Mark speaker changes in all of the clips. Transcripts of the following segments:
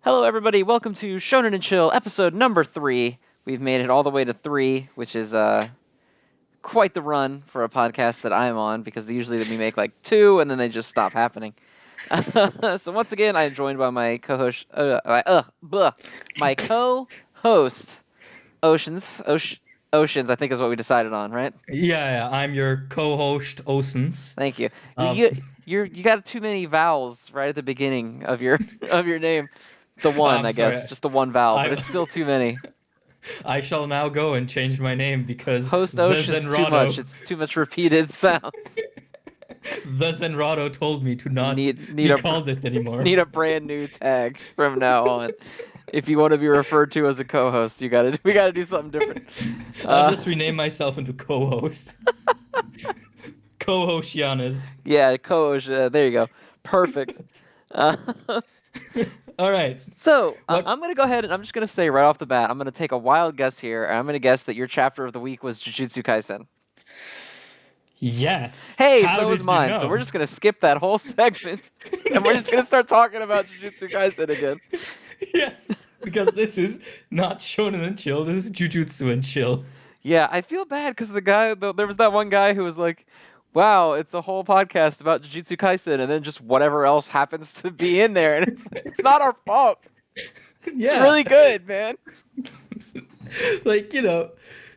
Speaker 1: Hello, everybody. Welcome to Shonen and Chill, episode number 3. We've made it all the way to 3, which is quite the run for a podcast that I'm on, because usually we make like 2 and then they just stop happening. So once again, I'm joined by my co-host, my co-host, Oceans. I think is what we decided on, right?
Speaker 2: Yeah, I'm your co-host, Oceaniz.
Speaker 1: Thank you.
Speaker 2: Um,
Speaker 1: You got too many vowels right at the beginning of your of your name. The one,
Speaker 2: I'm
Speaker 1: I guess,
Speaker 2: sorry.
Speaker 1: just the one vowel, but
Speaker 2: I
Speaker 1: it's still too many.
Speaker 2: I shall now go and change my name because
Speaker 1: Host
Speaker 2: the
Speaker 1: Osh is too much.
Speaker 2: Zenrotto,
Speaker 1: It's too much repeated sounds.
Speaker 2: the Zenrotto told me to not
Speaker 1: Need
Speaker 2: be
Speaker 1: a
Speaker 2: called it anymore.
Speaker 1: need a brand new tag from now on. If you want to be referred to as a co-host, we gotta do something different.
Speaker 2: I'll
Speaker 1: Uh,
Speaker 2: just rename myself into co-host. Co-Oceaniz.
Speaker 1: yeah, co-host. There you go. Perfect. Uh,
Speaker 2: All right.
Speaker 1: so
Speaker 2: What?
Speaker 1: I'm gonna go ahead and I'm just gonna say right off the bat, I'm gonna take a wild guess here, and I'm gonna guess that your chapter of the week was Jujutsu Kaisen.
Speaker 2: Yes.
Speaker 1: Hey,
Speaker 2: How
Speaker 1: so was
Speaker 2: did you
Speaker 1: mine. So we're
Speaker 2: know?
Speaker 1: just gonna skip that whole segment, and we're just gonna start talking about Jujutsu Kaisen again.
Speaker 2: Yes, because this is not Shonen and Chill. This is Jujutsu and Chill.
Speaker 1: Yeah, I feel bad because there was that one guy who was like, "Wow, it's a whole podcast about Jujutsu Kaisen," and then just whatever else happens to be in there, and it's not our fault. It's
Speaker 2: Yeah.
Speaker 1: really good, man.
Speaker 2: Like,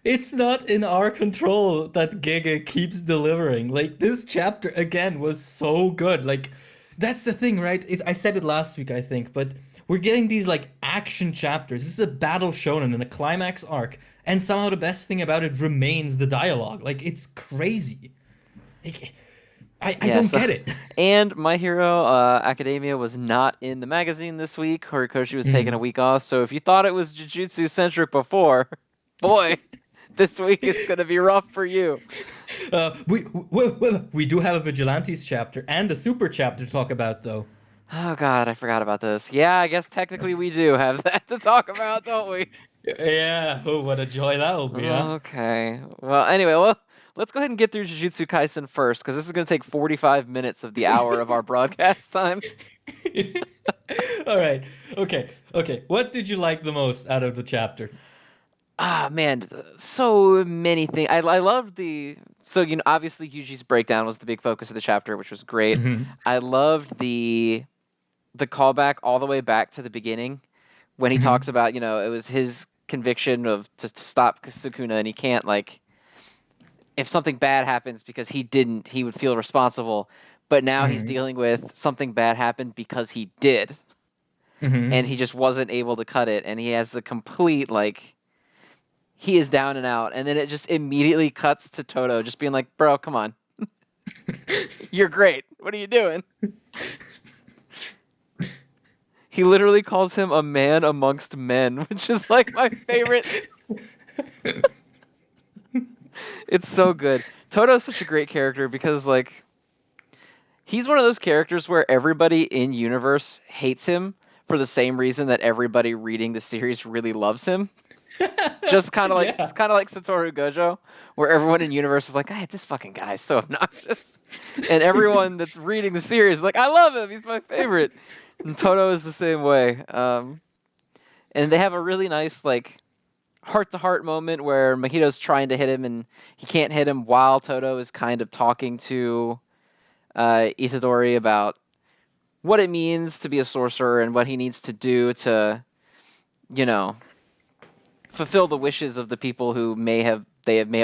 Speaker 2: it's not in our control that Giga keeps delivering. Like, this chapter again was so good. Like, that's the thing, right? I said it last week, I think, but we're getting these like action chapters. This is a battle shonen in a climax arc, and somehow the best thing about it remains the dialogue. Like, it's crazy. Like, I
Speaker 1: Yeah.
Speaker 2: don't
Speaker 1: So,
Speaker 2: get it.
Speaker 1: and My Hero Academia was not in the magazine this week. Horikoshi was taking a
Speaker 2: Mm.
Speaker 1: week off. So if you thought it was Jujutsu centric before, boy, this week is gonna be rough for you.
Speaker 2: We do have a Vigilantes chapter and a super chapter to talk about, though.
Speaker 1: Oh God, I forgot about this. Yeah, I guess technically we do have that to talk about, don't we?
Speaker 2: Yeah, oh, what a joy that'll be, huh?
Speaker 1: Okay. Well, anyway, let's go ahead and get through Jujutsu Kaisen first, because this is going to take 45 minutes of the hour of our broadcast time.
Speaker 2: All right. Okay. What did you like the most out of the chapter?
Speaker 1: Ah, man, so many things. I loved so obviously Yuji's breakdown was the big focus of the chapter, which was great.
Speaker 2: Hmm.
Speaker 1: I loved the callback all the way back to the beginning when he talks
Speaker 2: Hmm.
Speaker 1: about, it was his conviction of to stop Sukuna, and he can't, like, if something bad happens because he didn't, he would feel responsible. But now he's
Speaker 2: Hmm.
Speaker 1: dealing with something bad happened because he did, and
Speaker 2: Hmm.
Speaker 1: he just wasn't able to cut it. And he has the complete, like, he is down and out. And then it just immediately cuts to Toto just being like, "Bro, come on, you're great. What are you doing?" He literally calls him a man amongst men, which is like my favorite. It's so good. Toto's such a great character because, like, he's one of those characters where everybody in universe hates him for the same reason that everybody reading the series really loves him. Just kind of like it's
Speaker 2: Yeah.
Speaker 1: kind of like Satoru Gojo, where everyone in universe is like, "Hey, this fucking guy is so obnoxious," and everyone that's reading the series is like, "I love him. He's my favorite." And Toto is the same way. And they have a really nice, like, heart-to-heart moment where Mahito's trying to hit him and he can't hit him while Toto is kind of talking to Itadori about what it means to be a sorcerer and what he needs to do to, you know, fulfill the wishes of the people who may have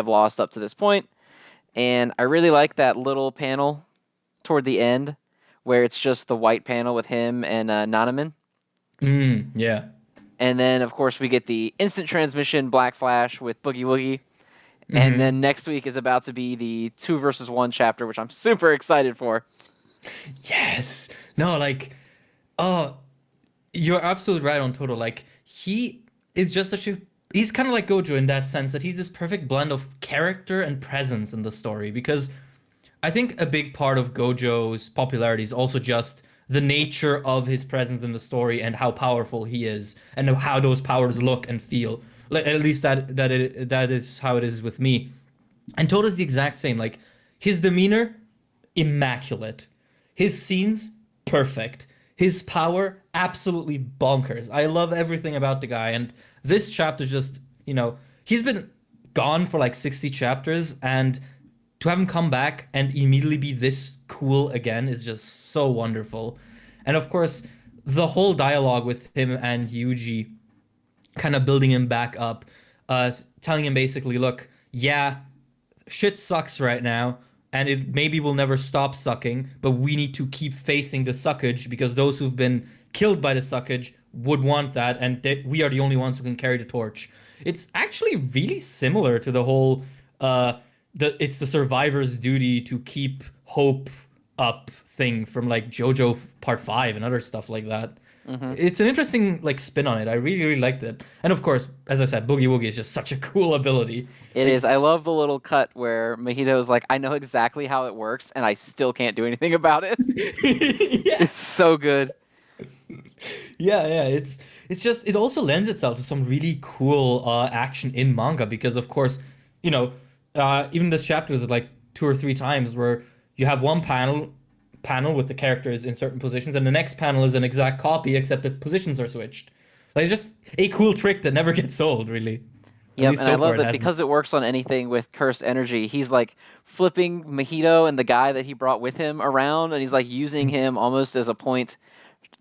Speaker 1: lost up to this point. And I really like that little panel toward the end where it's just the white panel with him and Nanaman.
Speaker 2: Yeah.
Speaker 1: And then, of course, we get the instant transmission Black Flash with Boogie Woogie. And then
Speaker 2: Hmm.
Speaker 1: next week is about to be the 2 versus 1 chapter, which I'm super excited for.
Speaker 2: Yes. No, like, oh, you're absolutely right on Toto. Like, he is just such a. He's kind of like Gojo in that sense that he's this perfect blend of character and presence in the story. Because I think a big part of Gojo's popularity is also just the nature of his presence in the story and how powerful he is and how those powers look and feel. Like, at least that is how it is with me. And Toto's the exact same. Like, his demeanor, immaculate. His scenes, perfect. His power, absolutely bonkers. I love everything about the guy. And this chapter just, he's been gone for like 60 chapters, and to have him come back and immediately be this cool again is just so wonderful. And of course, the whole dialogue with him and Yuji kind of building him back up, telling him basically, look, yeah, shit sucks right now, and it maybe will never stop sucking, but we need to keep facing the suckage because those who've been killed by the suckage would want that, and we are the only ones who can carry the torch. It's actually really similar to the whole it's the survivor's duty to keep hope up thing from like JoJo Part 5 and other stuff like that.
Speaker 1: Hmm.
Speaker 2: It's an interesting like spin on it. I really, really liked it. And of course, as I said, Boogie Woogie is just such a cool ability.
Speaker 1: It is.
Speaker 2: Like,
Speaker 1: I love the little cut where Mahito's like, I know exactly how it works, and I still can't do anything about it.
Speaker 2: yeah,
Speaker 1: It's so good.
Speaker 2: yeah. It's just it also lends itself to some really cool action in manga because of course, you know, even this chapter is like two or three times where you have one panel with the characters in certain positions, and the next panel is an exact copy except the positions are switched. Like it's just a cool trick that never gets old, really. At
Speaker 1: Yep,
Speaker 2: least
Speaker 1: and I
Speaker 2: so far
Speaker 1: love
Speaker 2: it
Speaker 1: that
Speaker 2: hasn't.
Speaker 1: because it works on anything with cursed energy. He's like flipping Mahito and the guy that he brought with him around, and he's like using him almost as a point,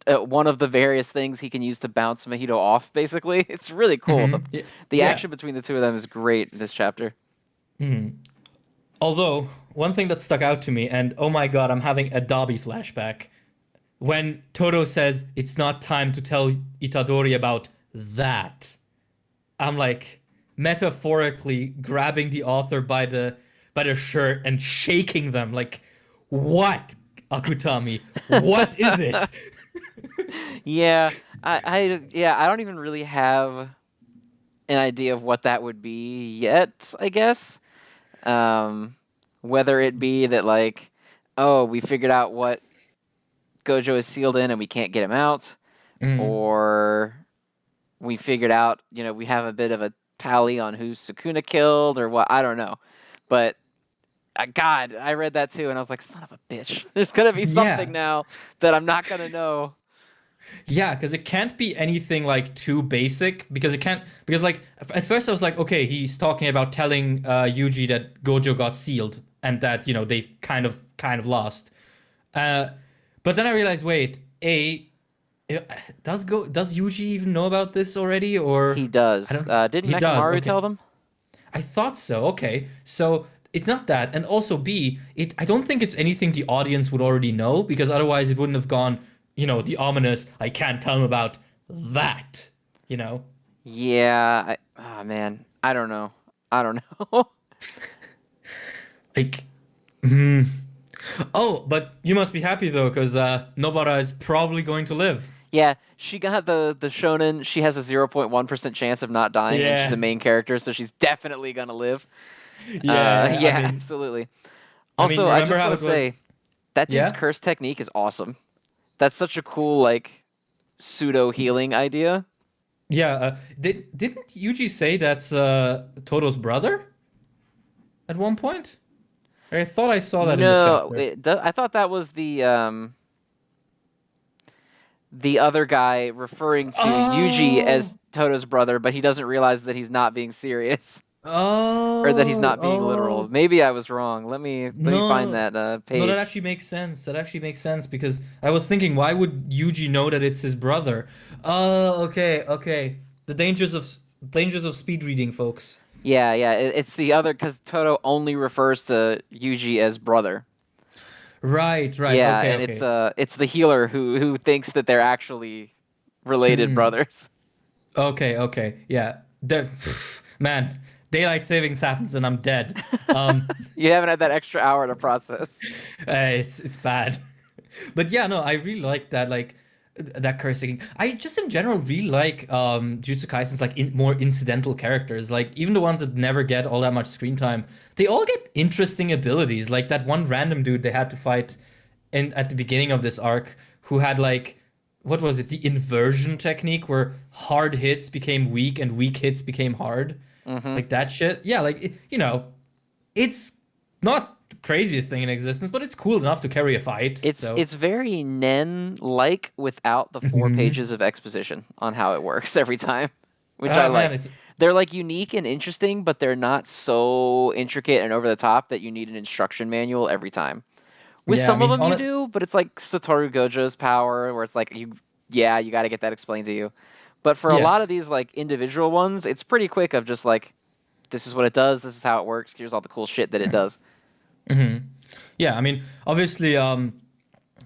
Speaker 1: one of the various things he can use to bounce Mahito off. Basically, it's really cool. The
Speaker 2: Yeah.
Speaker 1: the
Speaker 2: Yeah.
Speaker 1: action between the two of them is great in this chapter.
Speaker 2: Mhm. Although, one thing that stuck out to me, and oh my God, I'm having a Dobby flashback. When Toto says it's not time to tell Itadori about that, I'm like metaphorically grabbing the author by the shirt and shaking them like, what, Akutami? What is it?
Speaker 1: Yeah, yeah, I don't even really have an idea of what that would be yet, I guess. Um, Whether it be that like, oh, we figured out what Gojo is sealed in and we can't get him out,
Speaker 2: Mm,
Speaker 1: or we figured out, we have a bit of a tally on who Sukuna killed or what. I don't know, but God, I read that too, and I was like, son of a bitch. There's gonna be something
Speaker 2: yeah.
Speaker 1: now that I'm not gonna know.
Speaker 2: Yeah, because it can't be anything like too basic because it can't because like at first I was like, okay, he's talking about telling Yuji that Gojo got sealed and that they kind of lost. Uh, but then I realized, wait, does Yuji even know about this already or
Speaker 1: He
Speaker 2: I
Speaker 1: does.
Speaker 2: don't.
Speaker 1: Didn't
Speaker 2: He does.
Speaker 1: Mekamaru
Speaker 2: Okay,
Speaker 1: tell them?
Speaker 2: I thought so. Okay, so it's not that, and also B, I don't think it's anything the audience would already know because otherwise it wouldn't have gone, the ominous. I can't tell them about that. You know,
Speaker 1: Yeah. Oh man, I don't know. I don't know.
Speaker 2: like, hmm. Oh, but you must be happy though, because Nobara is probably going to live.
Speaker 1: Yeah, she got the shonen. She has a 0.1% chance of not dying, and she's a
Speaker 2: Yeah,
Speaker 1: main character, so she's definitely gonna live.
Speaker 2: yeah.
Speaker 1: Yeah, absolutely.
Speaker 2: I mean,
Speaker 1: Also, I
Speaker 2: remember
Speaker 1: just
Speaker 2: how
Speaker 1: want
Speaker 2: it
Speaker 1: to
Speaker 2: was?
Speaker 1: say that dude's
Speaker 2: Yeah.
Speaker 1: curse technique is awesome. That's such a cool like pseudo healing idea.
Speaker 2: Yeah, didn't Yuji say that's Toto's brother at one point? I thought I saw that in the
Speaker 1: No,
Speaker 2: chapter.
Speaker 1: I thought that was the other guy referring to Yuji as
Speaker 2: Oh,
Speaker 1: Toto's brother, but he doesn't realize that he's not being serious or that he's
Speaker 2: oh,
Speaker 1: not being literal.
Speaker 2: oh.
Speaker 1: Maybe I was wrong. Let me find
Speaker 2: No,
Speaker 1: that
Speaker 2: no, that
Speaker 1: page.
Speaker 2: actually makes sense. That actually makes sense because I was thinking, why would Yuji know that it's his brother? Oh, okay, okay. The dangers of speed reading, folks.
Speaker 1: Yeah, yeah, it's the other because Toto only refers to Yuji as brother.
Speaker 2: Right, right.
Speaker 1: Yeah,
Speaker 2: Okay,
Speaker 1: and
Speaker 2: okay.
Speaker 1: it's the healer who thinks that they're actually related
Speaker 2: Hmm.
Speaker 1: brothers.
Speaker 2: Okay, okay. Yeah. Man, daylight savings happens and I'm dead. Um,
Speaker 1: You haven't had that extra hour to process.
Speaker 2: it's bad. But yeah, no, I really like that that cursing. I just in general really like Jujutsu Kaisen's like more incidental characters. Like even the ones that never get all that much screen time, they all get interesting abilities. Like that one random dude they had to fight in at the beginning of this arc who had like what was it? The inversion technique where hard hits became weak and weak hits became hard.
Speaker 1: Hmm.
Speaker 2: Like that shit. Yeah, like it's not the craziest thing in existence, but it's cool enough to carry a fight. So,
Speaker 1: It's very Nen-like without the 4 pages of exposition on how it works every time, which I
Speaker 2: ah man,
Speaker 1: like.
Speaker 2: it's
Speaker 1: They're like unique and interesting, but they're not so intricate and over the top that you need an instruction manual every time. With
Speaker 2: yeah. I
Speaker 1: some of
Speaker 2: mean,
Speaker 1: them
Speaker 2: on
Speaker 1: you
Speaker 2: it,
Speaker 1: do, but it's like Satoru Gojo's power, where it's like yeah, you got to get that explained to you. But for a
Speaker 2: yeah.
Speaker 1: lot of these like individual ones, it's pretty quick of just like, this is what it does, this is how it works, here's all the cool shit that it does.
Speaker 2: hmm Yeah, I mean, obviously,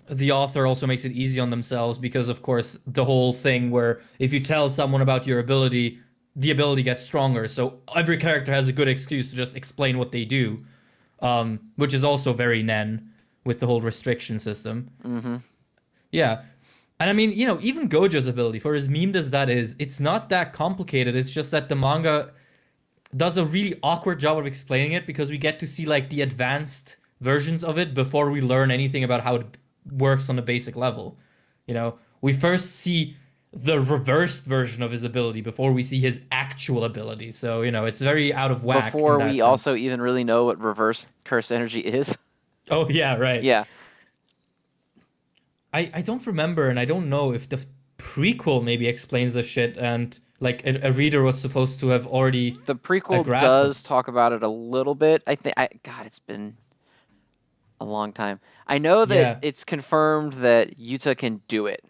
Speaker 2: the author also makes it easy on themselves because, of course, the whole thing where if you tell someone about your ability, the ability gets stronger. So every character has a good excuse to just explain what they do, which is also very Nen with the whole restriction system.
Speaker 1: Mm-hmm.
Speaker 2: Yeah. And I mean, even Gojo's ability, for as memed as that is, it's not that complicated. It's just that the manga does a really awkward job of explaining it because we get to see like the advanced versions of it before we learn anything about how it works on a basic level. We first see the reversed version of his ability before we see his actual ability. So, it's very out of whack in
Speaker 1: Before
Speaker 2: that
Speaker 1: we
Speaker 2: sense.
Speaker 1: also even really know what reverse curse energy is.
Speaker 2: Oh, yeah, right.
Speaker 1: Yeah,
Speaker 2: I don't remember and I don't know if the prequel maybe explains the shit and like a reader was supposed to have already
Speaker 1: the
Speaker 2: a
Speaker 1: prequel
Speaker 2: grasp of.
Speaker 1: does talk about it a little bit. I think God, it's been a long time. I know that
Speaker 2: Yeah.
Speaker 1: it's confirmed that Yuta can do it.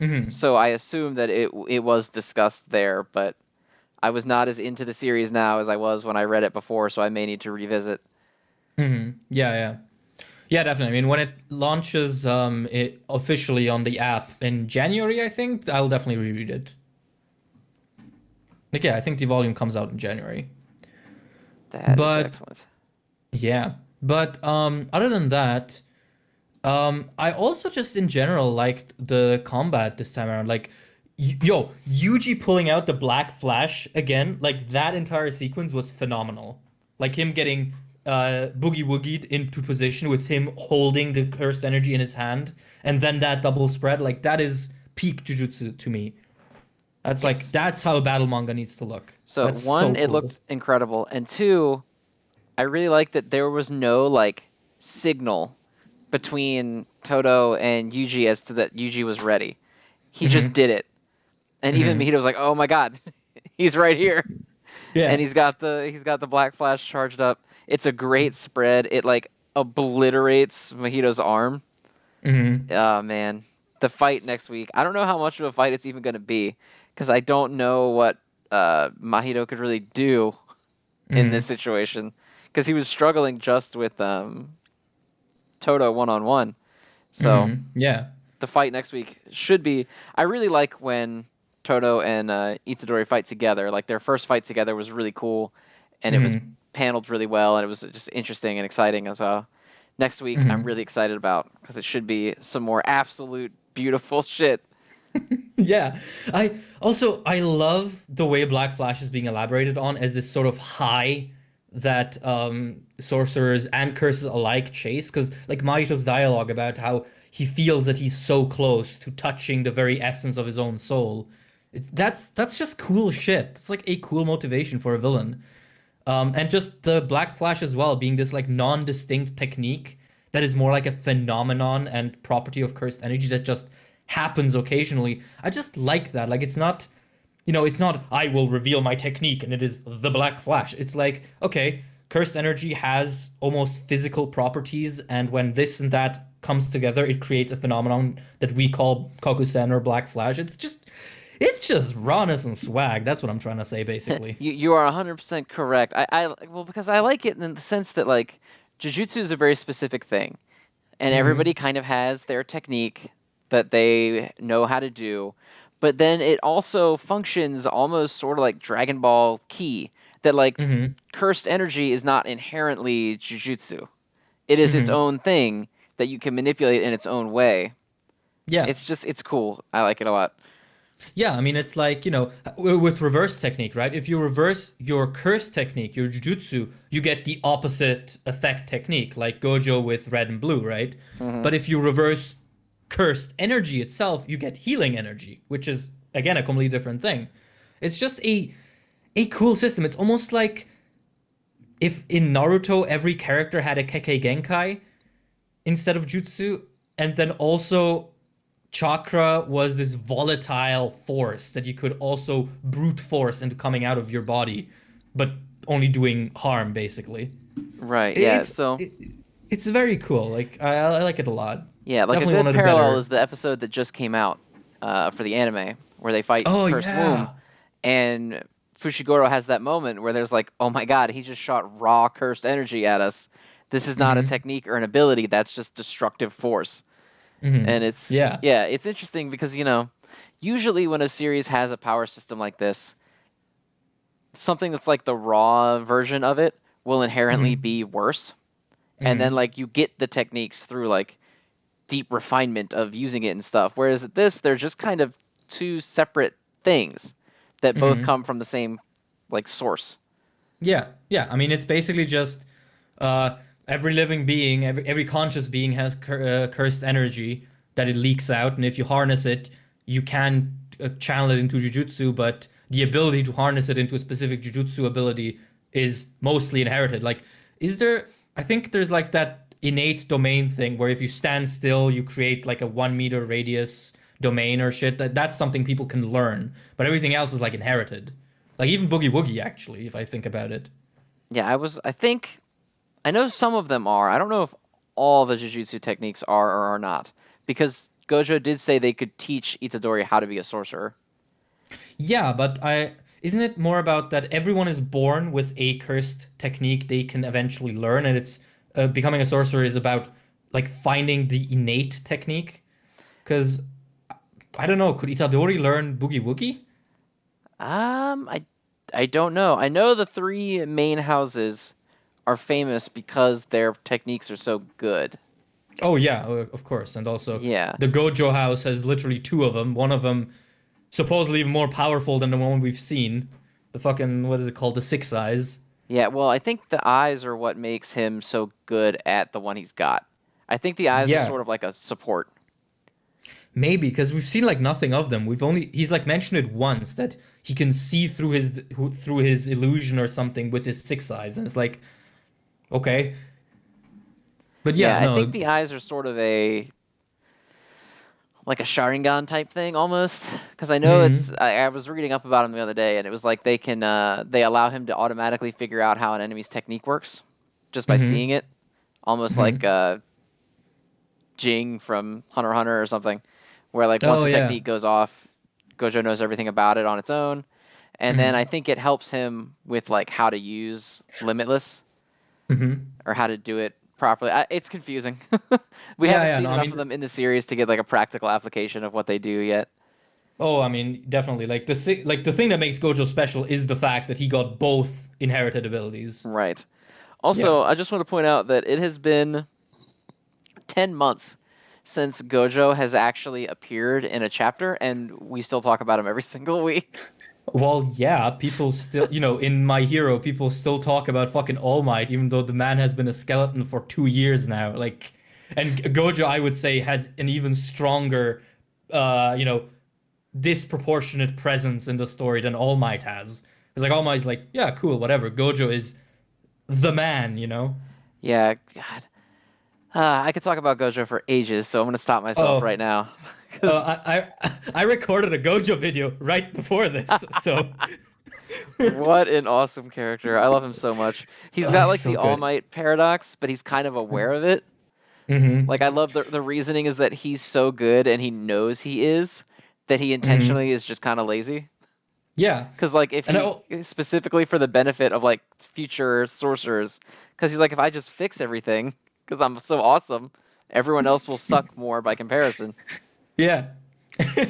Speaker 2: hmm
Speaker 1: So I assume that it was discussed there, but I was not as into the series now as I was when I read it before, so I may need to revisit.
Speaker 2: Yeah, yeah. Yeah, definitely. I mean, when it launches it officially on the app in January, I think I'll definitely reread it. Like, yeah, I think the volume comes out in January.
Speaker 1: That is
Speaker 2: But
Speaker 1: excellent.
Speaker 2: yeah, but other than that, I also just in general liked the combat this time around. Like, yo, Yuji pulling out the Black Flash again, like that entire sequence was phenomenal. Like him getting boogie woogied into position with him holding the cursed energy in his hand, and then that double spread, like that is peak jujutsu to me.
Speaker 1: Yes.
Speaker 2: That's how a battle manga needs to look.
Speaker 1: So
Speaker 2: That's so
Speaker 1: one, it
Speaker 2: cool.
Speaker 1: looked incredible, and two, I really like that there was no like signal between Toto and Yuji as to that Yuji was ready. He just
Speaker 2: hmm
Speaker 1: did it. And even
Speaker 2: hmm
Speaker 1: Mihito was like, "Oh my god, he's right here." And
Speaker 2: Yeah.
Speaker 1: he's got the Black Flash charged up. It's a great spread. It like obliterates Mojito's arm.
Speaker 2: hmm
Speaker 1: Oh man, the fight next week. I don't know how much of a fight it's even going to be because I don't know what Mahito could really do in this
Speaker 2: hmm
Speaker 1: situation because he was struggling just with Toto one on one. So
Speaker 2: Yeah.
Speaker 1: the fight next week should be. I really like when Toto and Itadori fight together. Like their first fight together was really cool, and it was
Speaker 2: hmm
Speaker 1: paneled really well, and it was just interesting and exciting as well. Next week, I'm
Speaker 2: hmm
Speaker 1: really excited about because it should be some more absolute beautiful shit.
Speaker 2: Yeah. I love the way Black Flash is being elaborated on as this sort of high that sorcerers and curses alike chase. Because like Mahito's dialogue about how he feels that he's so close to touching the very essence of his own soul. That's just cool shit. It's like a cool motivation for a villain. And just the Black Flash as well, being this like non-distinct technique that is more like a phenomenon and property of cursed energy that just happens occasionally. I just like that. Like it's not I will reveal my technique and it is the Black Flash. It's like, okay, cursed energy has almost physical properties, and when this and that comes together, it creates a phenomenon that we call Kokusen or Black Flash. It's just rawness and swag. That's what I'm trying to say, basically.
Speaker 1: You are 100% correct. Well, because I like it in the sense that like jujutsu is a very specific thing, and everybody
Speaker 2: hmm
Speaker 1: kind of has their technique that they know how to do. But then it also functions almost sort of like Dragon Ball Ki, that like
Speaker 2: hmm
Speaker 1: cursed energy is not inherently jujutsu. It is its
Speaker 2: hmm
Speaker 1: own thing that you can manipulate in its own way.
Speaker 2: Yeah.
Speaker 1: It's cool. I like it a lot.
Speaker 2: Yeah, I mean, it's like, with reverse technique, right? If you reverse your curse technique, your jujutsu, you get the opposite effect technique, like Gojo with red and blue, right?
Speaker 1: Hmm.
Speaker 2: But if you reverse cursed energy itself, you get healing energy, which is, again, a completely different thing. It's just a cool system. It's almost like if in Naruto every character had a Kekkei Genkai instead of jutsu, and then also chakra was this volatile force that you could also brute force into coming out of your body, but only doing harm basically.
Speaker 1: Right. Yeah.
Speaker 2: It's
Speaker 1: So
Speaker 2: it, it's very cool. Like I like it a lot.
Speaker 1: yeah, like a
Speaker 2: Definitely one
Speaker 1: good
Speaker 2: of the
Speaker 1: parallel is
Speaker 2: better.
Speaker 1: the episode that just came out for the anime where they fight
Speaker 2: Oh
Speaker 1: Cursed Womb,
Speaker 2: yeah.
Speaker 1: and Fushiguro has that moment where there's like, oh my god, he just shot raw cursed energy at us. This is not a
Speaker 2: Hmm.
Speaker 1: technique or an ability. That's just destructive force.
Speaker 2: Hmm.
Speaker 1: And it's
Speaker 2: Yeah.
Speaker 1: yeah, it's interesting because usually when a series has a power system like this, something that's like the raw version of it will inherently
Speaker 2: Hmm.
Speaker 1: be worse. And then
Speaker 2: Hmm.
Speaker 1: like you get the techniques through like deep refinement of using it and stuff. Whereas at this, they're just kind of two separate things that both
Speaker 2: Hmm.
Speaker 1: come from the same like source.
Speaker 2: Yeah. Yeah. I mean, it's basically just uh every living being, every conscious being has cursed energy that it leaks out, and if you harness it, you can channel it into jujutsu, but the ability to harness it into a specific jujutsu ability is mostly inherited. Like, is there? I think there's like that innate domain thing where if you stand still, you create like a 1 meter radius domain or shit. That's something people can learn, but everything else is like inherited. Like even Boogie Woogie, actually, if I think about it.
Speaker 1: Yeah, I think I know some of them are. I don't know if all the jujutsu techniques are or are not because Gojo did say they could teach Itadori how to be a sorcerer.
Speaker 2: Yeah, but I isn't it more about that everyone is born with a cursed technique they can eventually learn, and it's becoming a sorcerer is about like finding the innate technique? Because I don't know, could Itadori learn Boogie Woogie?
Speaker 1: I don't know. I know the three main houses are famous because their techniques are so good.
Speaker 2: Oh yeah, of course, and also
Speaker 1: Yeah.
Speaker 2: the Gojo House has literally two of them. One of them supposedly even more powerful than the one we've seen. The fucking what is it called? The Six Eyes.
Speaker 1: Yeah, well, I think the eyes are what makes him so good at the one he's got. I think the eyes are
Speaker 2: Yeah.
Speaker 1: sort of like a support.
Speaker 2: Maybe because we've seen like nothing of them. We've only he's like mentioned it once that he can see through his illusion or something with his six eyes, and it's like okay, but
Speaker 1: Yeah,
Speaker 2: yeah,
Speaker 1: I think
Speaker 2: no.
Speaker 1: the eyes are sort of a like a Sharingan type thing almost. Because I know
Speaker 2: Hmm.
Speaker 1: I was reading up about him the other day, and it was like they allow him to automatically figure out how an enemy's technique works just by seeing
Speaker 2: Hmm.
Speaker 1: it, almost like
Speaker 2: Hmm.
Speaker 1: Jing from Hunter x Hunter or something, where like once
Speaker 2: Oh
Speaker 1: a
Speaker 2: yeah.
Speaker 1: technique goes off, Gojo knows everything about it on its own. And then I
Speaker 2: Hmm.
Speaker 1: think it helps him with like how to use Limitless
Speaker 2: Hmm.
Speaker 1: or how to do it properly. It's confusing. We
Speaker 2: Yeah,
Speaker 1: haven't
Speaker 2: yeah.
Speaker 1: seen
Speaker 2: No, I
Speaker 1: enough of
Speaker 2: mean,
Speaker 1: them in the series to get like a practical application of what they do yet.
Speaker 2: oh, I mean, definitely. Like like the thing that makes Gojo special is the fact that he got both inherited abilities.
Speaker 1: Right.
Speaker 2: Yeah.
Speaker 1: Also, I just want to point out that it has been 10 months since Gojo has actually appeared in a chapter, and we still talk about him every single week.
Speaker 2: Well, yeah, people still, in My Hero, people still talk about fucking All Might, even though the man has been a skeleton for 2 years now. Like, and Gojo, I would say, has an even stronger, uh, you know, disproportionate presence in the story than All Might has. It's like All Might's like, yeah, cool, whatever. Gojo is the man, you know?
Speaker 1: Yeah, God. I could talk about Gojo for ages, so I'm gonna stop myself
Speaker 2: Oh,
Speaker 1: right now. Because
Speaker 2: I recorded a Gojo video right before this, so
Speaker 1: what an awesome character. I love him so much. He's
Speaker 2: oh,
Speaker 1: got
Speaker 2: he's
Speaker 1: like
Speaker 2: so
Speaker 1: the All
Speaker 2: good.
Speaker 1: Might paradox, but he's kind of aware of it. Like I
Speaker 2: Hmm.
Speaker 1: love the reasoning is that he's so good and he knows he is that he intentionally
Speaker 2: Hmm.
Speaker 1: is just kind of lazy.
Speaker 2: Yeah.
Speaker 1: Because like if
Speaker 2: And
Speaker 1: he
Speaker 2: I,
Speaker 1: specifically for the benefit of like future sorcerers, because he's like if I just fix everything because I'm so awesome, everyone else will suck more by comparison.
Speaker 2: yeah.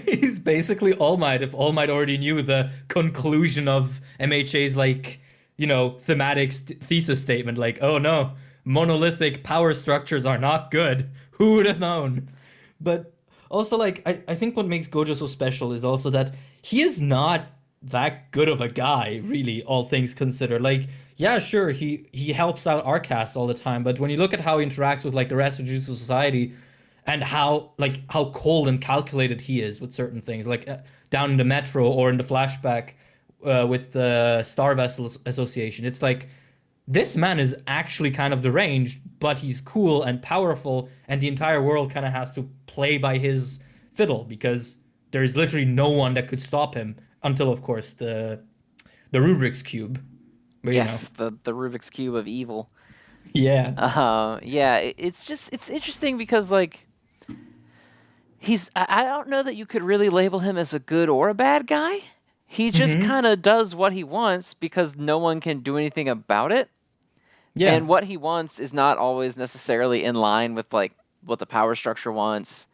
Speaker 2: He's basically All Might if All Might already knew the conclusion of MHA's like, thematic thesis statement like, oh no, monolithic power structures are not good. Who would have known? But also like I think what makes Gojo so special is also that he is not that good of a guy, really, all things considered. Like, yeah, sure, he helps out our cast all the time, but when you look at how he interacts with like the rest of Jujutsu Society, and how cold and calculated he is with certain things, like down in the metro or in the flashback with the Star Vessels Association. It's like this man is actually kind of deranged, but he's cool and powerful, and the entire world kind of has to play by his fiddle because there's literally no one that could stop him until, of course, the Rubrik's cube. But you know,
Speaker 1: Yes, the Rubik's cube of evil.
Speaker 2: yeah.
Speaker 1: Yeah, it's interesting because like I don't know that you could really label him as a good or a bad guy. He just
Speaker 2: Hmm.
Speaker 1: kind of does what he wants because no one can do anything about it.
Speaker 2: Yeah.
Speaker 1: And what he wants is not always necessarily in line with like what the power structure wants.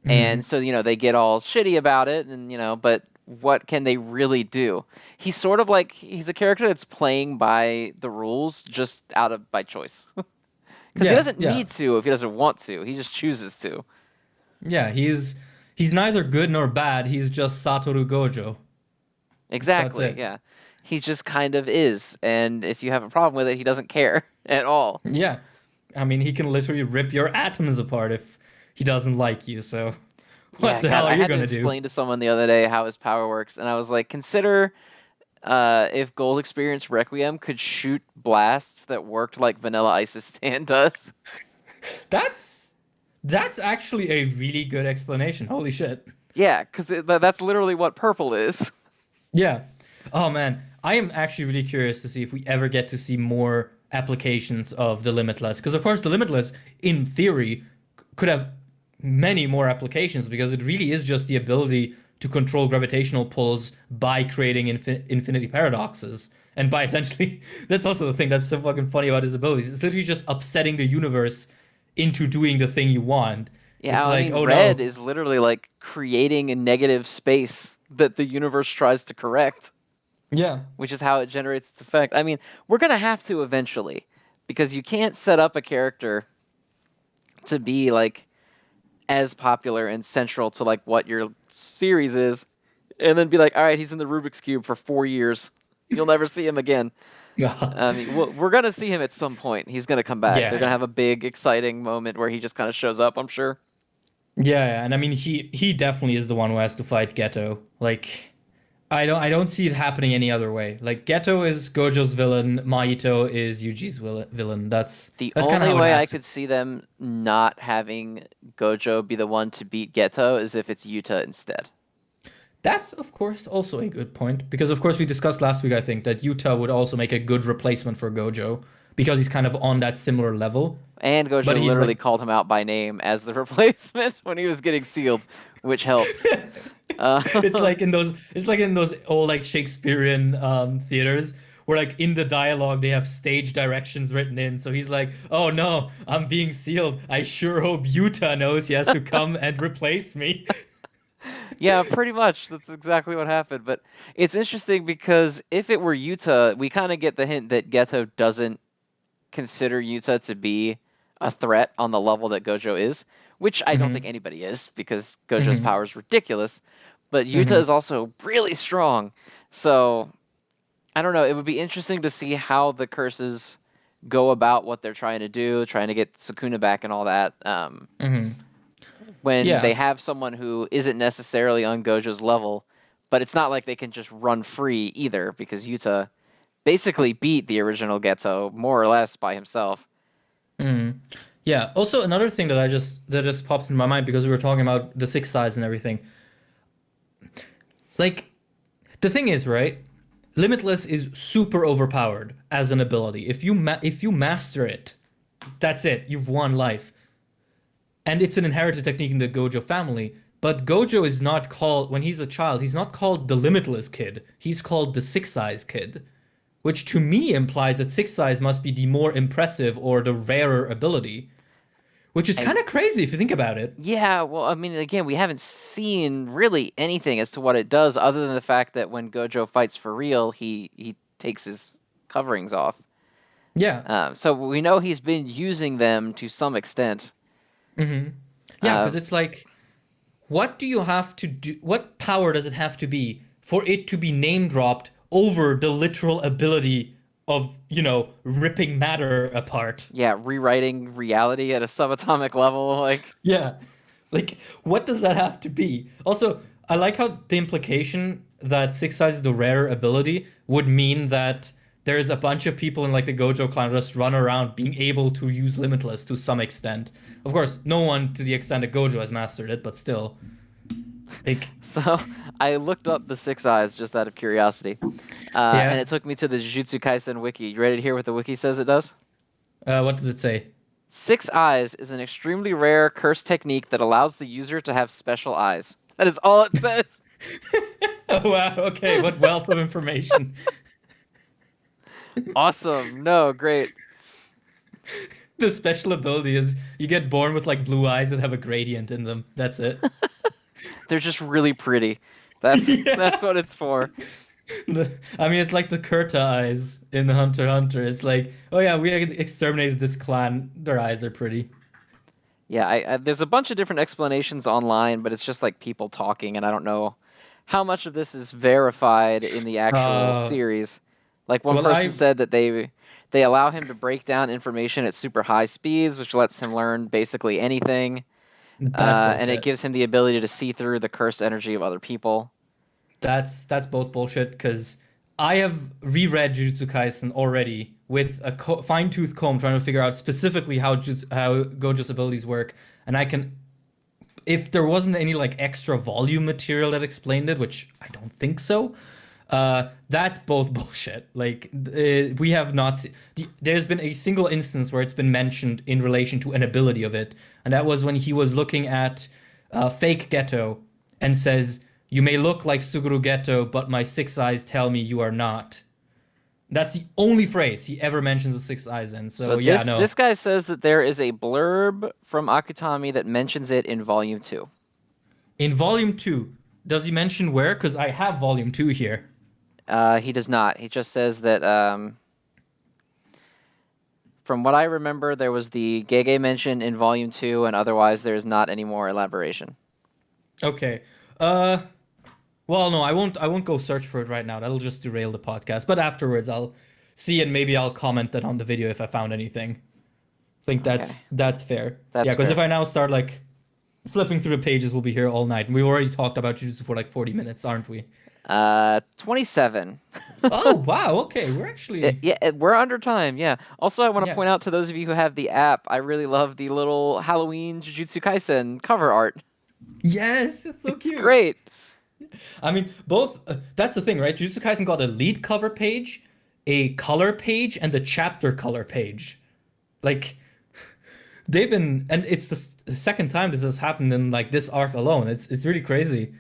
Speaker 1: And
Speaker 2: Hmm.
Speaker 1: so, they get all shitty about it and but what can they really do? He's sort of like he's a character that's playing by the rules just out of by choice. Cuz he
Speaker 2: Yeah.
Speaker 1: doesn't
Speaker 2: Yeah.
Speaker 1: need to if he doesn't want to. He just chooses to.
Speaker 2: Yeah. He's neither good nor bad. He's just Satoru Gojo. That's
Speaker 1: Exactly.
Speaker 2: it.
Speaker 1: Yeah. He just kind of is, and if you have a problem with it, he doesn't care at all.
Speaker 2: Yeah. I mean, he can literally rip your atoms apart if he doesn't like you. So, what
Speaker 1: Yeah,
Speaker 2: the
Speaker 1: God,
Speaker 2: hell are
Speaker 1: I
Speaker 2: you
Speaker 1: had to
Speaker 2: gonna do?
Speaker 1: explain to someone the other day how his power works, and I was like, consider if Gold Experience Requiem could shoot blasts that worked like Vanilla Ice's stand does.
Speaker 2: That's that's actually a really good explanation. Holy shit.
Speaker 1: Yeah, because that's literally what purple is.
Speaker 2: Yeah. Oh man, I am actually really curious to see if we ever get to see more applications of the limitless. Because of course, the limitless, in theory, could have many more applications because it really is just the ability to control gravitational pulls by creating infinity paradoxes. And by essentially, that's also the thing that's so fucking funny about his abilities. It's literally just upsetting the universe into doing the thing you want. It's
Speaker 1: Yeah, I
Speaker 2: like,
Speaker 1: mean,
Speaker 2: oh
Speaker 1: red
Speaker 2: no,
Speaker 1: is literally like creating a negative space that the universe tries to correct,
Speaker 2: yeah,
Speaker 1: which is how it generates its effect. I mean, we're gonna have to eventually, because you can't set up a character to be like as popular and central to like what your series is, and then be like, all right, he's in the Rubik's Cube for 4 years. You'll never see him again.
Speaker 2: yeah,
Speaker 1: I mean, we're gonna see him at some point. He's gonna come back. They're gonna
Speaker 2: yeah.
Speaker 1: have a big, exciting moment where he just kind of shows up. I'm sure.
Speaker 2: Yeah, and I mean he definitely is the one who has to fight Ghetto. Like I don't see it happening any other way. Like Ghetto is Gojo's villain, Maito is Yuji's villain.
Speaker 1: The
Speaker 2: That's kind of
Speaker 1: only
Speaker 2: how it
Speaker 1: way I
Speaker 2: has to.
Speaker 1: could see them not having Gojo be the one to beat Geto is if it's Yuta instead.
Speaker 2: That's of course also a good point because of course we discussed last week I think that Yuta would also make a good replacement for Gojo because he's kind of on that similar level,
Speaker 1: And
Speaker 2: but
Speaker 1: Gojo
Speaker 2: he's
Speaker 1: literally
Speaker 2: like
Speaker 1: called him out by name as the replacement when he was getting sealed, which helps. Uh,
Speaker 2: it's like in those old like Shakespearean theaters where like in the dialogue they have stage directions written in. So he's like, "Oh no, I'm being sealed. I sure hope Yuta knows he has to come and replace me."
Speaker 1: yeah, pretty much. That's exactly what happened. But it's interesting because if it were Yuta, we kind of get the hint that Geto doesn't consider Yuta to be a threat on the level that Gojo is, which I don't think
Speaker 2: Hmm.
Speaker 1: anybody is because Gojo's
Speaker 2: Hmm.
Speaker 1: power is ridiculous. But Yuta is
Speaker 2: Hmm.
Speaker 1: also really strong. So I don't know. It would be interesting to see how the curses go about what they're trying to do, trying to get Sukuna back and all that.
Speaker 2: Hmm.
Speaker 1: When they
Speaker 2: Yeah.
Speaker 1: have someone who isn't necessarily on Gojo's level, but it's not like they can just run free either because Yuta basically beat the original Geto more or less by himself.
Speaker 2: Hmm. Yeah. Also, another thing that just popped in my mind because we were talking about the six sides and everything. Like the thing is, right? Limitless is super overpowered as an ability. If you master it, that's it. You've won life. And it's an inherited technique in the Gojo family. But Gojo is not called, when he's a child, he's not called the Limitless Kid. He's called the Six Eyes Kid, which to me implies that Six Eyes must be the more impressive or the rarer ability, which is
Speaker 1: I
Speaker 2: kind of crazy if you think about it.
Speaker 1: Yeah, well, I mean, again, we haven't seen really anything as to what it does, other than the fact that when Gojo fights for real, he takes his coverings off.
Speaker 2: Yeah.
Speaker 1: So we know he's been using them to some extent.
Speaker 2: Hmm. Yeah,
Speaker 1: Uh,
Speaker 2: because it's like, what do you have to do? What power does it have to be for it to be name dropped over the literal ability of, ripping matter apart?
Speaker 1: yeah, rewriting reality at a subatomic level, like
Speaker 2: Yeah. Like, what does that have to be? Also, I like how the implication that Six Eyes is the rare ability would mean that there's a bunch of people in like the Gojo clan just run around being able to use Limitless to some extent. Of course, no one to the extent that Gojo has mastered it, but still, like,
Speaker 1: So I looked up the six eyes just out of curiosity, and
Speaker 2: yeah.
Speaker 1: it took me to the Jujutsu Kaisen wiki. You ready to hear what the wiki says it does?
Speaker 2: What does it say?
Speaker 1: Six eyes is an extremely rare curse technique that allows the user to have special eyes. That is all it says.
Speaker 2: Oh wow, okay, what wealth of information.
Speaker 1: Awesome. No, great.
Speaker 2: The special ability is you get born with like blue eyes that have a gradient in them. That's it.
Speaker 1: They're just really pretty. That's
Speaker 2: Yeah.
Speaker 1: what it's for.
Speaker 2: I mean, it's like the Kurta eyes in Hunter x Hunter. It's like, oh yeah, we exterminated this clan. Their eyes are pretty.
Speaker 1: Yeah, there's a bunch of different explanations online, but it's just like people talking, and I don't know how much of this is verified in the actual
Speaker 2: Uh,
Speaker 1: series. Like one
Speaker 2: well,
Speaker 1: person said that they allow him to break down information at super high speeds, which lets him learn basically anything,
Speaker 2: that's
Speaker 1: and it
Speaker 2: bullshit.
Speaker 1: gives him the ability to see through the cursed energy of other people.
Speaker 2: That's both bullshit because I have reread Jujutsu Kaisen already with a fine-tooth comb trying to figure out specifically how Gojo's abilities work, and I can if there wasn't any like extra volume material that explained it, which I don't think so, that's both bullshit. Like we have not seen. There's been a single instance where it's been mentioned in relation to an ability of it, and that was when he was looking at fake Ghetto and says, "You may look like Suguru Ghetto, but my six eyes tell me you are not." That's the only phrase he ever mentions the six eyes in.
Speaker 1: So
Speaker 2: So yeah,
Speaker 1: this
Speaker 2: no.
Speaker 1: guy says that there is a blurb from Akutami that mentions it in volume 2.
Speaker 2: In volume two, does he mention where? Because I have volume two here.
Speaker 1: He does not. He just says that from what I remember, there was the Gege mention in Volume 2, and otherwise there's not any more elaboration.
Speaker 2: Okay. Uh, well, no, I won't go search for it right now. That'll just derail the podcast. But afterwards, I'll see and maybe I'll comment that on the video if I found anything. I think
Speaker 1: Okay,
Speaker 2: that's fair. Yeah,
Speaker 1: that's
Speaker 2: because if
Speaker 1: fair.
Speaker 2: I now start like flipping through the pages, we'll be here all night. And we've already talked about Jujutsu for like 40 minutes, aren't we?
Speaker 1: 27.
Speaker 2: Oh, wow. Okay, we're actually
Speaker 1: We're under time, yeah. Also, I want to
Speaker 2: yeah.
Speaker 1: point out to those of you who have the app, I really love the little Halloween Jujutsu Kaisen cover art.
Speaker 2: Yes, it's so
Speaker 1: It's
Speaker 2: cute.
Speaker 1: great.
Speaker 2: I mean, both that's the thing, right? Jujutsu Kaisen got a lead cover page, a color page, and a chapter color page. Like they've been, and it's the second time this has happened in like this arc alone. It's really crazy.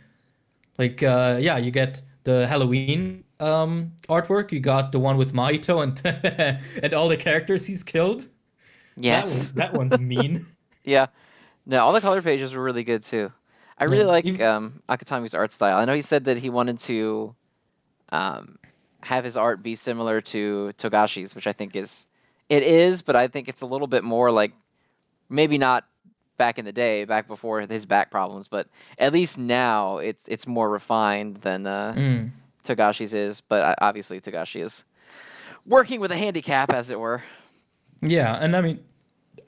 Speaker 2: Like, yeah, you get the Halloween artwork. You got the one with Mahito and and all the characters he's killed.
Speaker 1: Yes.
Speaker 2: That one's mean.
Speaker 1: Yeah. No, all the color pages were really good too. I really
Speaker 2: Yeah,
Speaker 1: like
Speaker 2: even,
Speaker 1: Akutami's art style. I know he said that he wanted to um, have his art be similar to Togashi's, which I think it is, but I think it's a little bit more like maybe not back in the day, back before his back problems, but at least now it's more refined than
Speaker 2: mm,
Speaker 1: Togashi's is. But obviously Togashi is working with a handicap, as it were.
Speaker 2: yeah, and I mean,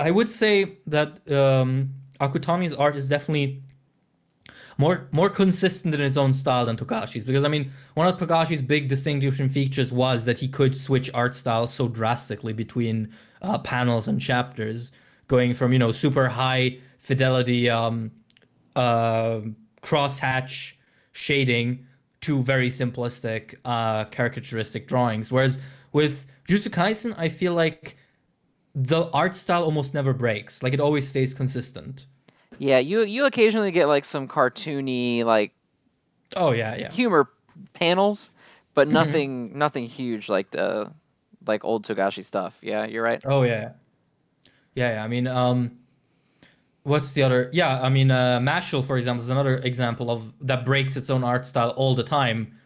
Speaker 2: I would say that Akutami's art is definitely more consistent in its own style than Tokashi's because I mean one of Tokashi's big distinguishing features was that he could switch art styles so drastically between panels and chapters, going from super high fidelity uh, crosshatch shading to very simplistic caricaturistic drawings. Whereas with Jujutsu Kaisen, I feel like the art style almost never breaks. Like it always stays consistent.
Speaker 1: Yeah, you occasionally get like some cartoony like
Speaker 2: Oh yeah, yeah.
Speaker 1: humor panels, but nothing huge like the like old Togashi stuff. Yeah, you're right.
Speaker 2: Oh yeah. Yeah, yeah. I mean, what's the other? Yeah, I mean, Mashal, for example, is another example of that breaks its own art style all the time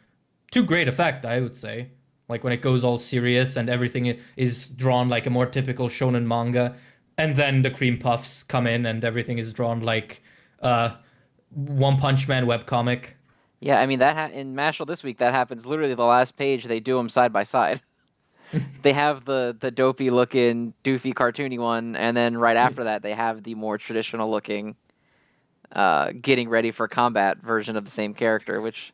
Speaker 2: to great effect, I would say. Like when it goes all serious and everything is drawn like a more typical shonen manga, and then the cream puffs come in and everything is drawn like uh One Punch Man webcomic.
Speaker 1: Yeah, I mean that in Mashal this week that happens literally the last page they do them side by side. They have the dopey looking doofy cartoony one, and then right after that they have the more traditional looking getting ready for combat version of the same character, which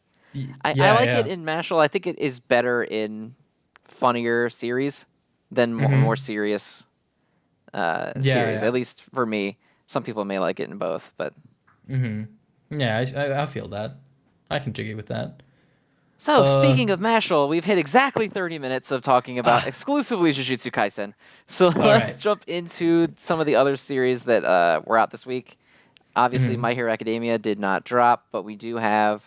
Speaker 1: I
Speaker 2: Yeah,
Speaker 1: like it
Speaker 2: yeah.
Speaker 1: in Mashal. I think it is better in funnier series than more
Speaker 2: Mm-hmm.
Speaker 1: serious
Speaker 2: Yeah,
Speaker 1: series. At
Speaker 2: yeah.
Speaker 1: least for me. Some people may like it in both, but
Speaker 2: Mm-hmm. Yeah, I feel that. I can jiggy with that.
Speaker 1: so,
Speaker 2: Uh,
Speaker 1: speaking of Mashal, we've hit exactly 30 minutes of talking about
Speaker 2: ah,
Speaker 1: exclusively Jujutsu Kaisen. So
Speaker 2: all
Speaker 1: let's
Speaker 2: right.
Speaker 1: jump into some of the other series that were out this week. Obviously,
Speaker 2: Mm-hmm.
Speaker 1: My Hero Academia did not drop, but we do have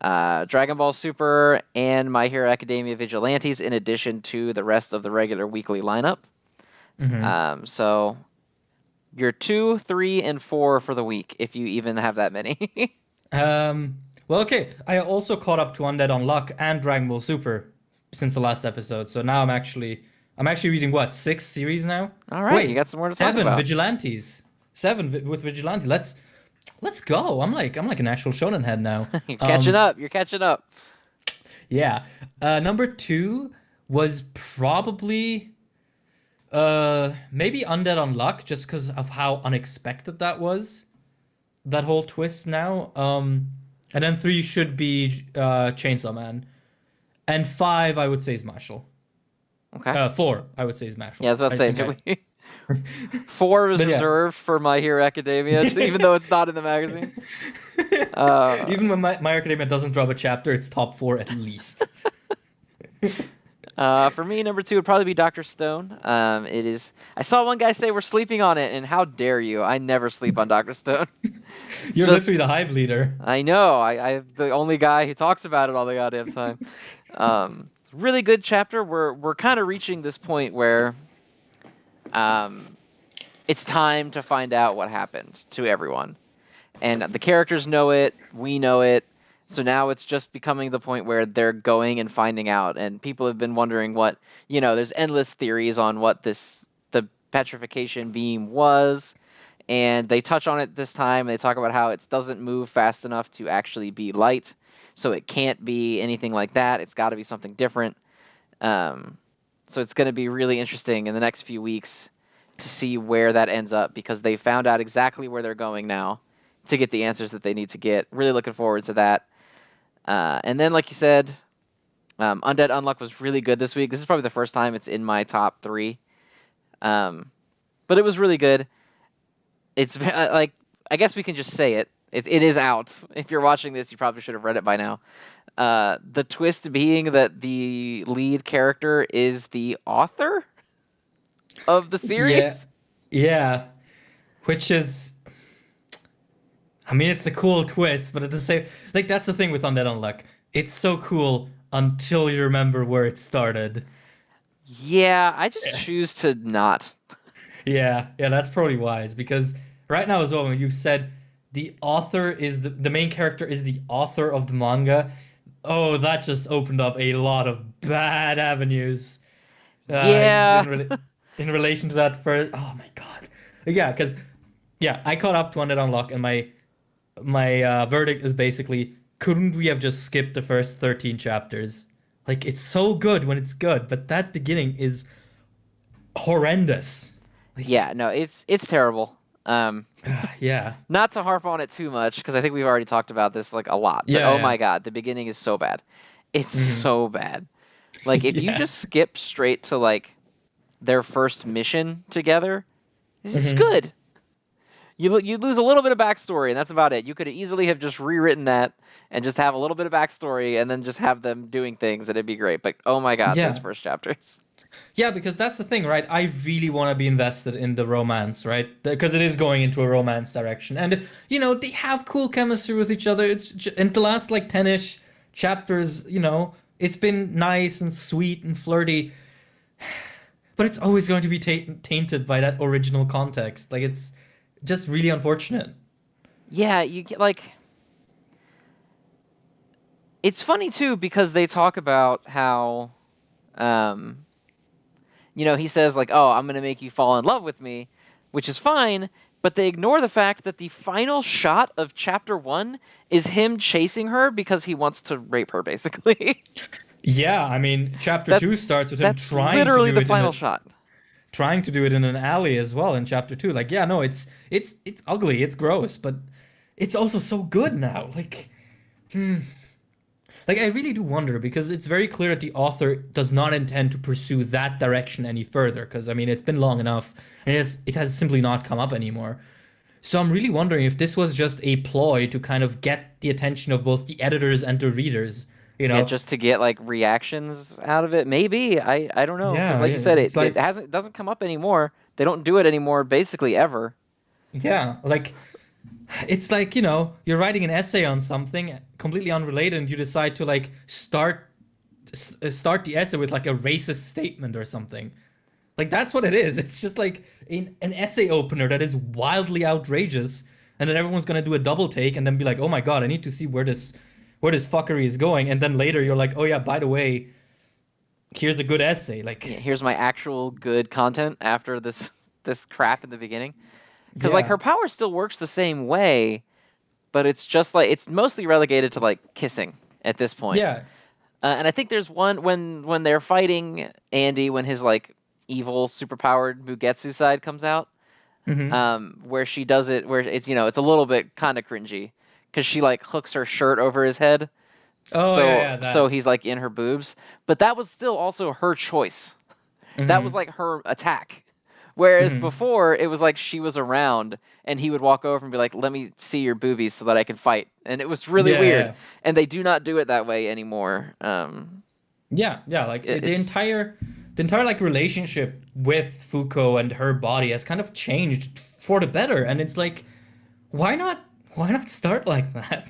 Speaker 1: Dragon Ball Super and My Hero Academia Vigilantes in addition to the rest of the regular weekly lineup.
Speaker 2: Mm-hmm.
Speaker 1: So you're 2, 3, and 4 for the week, if you even have that many.
Speaker 2: Well, okay. I also caught up to Undead Unluck and Dragon Ball Super since the last episode. So now I'm actually reading what, 6 series now?
Speaker 1: All right, you
Speaker 2: Wait,
Speaker 1: got some more to talk
Speaker 2: seven
Speaker 1: about.
Speaker 2: Vigilantes. With Vigilante. Let's go. I'm like an actual shonen head now.
Speaker 1: You're catching
Speaker 2: Um,
Speaker 1: up. You're catching up.
Speaker 2: yeah. Number two was probably maybe Undead Unluck, just because of how unexpected that was. That whole twist now. And then three should be Chainsaw Man. And five, I would say, is Marshall.
Speaker 1: Okay.
Speaker 2: Four, I would say, is Marshall.
Speaker 1: Yeah, I was about to
Speaker 2: I
Speaker 1: say,
Speaker 2: think
Speaker 1: did
Speaker 2: I.
Speaker 1: we? 4 was
Speaker 2: But yeah.
Speaker 1: reserved for My Hero Academia, even though it's not in the magazine. Uh,
Speaker 2: Even when My Academia doesn't drop a chapter, it's top four at least.
Speaker 1: for me, number 2 would probably be Dr. Stone. It is. I saw one guy say we're sleeping on it, and how dare you? I never sleep on Dr. Stone. It's
Speaker 2: You're
Speaker 1: just.
Speaker 2: literally the hive leader.
Speaker 1: I know. I'm the only guy who talks about it all the goddamn time. Really good chapter. We're kind of reaching this point where um, it's time to find out what happened to everyone. And the characters know it, we know it. So now it's just becoming the point where they're going and finding out, and people have been wondering what, there's endless theories on what the petrification beam was, and they touch on it this time. They talk about how it doesn't move fast enough to actually be light, so it can't be anything like that. It's got to be something different. Um, so it's going to be really interesting in the next few weeks to see where that ends up, because they found out exactly where they're going now to get the answers that they need to get. Really looking forward to that. And then, like you said, Undead Unluck was really good this week. This is probably the first time it's in my top 3. But it was really good. It's like, I guess we can just say it. It is out. If you're watching this, you probably should have read it by now. The twist being that the lead character is the author of the
Speaker 2: Yeah,
Speaker 1: series.
Speaker 2: yeah. Which is, I mean, it's a cool twist, but at the same, like that's the thing with Undead Unluck. It's so cool until you remember where it started.
Speaker 1: Yeah, I just choose to not.
Speaker 2: Yeah, yeah, that's probably wise because right now as well, when you said the author is the main character is the author of the manga, oh, that just opened up a lot of bad avenues
Speaker 1: Yeah.
Speaker 2: in relation to that first. Oh my God, yeah, because yeah, I caught up to Undead Unlock, and my verdict is basically, couldn't we have just skipped the first 13 chapters? Like it's so good when it's good, but that beginning is horrendous. Like,
Speaker 1: Yeah, no, it's terrible.
Speaker 2: yeah.
Speaker 1: Not to harp on it too much, because I think we've already talked about this like a lot, but
Speaker 2: Yeah,
Speaker 1: oh
Speaker 2: yeah.
Speaker 1: my god, the beginning is so bad. It's
Speaker 2: Hmm.
Speaker 1: so bad. Like, if you
Speaker 2: Yeah.
Speaker 1: just skip straight to like their first mission together, this is
Speaker 2: Hmm.
Speaker 1: good. You lose a little bit of backstory, and that's about it. You could easily have just rewritten that and just have a little bit of backstory, and then just have them doing things, and it'd be great. But oh my god, those
Speaker 2: Yeah.
Speaker 1: first chapters.
Speaker 2: Yeah, because that's the thing, right? I really want to be invested in the romance, right? Because it is going into a romance direction. And, they have cool chemistry with each other. In the last, like, 10-ish chapters, it's been nice and sweet and flirty. But it's always going to be tainted by that original context. Like, it's just really unfortunate.
Speaker 1: Yeah, you get like, it's funny too, because they talk about how um he says like, "Oh, I'm going to make you fall in love with me," which is fine, but they ignore the fact that the final shot of chapter 1 is him chasing her because he wants to rape her, basically.
Speaker 2: Yeah, I mean, chapter
Speaker 1: that's
Speaker 2: two starts with him
Speaker 1: that's literally the final shot.
Speaker 2: trying to do it in an alley as well in chapter two. Like, yeah, no, it's ugly, it's gross, but it's also so good now. Like, hmm. Like, I really do wonder because it's very clear that the author does not intend to pursue that direction any further. Because I mean, it's been long enough, and it has simply not come up anymore. So I'm really wondering if this was just a ploy to kind of get the attention of both the editors and the readers. You
Speaker 1: Yeah,
Speaker 2: know?
Speaker 1: just to get like reactions out of it. Maybe. I don't know. Because
Speaker 2: Yeah,
Speaker 1: like you
Speaker 2: yeah.
Speaker 1: said,
Speaker 2: It's
Speaker 1: it
Speaker 2: like,
Speaker 1: hasn't doesn't come up anymore. They don't do it anymore basically ever.
Speaker 2: yeah, like it's like, you're writing an essay on something completely unrelated, and you decide to like start the essay with like a racist statement or something. Like that's what it is. It's just like an essay opener that is wildly outrageous, and then everyone's gonna do a double take and then be like, "Oh my God, I need to see where this fuckery is going." And then later you're like, "Oh yeah, by the way, here's a good essay."
Speaker 1: Yeah,
Speaker 2: Like,
Speaker 1: here's my actual good content after this crap in the beginning. Because like her
Speaker 2: yeah.
Speaker 1: power still works the same way, but it's just like it's mostly relegated to like kissing at this point.
Speaker 2: Yeah.
Speaker 1: And I think there's one when they're fighting Andy when his like evil superpowered Mugetsu side comes out,
Speaker 2: Hmm.
Speaker 1: where she does it where it's it's a little bit kind of cringy because she like hooks her shirt over his head
Speaker 2: Oh yeah,
Speaker 1: so
Speaker 2: yeah,
Speaker 1: so
Speaker 2: that.
Speaker 1: he's like in her boobs, but that was still also her choice. That was
Speaker 2: Hmm.
Speaker 1: like her attack. Whereas
Speaker 2: Hmm.
Speaker 1: before it was like she was around and he would walk over and be like, "Let me see your boobies so that I can fight," and it was really
Speaker 2: Yeah,
Speaker 1: weird.
Speaker 2: yeah.
Speaker 1: And they do not do it that way anymore.
Speaker 2: Yeah, yeah, like
Speaker 1: It, it's
Speaker 2: the entire like relationship with Fuko and her body has kind of changed for the better, and it's like, why not why not start like that?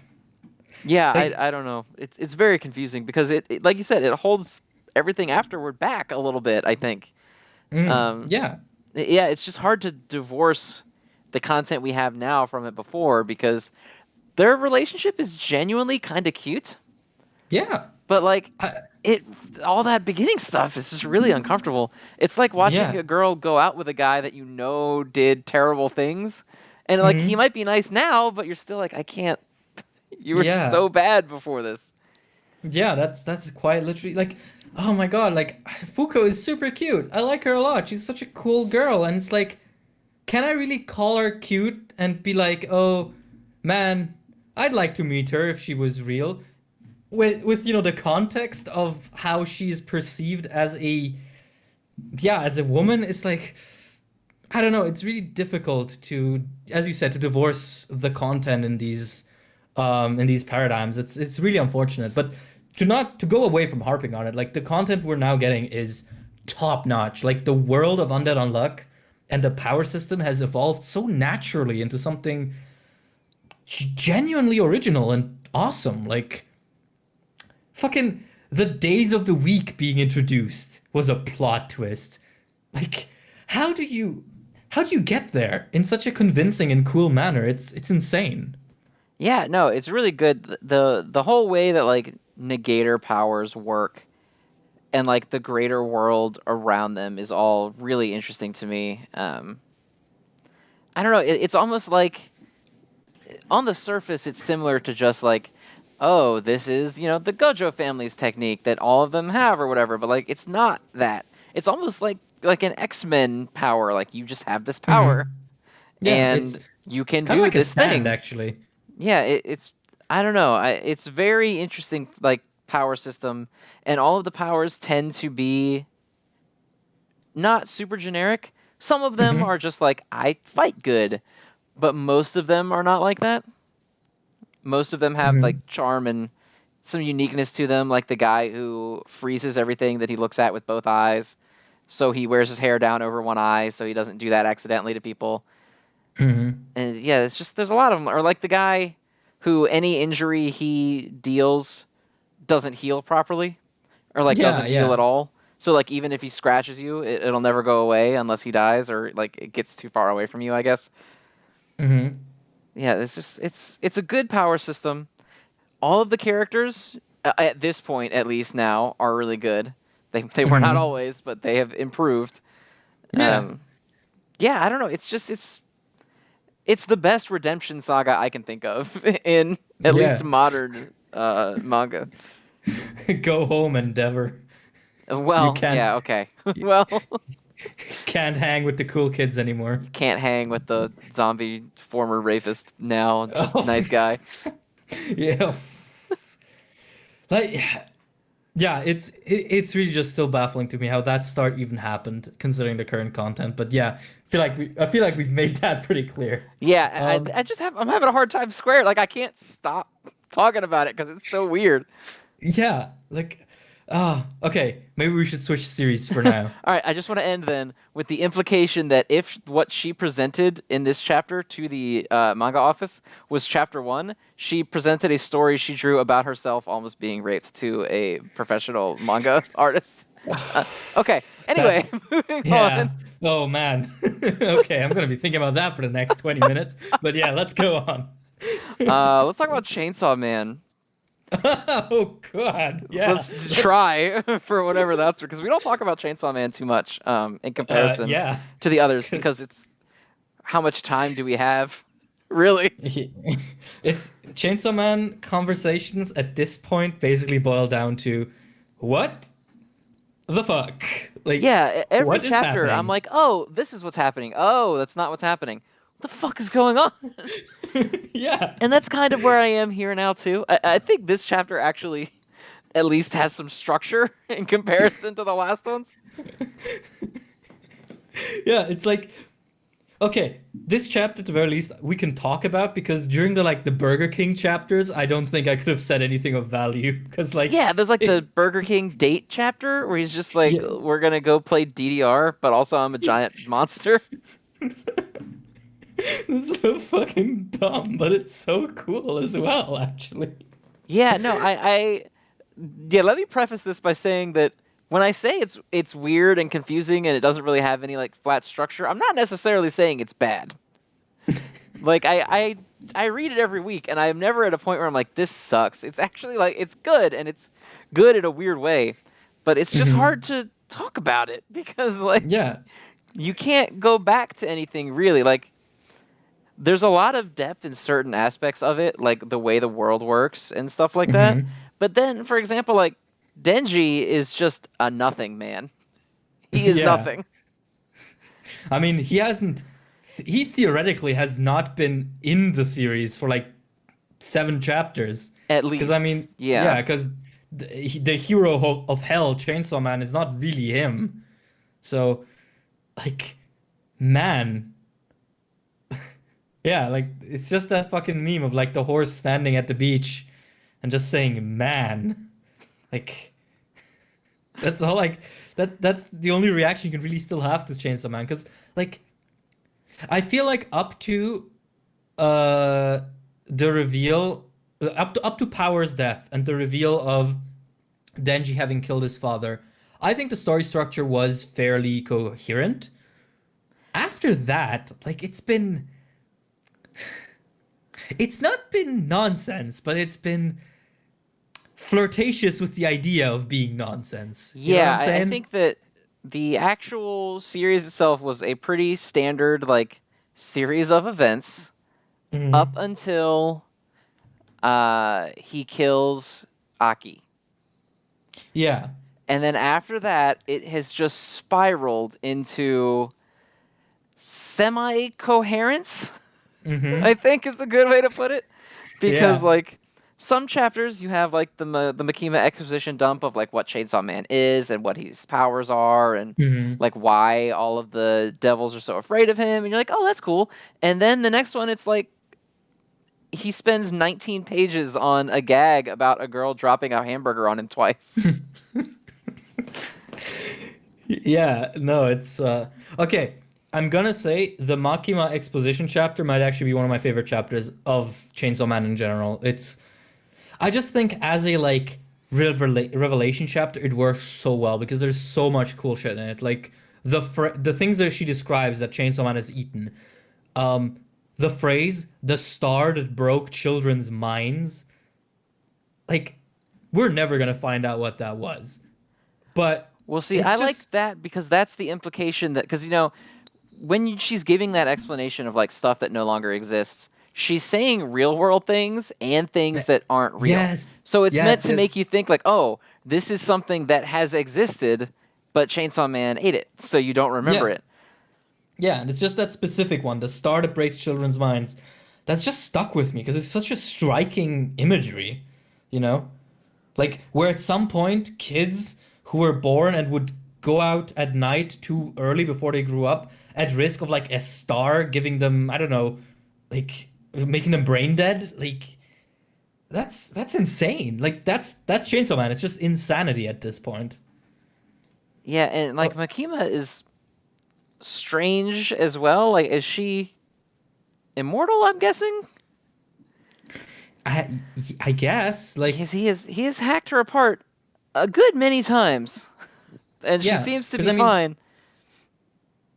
Speaker 1: Yeah,
Speaker 2: Like,
Speaker 1: I don't know. It's very confusing because it like you said, it holds everything afterward back a little bit, I think. Um,
Speaker 2: yeah.
Speaker 1: yeah, it's just hard to divorce the content we have now from it before because their relationship is genuinely kind of cute,
Speaker 2: Yeah.
Speaker 1: but like
Speaker 2: I,
Speaker 1: it all that beginning stuff is just really uncomfortable. It's like watching
Speaker 2: yeah.
Speaker 1: a girl go out with a guy that you know did terrible things. And like he
Speaker 2: Hmm.
Speaker 1: might be nice now, but you're still like I can't. You were
Speaker 2: Yeah.
Speaker 1: so bad before this.
Speaker 2: Yeah, that's quite literally like, oh my God, like Fuko is super cute. I like her a lot. She's such a cool girl, and it's like, can I really call her cute and be like, "Oh, man, I'd like to meet her if she was real." With the context of how she is perceived as a woman, it's like, I don't know, it's really difficult to, as you said, to divorce the content in these paradigms. It's really unfortunate, but to go away from harping on it, like the content we're now getting is top notch. Like the world of Undead Unluck and the power system has evolved so naturally into something genuinely original and awesome. Like, fucking the days of the week being introduced was a plot twist. Like, how do you how do you get there in such a convincing and cool manner? It's insane.
Speaker 1: Yeah, no, it's really good. The whole way that like negator powers work and like the greater world around them is all really interesting to me. I don't know. It's almost like on the surface, it's similar to just like, oh, this is the Gojo family's technique that all of them have or whatever. But like, it's not that. It's almost like an X-Men power. Like you just have this
Speaker 2: Hmm.
Speaker 1: power
Speaker 2: Yeah, it's
Speaker 1: and you can
Speaker 2: kind of
Speaker 1: do
Speaker 2: like a
Speaker 1: this
Speaker 2: stand,
Speaker 1: thing.
Speaker 2: actually.
Speaker 1: Yeah, it's I don't know. It's very interesting like power system, and all of the powers tend to be not super generic. Some of them
Speaker 2: Hmm.
Speaker 1: are just like I fight good, but most of them are not like that. Most of them have like
Speaker 2: Hmm.
Speaker 1: charm and some uniqueness to them, like the guy who freezes everything that he looks at with both eyes. So he wears his hair down over one eye so he doesn't do that accidentally to people.
Speaker 2: Hmm.
Speaker 1: And yeah, it's just there's a lot of them. Or like the guy who any injury he deals doesn't heal properly, or like
Speaker 2: Yeah,
Speaker 1: doesn't heal
Speaker 2: yeah.
Speaker 1: at all. So like even if he scratches you, it'll never go away unless he dies or like it gets too far away from you, I guess.
Speaker 2: Hmm.
Speaker 1: Yeah, it's just it's a good power system. All of the characters at this point at least now are really good. They were not
Speaker 2: Hmm.
Speaker 1: always, but they have improved.
Speaker 2: Yeah.
Speaker 1: Um, yeah, I don't know. It's the best redemption saga I can think of in at least
Speaker 2: Yeah.
Speaker 1: modern manga.
Speaker 2: Go home, Endeavor. You
Speaker 1: Well,
Speaker 2: can't
Speaker 1: yeah, okay.
Speaker 2: you
Speaker 1: Well,
Speaker 2: can't hang with the cool kids anymore.
Speaker 1: you can't hang with the zombie former rapist now, just
Speaker 2: Oh,
Speaker 1: nice guy.
Speaker 2: yeah. Like, yeah, it's really just still baffling to me how that start even happened, considering the current content. But yeah, I feel like we've made that pretty clear.
Speaker 1: Yeah,
Speaker 2: Um,
Speaker 1: I'm having a hard time square. Like I can't stop talking about it because it's so weird.
Speaker 2: yeah, like, okay, maybe we should switch series for
Speaker 1: All
Speaker 2: now.
Speaker 1: right, I just want to end then with the implication that if what she presented in this chapter to the manga office was chapter one, she presented a story she drew about herself almost being raped to a professional manga artist. Uh, okay, anyway,
Speaker 2: That,
Speaker 1: moving on.
Speaker 2: yeah. Oh man. Okay, I'm gonna be thinking about that for the next 20 minutes. But yeah, let's go on.
Speaker 1: Let's talk about Chainsaw Man.
Speaker 2: Oh God.
Speaker 1: Let's
Speaker 2: Yeah. Let's.
Speaker 1: try for whatever that's because we don't talk about Chainsaw Man too much in comparison
Speaker 2: Yeah.
Speaker 1: to the others because it's how much time do we have? Really?
Speaker 2: It's Chainsaw Man conversations at this point basically boil down to what the fuck? Like,
Speaker 1: Yeah, every
Speaker 2: what is
Speaker 1: chapter I'm
Speaker 2: happening?
Speaker 1: like, oh, this is what's happening. Oh, that's not what's happening. What the fuck is going on?
Speaker 2: Yeah.
Speaker 1: And that's kind of where I am here now too. I think this chapter actually at least has some structure in comparison to the last ones.
Speaker 2: Yeah, it's like okay, this chapter at the very least we can talk about because during the Burger King chapters, I don't think I could have said anything of value because like
Speaker 1: Yeah, there's like the
Speaker 2: it
Speaker 1: Burger King date chapter where he's just like,
Speaker 2: yeah.
Speaker 1: we're gonna go play DDR, but also I'm a giant monster.
Speaker 2: It's so fucking dumb, but it's so cool as well, actually.
Speaker 1: Yeah, no, yeah, let me preface this by saying that when I say it's weird and confusing and it doesn't really have any like flat structure, I'm not necessarily saying it's bad. Like I read it every week and I'm never at a point where I'm like this sucks. It's actually like it's good and it's good in a weird way, but it's just
Speaker 2: Hmm.
Speaker 1: hard to talk about it because like
Speaker 2: Yeah.
Speaker 1: you can't go back to anything really. Like there's a lot of depth in certain aspects of it, like the way the world works and stuff like that.
Speaker 2: Hmm.
Speaker 1: But then, for example, like Denji is just a nothing man. He is
Speaker 2: Yeah.
Speaker 1: nothing,
Speaker 2: I mean, he theoretically has not been in the series for like 7 chapters.
Speaker 1: at
Speaker 2: Because I
Speaker 1: least.
Speaker 2: mean,
Speaker 1: Yeah.
Speaker 2: yeah, because the hero of hell, Chainsaw Man, is not really him. So, like, man, yeah, like it's just that fucking meme of like the horse standing at the beach and just saying "man." Like that's all. Like that's the only reaction you can really still have to Chainsaw Man. Because like I feel like up to uh the reveal, up to Power's death and the reveal of Denji having killed his father, I think the story structure was fairly coherent. After that, like it's not been nonsense, but it's been flirtatious with the idea of being nonsense. You know what
Speaker 1: Yeah,
Speaker 2: I'm
Speaker 1: I
Speaker 2: saying?
Speaker 1: think that the actual series itself was a pretty standard, like, series of events up
Speaker 2: Hmm.
Speaker 1: until he kills Aki.
Speaker 2: Yeah.
Speaker 1: And then after that, it has just spiraled into semi-coherence, I
Speaker 2: Hmm.
Speaker 1: think is a good way to put it. Because,
Speaker 2: Yeah.
Speaker 1: like, some chapters you have, like, the Makima exposition dump of, like, what Chainsaw Man is and what his powers are and,
Speaker 2: Hmm.
Speaker 1: like, why all of the devils are so afraid of him. And you're like, oh, that's cool. And then the next one, it's like, he spends 19 pages on a gag about a girl dropping a hamburger on him twice.
Speaker 2: Yeah, no, it's okay. I'm gonna say the Makima exposition chapter might actually be one of my favorite chapters of Chainsaw Man in general. I just think as a like revelation chapter, it works so well because there's so much cool shit in it. Like the things that she describes that Chainsaw Man has eaten. Um, the phrase "the star that broke children's minds." Like, we're never gonna find out what that was, but
Speaker 1: Well, see,
Speaker 2: it's
Speaker 1: I like
Speaker 2: just
Speaker 1: that because that's the implication that, because, when she's giving that explanation of like stuff that no longer exists, she's saying real world things and things that aren't real.
Speaker 2: yes,
Speaker 1: So it's meant
Speaker 2: yes,
Speaker 1: to
Speaker 2: yes.
Speaker 1: make you think like, oh, this is something that has existed, but Chainsaw Man ate it, so you don't remember
Speaker 2: Yeah,
Speaker 1: it.
Speaker 2: yeah, and it's just that specific one, the star that breaks children's minds. That's just stuck with me because it's such a striking imagery, you know? Like where at some point kids who were born and would go out at night too early before they grew up at risk of like a star giving them, I don't know, like making them brain dead. Like that's insane. Like that's Chainsaw Man. It's just insanity at this point.
Speaker 1: Yeah, and like
Speaker 2: Oh,
Speaker 1: Makima is strange as well. Like, is she immortal? I'm guessing
Speaker 2: I I guess like
Speaker 1: because he has hacked her apart a good many times, and she
Speaker 2: yeah,
Speaker 1: seems to
Speaker 2: because
Speaker 1: be
Speaker 2: I mean
Speaker 1: fine.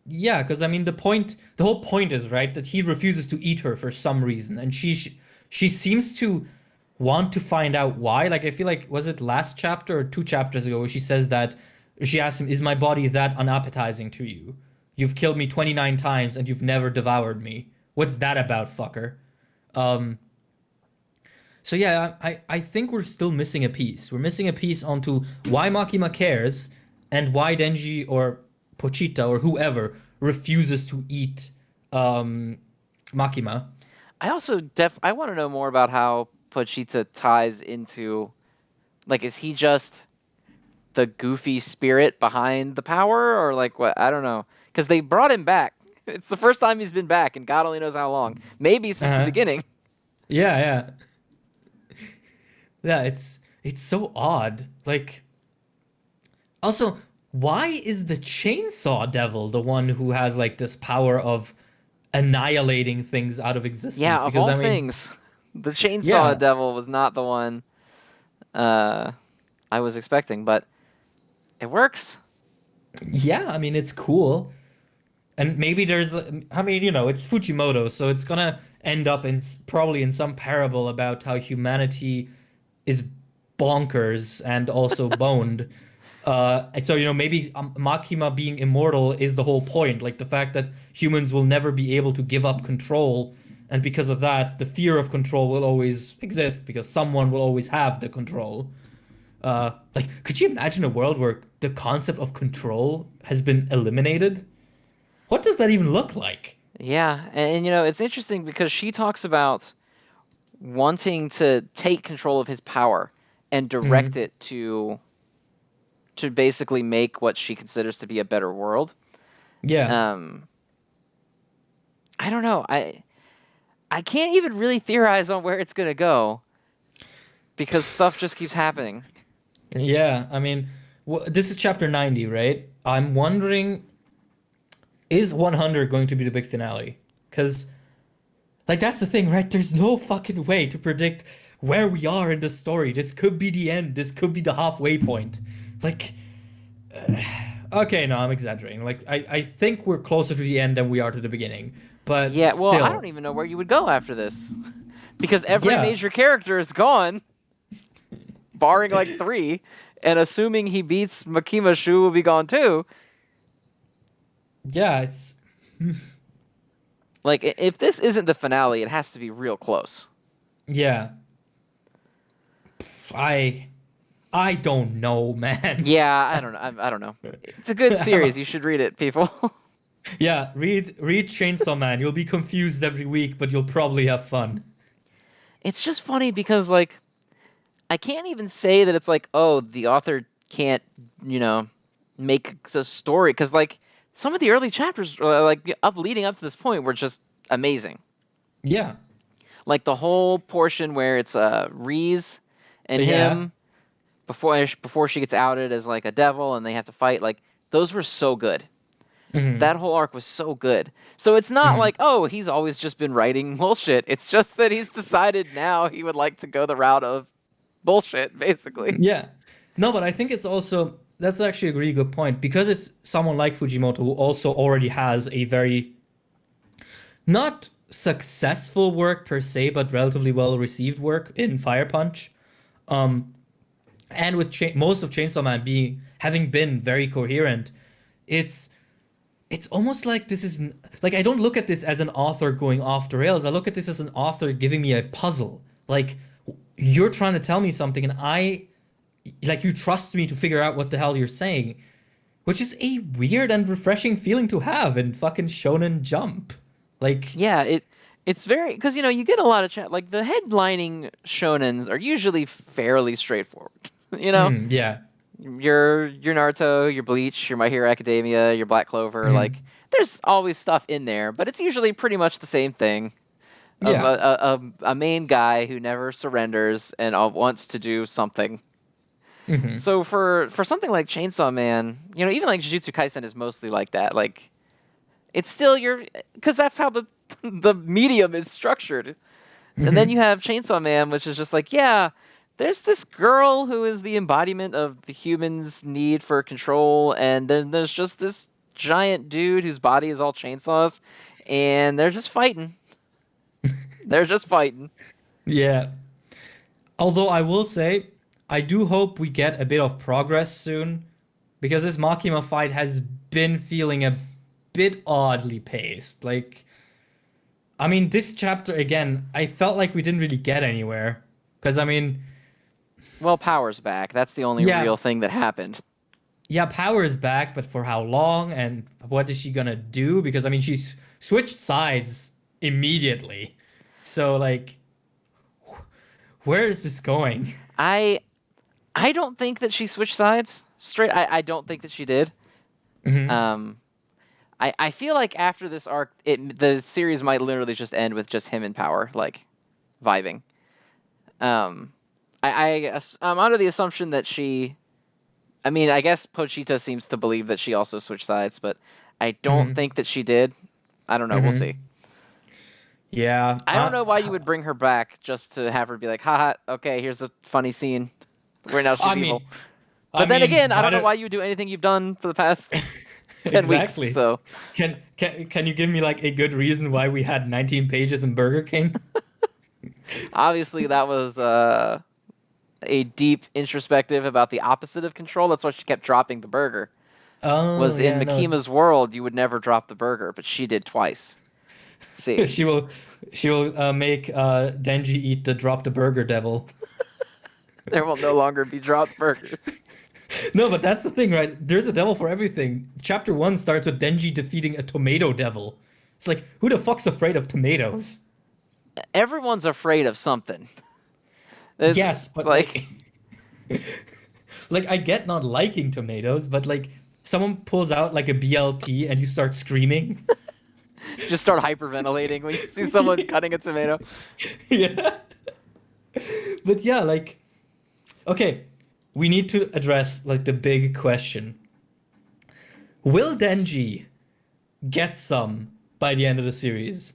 Speaker 2: yeah, because I mean the whole point is right that he refuses to eat her for some reason, and she seems to want to find out why. Like I feel like was it last chapter or two chapters ago where she says that she asks him, "Is my body that unappetizing to you? You've killed me 29 times and you've never devoured me. What's that about, fucker?" Um, so yeah, I think we're still missing a piece. We're missing a piece onto why Makima cares and why Denji or Pochita or whoever refuses to eat um Makima.
Speaker 1: I want to know more about how Pochita ties into, like, is he just the goofy spirit behind the power, or like what? I don't know, because they brought him back. It's the first time he's been back, and God only knows how long. Maybe since the
Speaker 2: Uh-huh.
Speaker 1: beginning.
Speaker 2: Yeah, yeah. Yeah, it's so odd. Like also, why is the Chainsaw Devil the one who has like this power of annihilating things out of
Speaker 1: Yeah,
Speaker 2: existence?
Speaker 1: of
Speaker 2: Because
Speaker 1: all
Speaker 2: I mean,
Speaker 1: things, the Chainsaw
Speaker 2: yeah,
Speaker 1: Devil was not the one uh, I was expecting, but it works.
Speaker 2: yeah, I mean it's cool. And maybe there's, I mean, it's Fujimoto, so it's gonna end up in probably in some parable about how humanity is bonkers and also boned. So maybe Makima being immortal is the whole point, like the fact that humans will never be able to give up control, and because of that, the fear of control will always exist because someone will always have the control. Like, could you imagine a world where the concept of control has been eliminated? What does that even look like?
Speaker 1: Yeah, and it's interesting because she talks about wanting to take control of his power and direct
Speaker 2: Hmm.
Speaker 1: it to basically make what she considers to be a better world.
Speaker 2: Yeah.
Speaker 1: Um, I don't know. I can't even really theorize on where it's gonna go because stuff just keeps happening.
Speaker 2: Yeah. I mean, this is chapter 90, right? I'm wondering, is 100 going to be the big finale? Because, like, that's the thing, right? There's no fucking way to predict where we are in the story. This could be the end. This could be the halfway point. Like, okay, no, I'm exaggerating. Like, I think we're closer to the end than we are to the beginning. But
Speaker 1: Yeah, well, I don't
Speaker 2: still,
Speaker 1: even know where you would go after this because every
Speaker 2: yeah.
Speaker 1: major character is gone, barring like three, and assuming he beats Makima, Shu will be gone too.
Speaker 2: Yeah, it's.
Speaker 1: Like, if this isn't the finale, it has to be real close.
Speaker 2: Yeah. I. I don't know, man.
Speaker 1: Yeah, I don't know. I don't know. It's a good series. You should read it, people.
Speaker 2: Yeah, read Chainsaw Man. You'll be confused every week, but you'll probably have fun.
Speaker 1: It's just funny because like I can't even say that it's like, oh, the author can't, you know, make a story because like some of the early chapters, like up leading up to this point, were just amazing.
Speaker 2: Yeah.
Speaker 1: Like the whole portion where it's Reese and
Speaker 2: Yeah.
Speaker 1: him before she gets outed as like a devil and they have to fight. Like those were so good. That
Speaker 2: Hmm.
Speaker 1: whole arc was so good. So it's not
Speaker 2: Hmm.
Speaker 1: like, oh, he's always just been writing bullshit. It's just that he's decided now he would like to go the route of bullshit, basically.
Speaker 2: Yeah. No, but I think it's also that's actually a really good point because it's someone like Fujimoto who also already has a very not successful work per se, but relatively well received work in Fire Punch. Um, and with most of Chainsaw Man being having been very coherent, it's it's almost like this is like I don't look at this as an author going off the rails. I look at this as an author giving me a puzzle. Like you're trying to tell me something, and I like you trust me to figure out what the hell you're saying, which is a weird and refreshing feeling to have in fucking Shonen Jump. Like,
Speaker 1: Yeah, It's very because you get a lot of chat like the headlining shonens are usually fairly straightforward. you know,
Speaker 2: Mm, yeah.
Speaker 1: your Naruto, your Bleach, your My Hero Academia, your Black Clover. Like
Speaker 2: Mm,
Speaker 1: there's always stuff in there, but it's usually pretty much the same thing of
Speaker 2: yeah.
Speaker 1: a main guy who never surrenders and wants to do something.
Speaker 2: Hmm.
Speaker 1: So for something like Chainsaw Man, even like Jujutsu Kaisen is mostly like that. Like it's still your because that's how the the medium is structured. And then you
Speaker 2: Hmm.
Speaker 1: have Chainsaw Man, which is just like, yeah, there's this girl who is the embodiment of the human's need for control, and then there's just this giant dude whose body is all chainsaws, and they're just fighting. They're just fighting.
Speaker 2: Yeah. Although I will say, I do hope we get a bit of progress soon, because this Makima fight has been feeling a bit oddly paced. Like, I mean, this chapter again, I felt like we didn't really get anywhere. Because I mean,
Speaker 1: Well, Power's back. That's the only
Speaker 2: yeah,
Speaker 1: real thing that happened.
Speaker 2: yeah, Power is back, but for how long and what is she gonna do? Because I mean, she's switched sides immediately. So like, where is this going?
Speaker 1: I I don't think that she switched sides straight. I don't think that she did.
Speaker 2: Hmm.
Speaker 1: Um, I feel like after this arc, the series might literally just end with just him and Power like vibing. Um, I'm under the assumption that she. I mean, I guess Pochita seems to believe that she also switched sides, but I don't
Speaker 2: Hmm.
Speaker 1: think that she did. I don't know. We'll see.
Speaker 2: Hmm. Yeah.
Speaker 1: I don't know why you would bring her back just to have her be like, haha, okay, here's a funny scene where now
Speaker 2: I
Speaker 1: she's evil.
Speaker 2: mean, I
Speaker 1: But then
Speaker 2: mean,
Speaker 1: again, I
Speaker 2: why
Speaker 1: don't know
Speaker 2: do
Speaker 1: why you would do anything you've done for the past 10 weeks.
Speaker 2: exactly?
Speaker 1: So
Speaker 2: Can you give me like a good reason why we had 19 pages in Burger King?
Speaker 1: obviously, that was a deep introspective about the opposite of control. That's why she kept dropping the burger.
Speaker 2: Oh
Speaker 1: Was in
Speaker 2: yeah, no.
Speaker 1: Makima's world, you would never drop the burger, but she did twice. See,
Speaker 2: She will make Denji eat the drop the burger devil.
Speaker 1: there will no longer be dropped burgers.
Speaker 2: No, but that's the thing, right? There's a devil for everything. Chapter 1 starts with Denji defeating a tomato devil. It's like, who the fuck's afraid of tomatoes?
Speaker 1: Everyone's afraid of something. There's
Speaker 2: Yes, but
Speaker 1: like
Speaker 2: like like I get not liking tomatoes, but like someone pulls out like a BLT and you start screaming.
Speaker 1: just start hyperventilating when you see someone cutting a tomato.
Speaker 2: Yeah. But yeah, like okay, we need to address like the big question. Will Denji get some by the end of the series?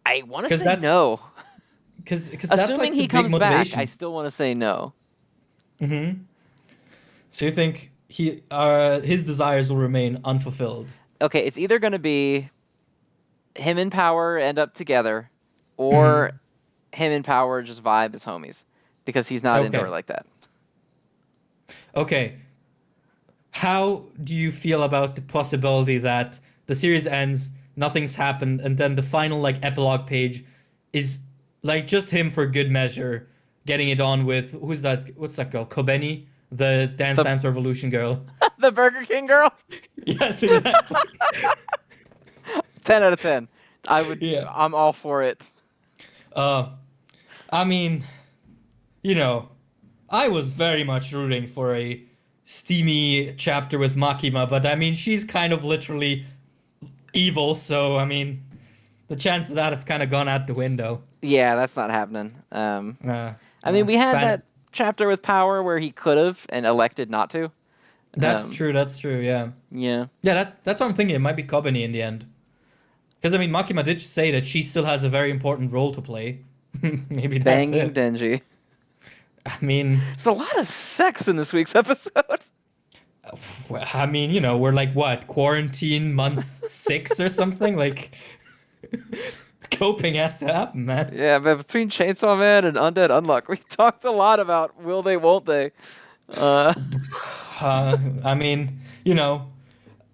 Speaker 1: I want to
Speaker 2: Because
Speaker 1: say
Speaker 2: that's
Speaker 1: no.
Speaker 2: that's
Speaker 1: Assuming
Speaker 2: like the
Speaker 1: he
Speaker 2: big
Speaker 1: comes back, I
Speaker 2: motivation.
Speaker 1: still want to say no.
Speaker 2: Hmm. So you think his desires will remain unfulfilled?
Speaker 1: Okay, it's either going to be him and Power end up together, or
Speaker 2: Hmm.
Speaker 1: him and Power just vibe as homies because he's not into her
Speaker 2: Okay.
Speaker 1: like that.
Speaker 2: Okay. How do you feel about the possibility that the series ends, nothing's happened, and then the final like epilogue page is like just him for good measure, getting it on with who's that? What's that girl? Kobeni, the Dance
Speaker 1: The
Speaker 2: Dance Revolution girl.
Speaker 1: the Burger King girl,
Speaker 2: Yes, exactly.
Speaker 1: 10 out of 10. I would.
Speaker 2: Yeah.
Speaker 1: I'm all for it.
Speaker 2: Uh, I mean, you know, I was very much rooting for a steamy chapter with Makima, but I mean, she's kind of literally evil, so I mean, the chances of that have kind of gone out the window.
Speaker 1: Yeah, that's not happening.
Speaker 2: Uh,
Speaker 1: I mean, we had that
Speaker 2: fan.
Speaker 1: chapter with Power where he could have and elected not to.
Speaker 2: That's
Speaker 1: Um,
Speaker 2: true. That's true. Yeah.
Speaker 1: yeah,
Speaker 2: Yeah. That's what I'm thinking. It might be Kobani in the end. Because I mean, Makima did say that she still has a very important role to play. Maybe that's
Speaker 1: banging
Speaker 2: it.
Speaker 1: Denji.
Speaker 2: I mean,
Speaker 1: There's a lot of sex in this week's episode.
Speaker 2: we're like what, quarantine month 6 or something? Like, coping has to happen, man.
Speaker 1: Yeah, but between Chainsaw Man and Undead Unluck, we talked a lot about will they, won't they. Uh,
Speaker 2: I mean,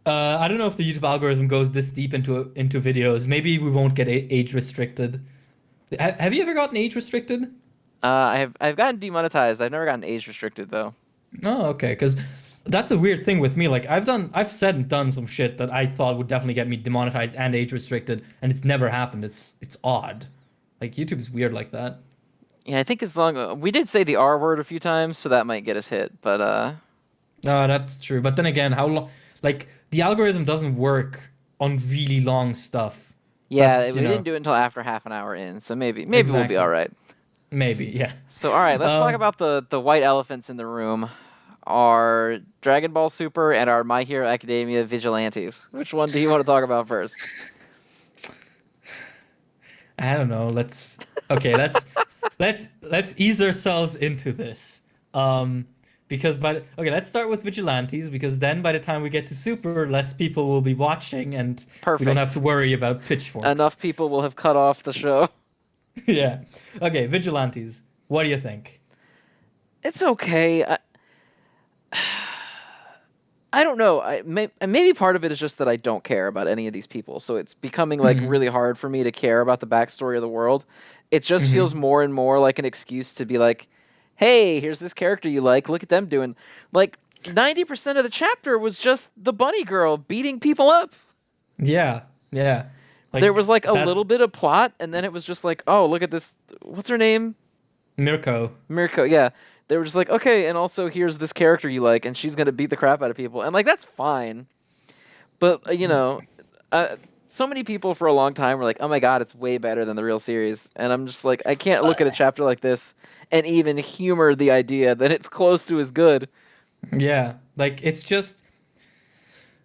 Speaker 2: I don't know if the YouTube algorithm goes this deep into videos. Maybe we won't get age restricted. Have you ever gotten age restricted?
Speaker 1: I've gotten demonetized. I've never gotten age restricted though.
Speaker 2: Oh, okay. Because that's a weird thing with me. Like I've said and done some shit that I thought would definitely get me demonetized and age restricted, and it's never happened. It's odd. Like YouTube's weird like that.
Speaker 1: Yeah, I think as long we did say the R word a few times, so that might get us hit. But
Speaker 2: No, that's true. But then again, how long? Like the algorithm doesn't work on really long stuff.
Speaker 1: yeah,
Speaker 2: That's,
Speaker 1: we didn't do it until after half an hour in, so maybe we'll be all
Speaker 2: exactly.
Speaker 1: right.
Speaker 2: Maybe, yeah.
Speaker 1: So all right, let's talk
Speaker 2: Um,
Speaker 1: about the white elephants in the room. Our Dragon Ball Super and our My Hero Academia vigilantes. Which one do you want to talk about first?
Speaker 2: I don't know. Let's ease ourselves into this. Um, because okay, let's start with vigilantes because then by the time we get to super, less people will be watching and we don't have to
Speaker 1: Perfect.
Speaker 2: worry about pitchforks.
Speaker 1: Enough people will have cut off the show.
Speaker 2: Yeah. Okay, vigilantes. What do you think?
Speaker 1: It's okay. I don't know. Maybe part of it is just that I don't care about any of these people, so it's becoming like
Speaker 2: Hmm.
Speaker 1: really hard for me to care about the backstory of the world. It just feels
Speaker 2: Hmm.
Speaker 1: more and more like an excuse to be like, "Hey, here's this character you like. Look at them doing." Like 90% of the chapter was just the bunny girl beating people up.
Speaker 2: Yeah. Yeah.
Speaker 1: There
Speaker 2: Like
Speaker 1: was like a
Speaker 2: that
Speaker 1: little bit of plot, and then it was just like, "Oh, look at this. What's her name?
Speaker 2: Mirko.
Speaker 1: Mirko." Yeah. They were just like, "Okay, and also here's this character you like, and she's gonna beat the crap out of people," and like that's fine. But uh, so many people for a long time were like, "Oh my god, it's way better than the real series," and I'm just like, I can't look at a chapter like this and even humor the idea that it's close to as good.
Speaker 2: Yeah. Like it's just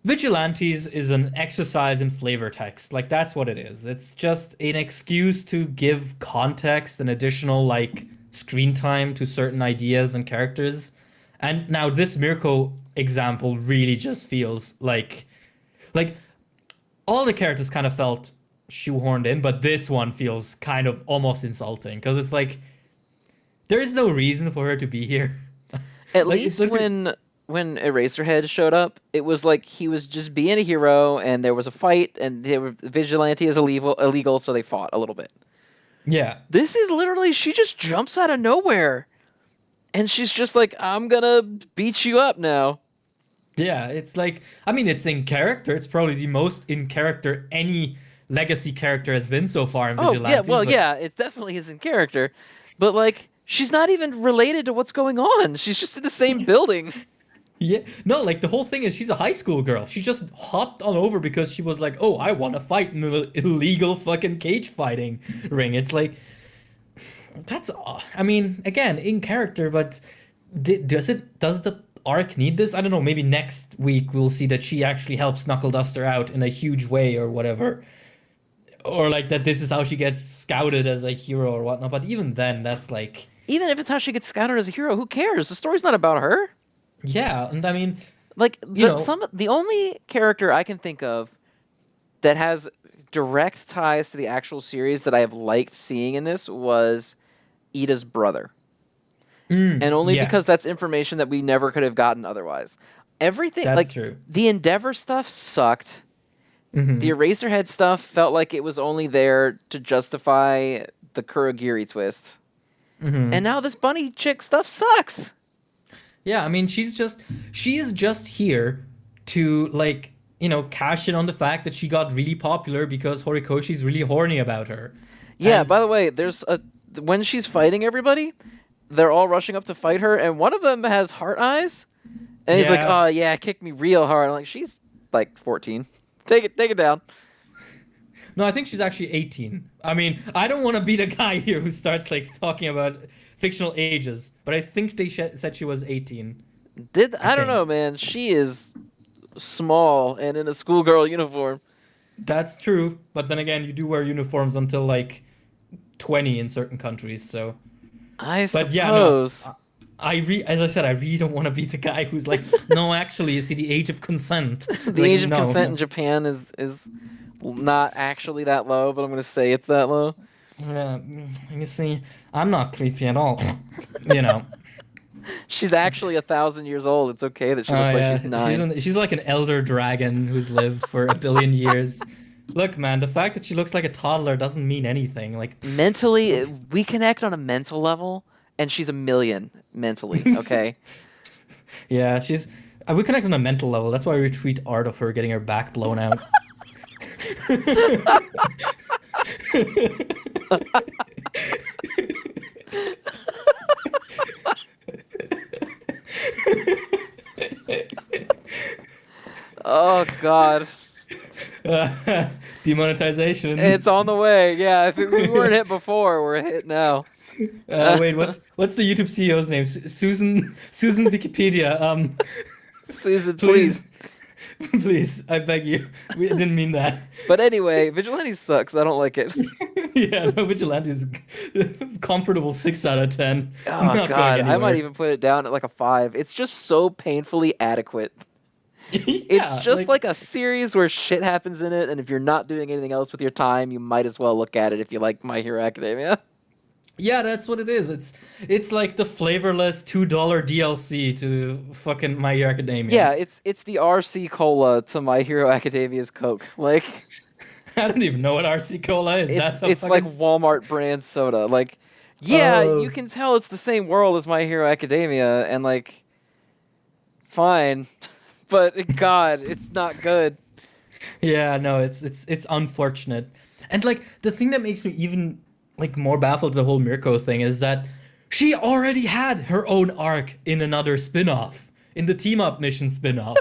Speaker 2: Vigilantes is an exercise in flavor text. Like that's what it is. It's just an excuse to give context and additional like screen time to certain ideas and characters. And now this Mirko example really just feels like all the characters kind of felt shoehorned in, but this one feels kind of almost insulting because it's like there is no reason for her to be here.
Speaker 1: At
Speaker 2: Like it's
Speaker 1: least
Speaker 2: literally
Speaker 1: when Eraserhead showed up, it was like he was just being a hero, and there was a fight, and vigilante is illegal, so they fought a little bit.
Speaker 2: yeah.
Speaker 1: This is literally she just jumps out of nowhere, and she's just like, "I'm gonna beat you up now."
Speaker 2: Yeah, it's like, I mean, it's in character. It's probably the most in character any legacy character has been so far in
Speaker 1: Oh yeah,
Speaker 2: Vigilantes,
Speaker 1: well
Speaker 2: but
Speaker 1: yeah, it definitely is in character, but like she's not even related to what's going on. She's just in the same building.
Speaker 2: yeah, no, like the whole thing is she's a high school girl. She just hopped on over because she was like, oh, I want to fight in an illegal fucking cage fighting ring. It's like, I mean, again, in character, but does the arc need this? I don't know. Maybe next week we'll see that she actually helps Knuckle Duster out in a huge way or whatever. Or like that this is how she gets scouted as a hero or whatnot. But even then, that's like,
Speaker 1: Even if it's how she gets scouted as a hero, who cares? The story's not about her.
Speaker 2: yeah. And I mean,
Speaker 1: Like
Speaker 2: you know,
Speaker 1: the only character I can think of that has direct ties to the actual series that I have liked seeing in this was Ida's brother. And only
Speaker 2: yeah,
Speaker 1: because that's information that we never could have gotten otherwise. Everything
Speaker 2: that's
Speaker 1: like
Speaker 2: true.
Speaker 1: the Endeavor stuff sucked. The
Speaker 2: Hmm.
Speaker 1: Eraserhead stuff felt like it was only there to justify the Kurogiri twist. And
Speaker 2: Hmm.
Speaker 1: now this bunny chick stuff sucks.
Speaker 2: Yeah, I mean, she is just here to like, cash in on the fact that she got really popular because Horikoshi's really horny about her.
Speaker 1: Yeah,
Speaker 2: And
Speaker 1: by the way, there's a when she's fighting everybody, they're all rushing up to fight her, and one of them has heart eyes, and he's like,
Speaker 2: yeah,
Speaker 1: "Oh yeah, kick me real hard." I'm like, she's like 14. Take it down.
Speaker 2: no, I think she's actually 18. I mean, I don't want to be the guy here who starts like talking about fictional ages, but I think they said she was 18. I
Speaker 1: I don't know,
Speaker 2: think.
Speaker 1: man. She is small and in a schoolgirl uniform.
Speaker 2: That's true, but then again, you do wear uniforms until like 20 in certain countries, so.
Speaker 1: I
Speaker 2: But yeah, no.
Speaker 1: suppose
Speaker 2: As I said, I really don't want to be the guy who's like, no, actually, you see the age of consent.
Speaker 1: the
Speaker 2: Like,
Speaker 1: age of
Speaker 2: no,
Speaker 1: consent
Speaker 2: no.
Speaker 1: in Japan is not actually that low, but I'm gonna say it's that low.
Speaker 2: Yeah, you see, I'm not creepy at all. You know.
Speaker 1: She's actually 1,000 years old. It's okay that she
Speaker 2: Oh
Speaker 1: looks like she's
Speaker 2: yeah,
Speaker 1: nine.
Speaker 2: she's like an elder dragon who's lived for a billion years. Look, man, the fact that she looks like a toddler doesn't mean anything. Like,
Speaker 1: Mentally, we connect on a mental level, and she's a million mentally. Okay,
Speaker 2: yeah, she's We connect on a mental level. That's why we retweet art of her getting her back blown out.
Speaker 1: Oh God,
Speaker 2: Demonetization.
Speaker 1: it's on the way. Yeah, if we weren't hit before, we're hit now.
Speaker 2: Wait, what's the YouTube CEO's name? Susan Wikipedia.
Speaker 1: Susan, please.
Speaker 2: Please, please, I beg you. We didn't mean that.
Speaker 1: But anyway, Vigilante sucks. I don't like it.
Speaker 2: Yeah, no, Vigilante is comfortable 6 out of 10.
Speaker 1: Oh
Speaker 2: Not going
Speaker 1: God, I might
Speaker 2: anywhere.
Speaker 1: even put it down at like a 5. It's just so painfully adequate. It's
Speaker 2: Yeah,
Speaker 1: just
Speaker 2: like
Speaker 1: like a series where shit happens in it, and if you're not doing anything else with your time, you might as well look at it if you like My Hero Academia.
Speaker 2: yeah, that's what it is. It's like the flavorless $2 DLC to fucking My Hero Academia.
Speaker 1: Yeah, it's the RC Cola to My Hero Academia's Coke. Like
Speaker 2: I don't even know what RC Cola is. That's a
Speaker 1: it's like
Speaker 2: fucking
Speaker 1: Walmart brand soda. Like yeah, you
Speaker 2: oh
Speaker 1: can tell it's the same world as My Hero Academia, and like fine, but God, it's not good.
Speaker 2: yeah, no, it's unfortunate. And like the thing that makes me even like more baffled with the whole Mirko thing is that she already had her own arc in another spin-off, in the team up mission spin-off.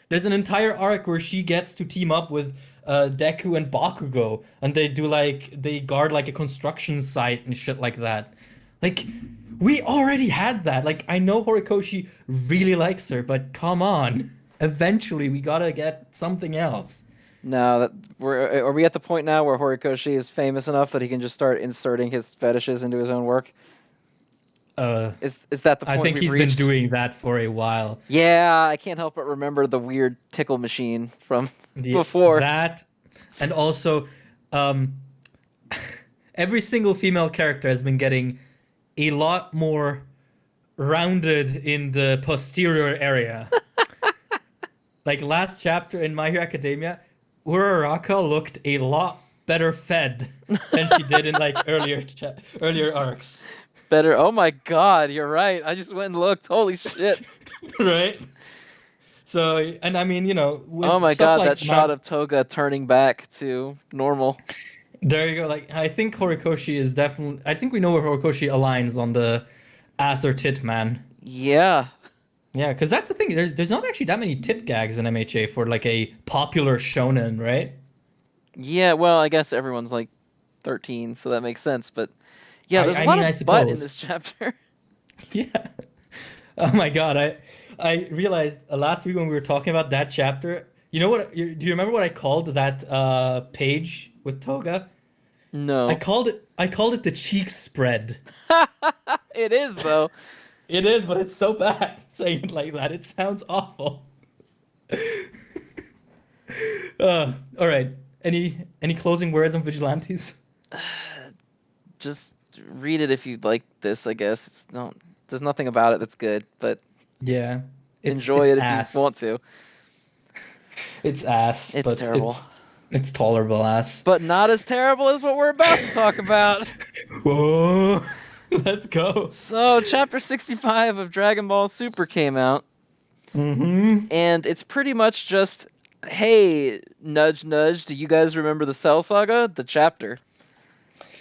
Speaker 2: There's an entire arc where she gets to team up with Deku and Bakugo, and they guard like a construction site and shit like that. Like we already had that. Like I know Horikoshi really likes her, but come on. Eventually we gotta get something else.
Speaker 1: No, that are we at the point now where Horikoshi is famous enough that he can just start inserting his fetishes into his own work?
Speaker 2: Uh,
Speaker 1: Is that the
Speaker 2: I
Speaker 1: point
Speaker 2: think
Speaker 1: we've
Speaker 2: he's been
Speaker 1: reached?
Speaker 2: doing that for a while.
Speaker 1: Yeah, I can't help but remember the weird tickle machine from
Speaker 2: The
Speaker 1: before.
Speaker 2: that and also um every single female character has been getting a lot more rounded in the posterior area. Like last chapter in My Hero Academia, Uraraka looked a lot better fed than she did in like earlier arcs,
Speaker 1: Better. Oh my God, you're right. I just went and looked. Holy shit.
Speaker 2: right? So, and I mean,
Speaker 1: Oh
Speaker 2: with
Speaker 1: my
Speaker 2: stuff
Speaker 1: God, that
Speaker 2: like
Speaker 1: shot
Speaker 2: my
Speaker 1: of Toga turning back to normal.
Speaker 2: there you go. Like I think Horikoshi is definitely. I think we know where Horikoshi aligns on the ass or tit man.
Speaker 1: Yeah.
Speaker 2: Yeah, because that's the thing. There's not actually that many tit gags in MHA for like a popular shonen, right?
Speaker 1: Yeah, well, I guess everyone's like 13, so that makes sense, but yeah, there's a
Speaker 2: I
Speaker 1: lot
Speaker 2: mean, I
Speaker 1: of butt in
Speaker 2: suppose.
Speaker 1: this chapter.
Speaker 2: Yeah. Oh my God. I realized last week when we were talking about that chapter. You know what? Do you remember what I called that page with Toga?
Speaker 1: No.
Speaker 2: I called it the cheek spread.
Speaker 1: It is though.
Speaker 2: It is, but it's so bad saying it like that. It sounds awful. All right. Any closing words on vigilantes?
Speaker 1: Just read it if you like this, I guess. It's don't there's nothing about it that's good, but
Speaker 2: Yeah,
Speaker 1: enjoy
Speaker 2: it's
Speaker 1: it if you
Speaker 2: ass.
Speaker 1: want to.
Speaker 2: It's ass,
Speaker 1: It's
Speaker 2: but
Speaker 1: terrible.
Speaker 2: it's tolerable ass.
Speaker 1: But not as terrible as what we're about to talk about.
Speaker 2: Whoa, let's go.
Speaker 1: So, chapter 65 of Dragon Ball Super came out,
Speaker 2: Mm-hmm.
Speaker 1: and it's pretty much just, hey, nudge nudge, do you guys remember the Cell Saga? The chapter.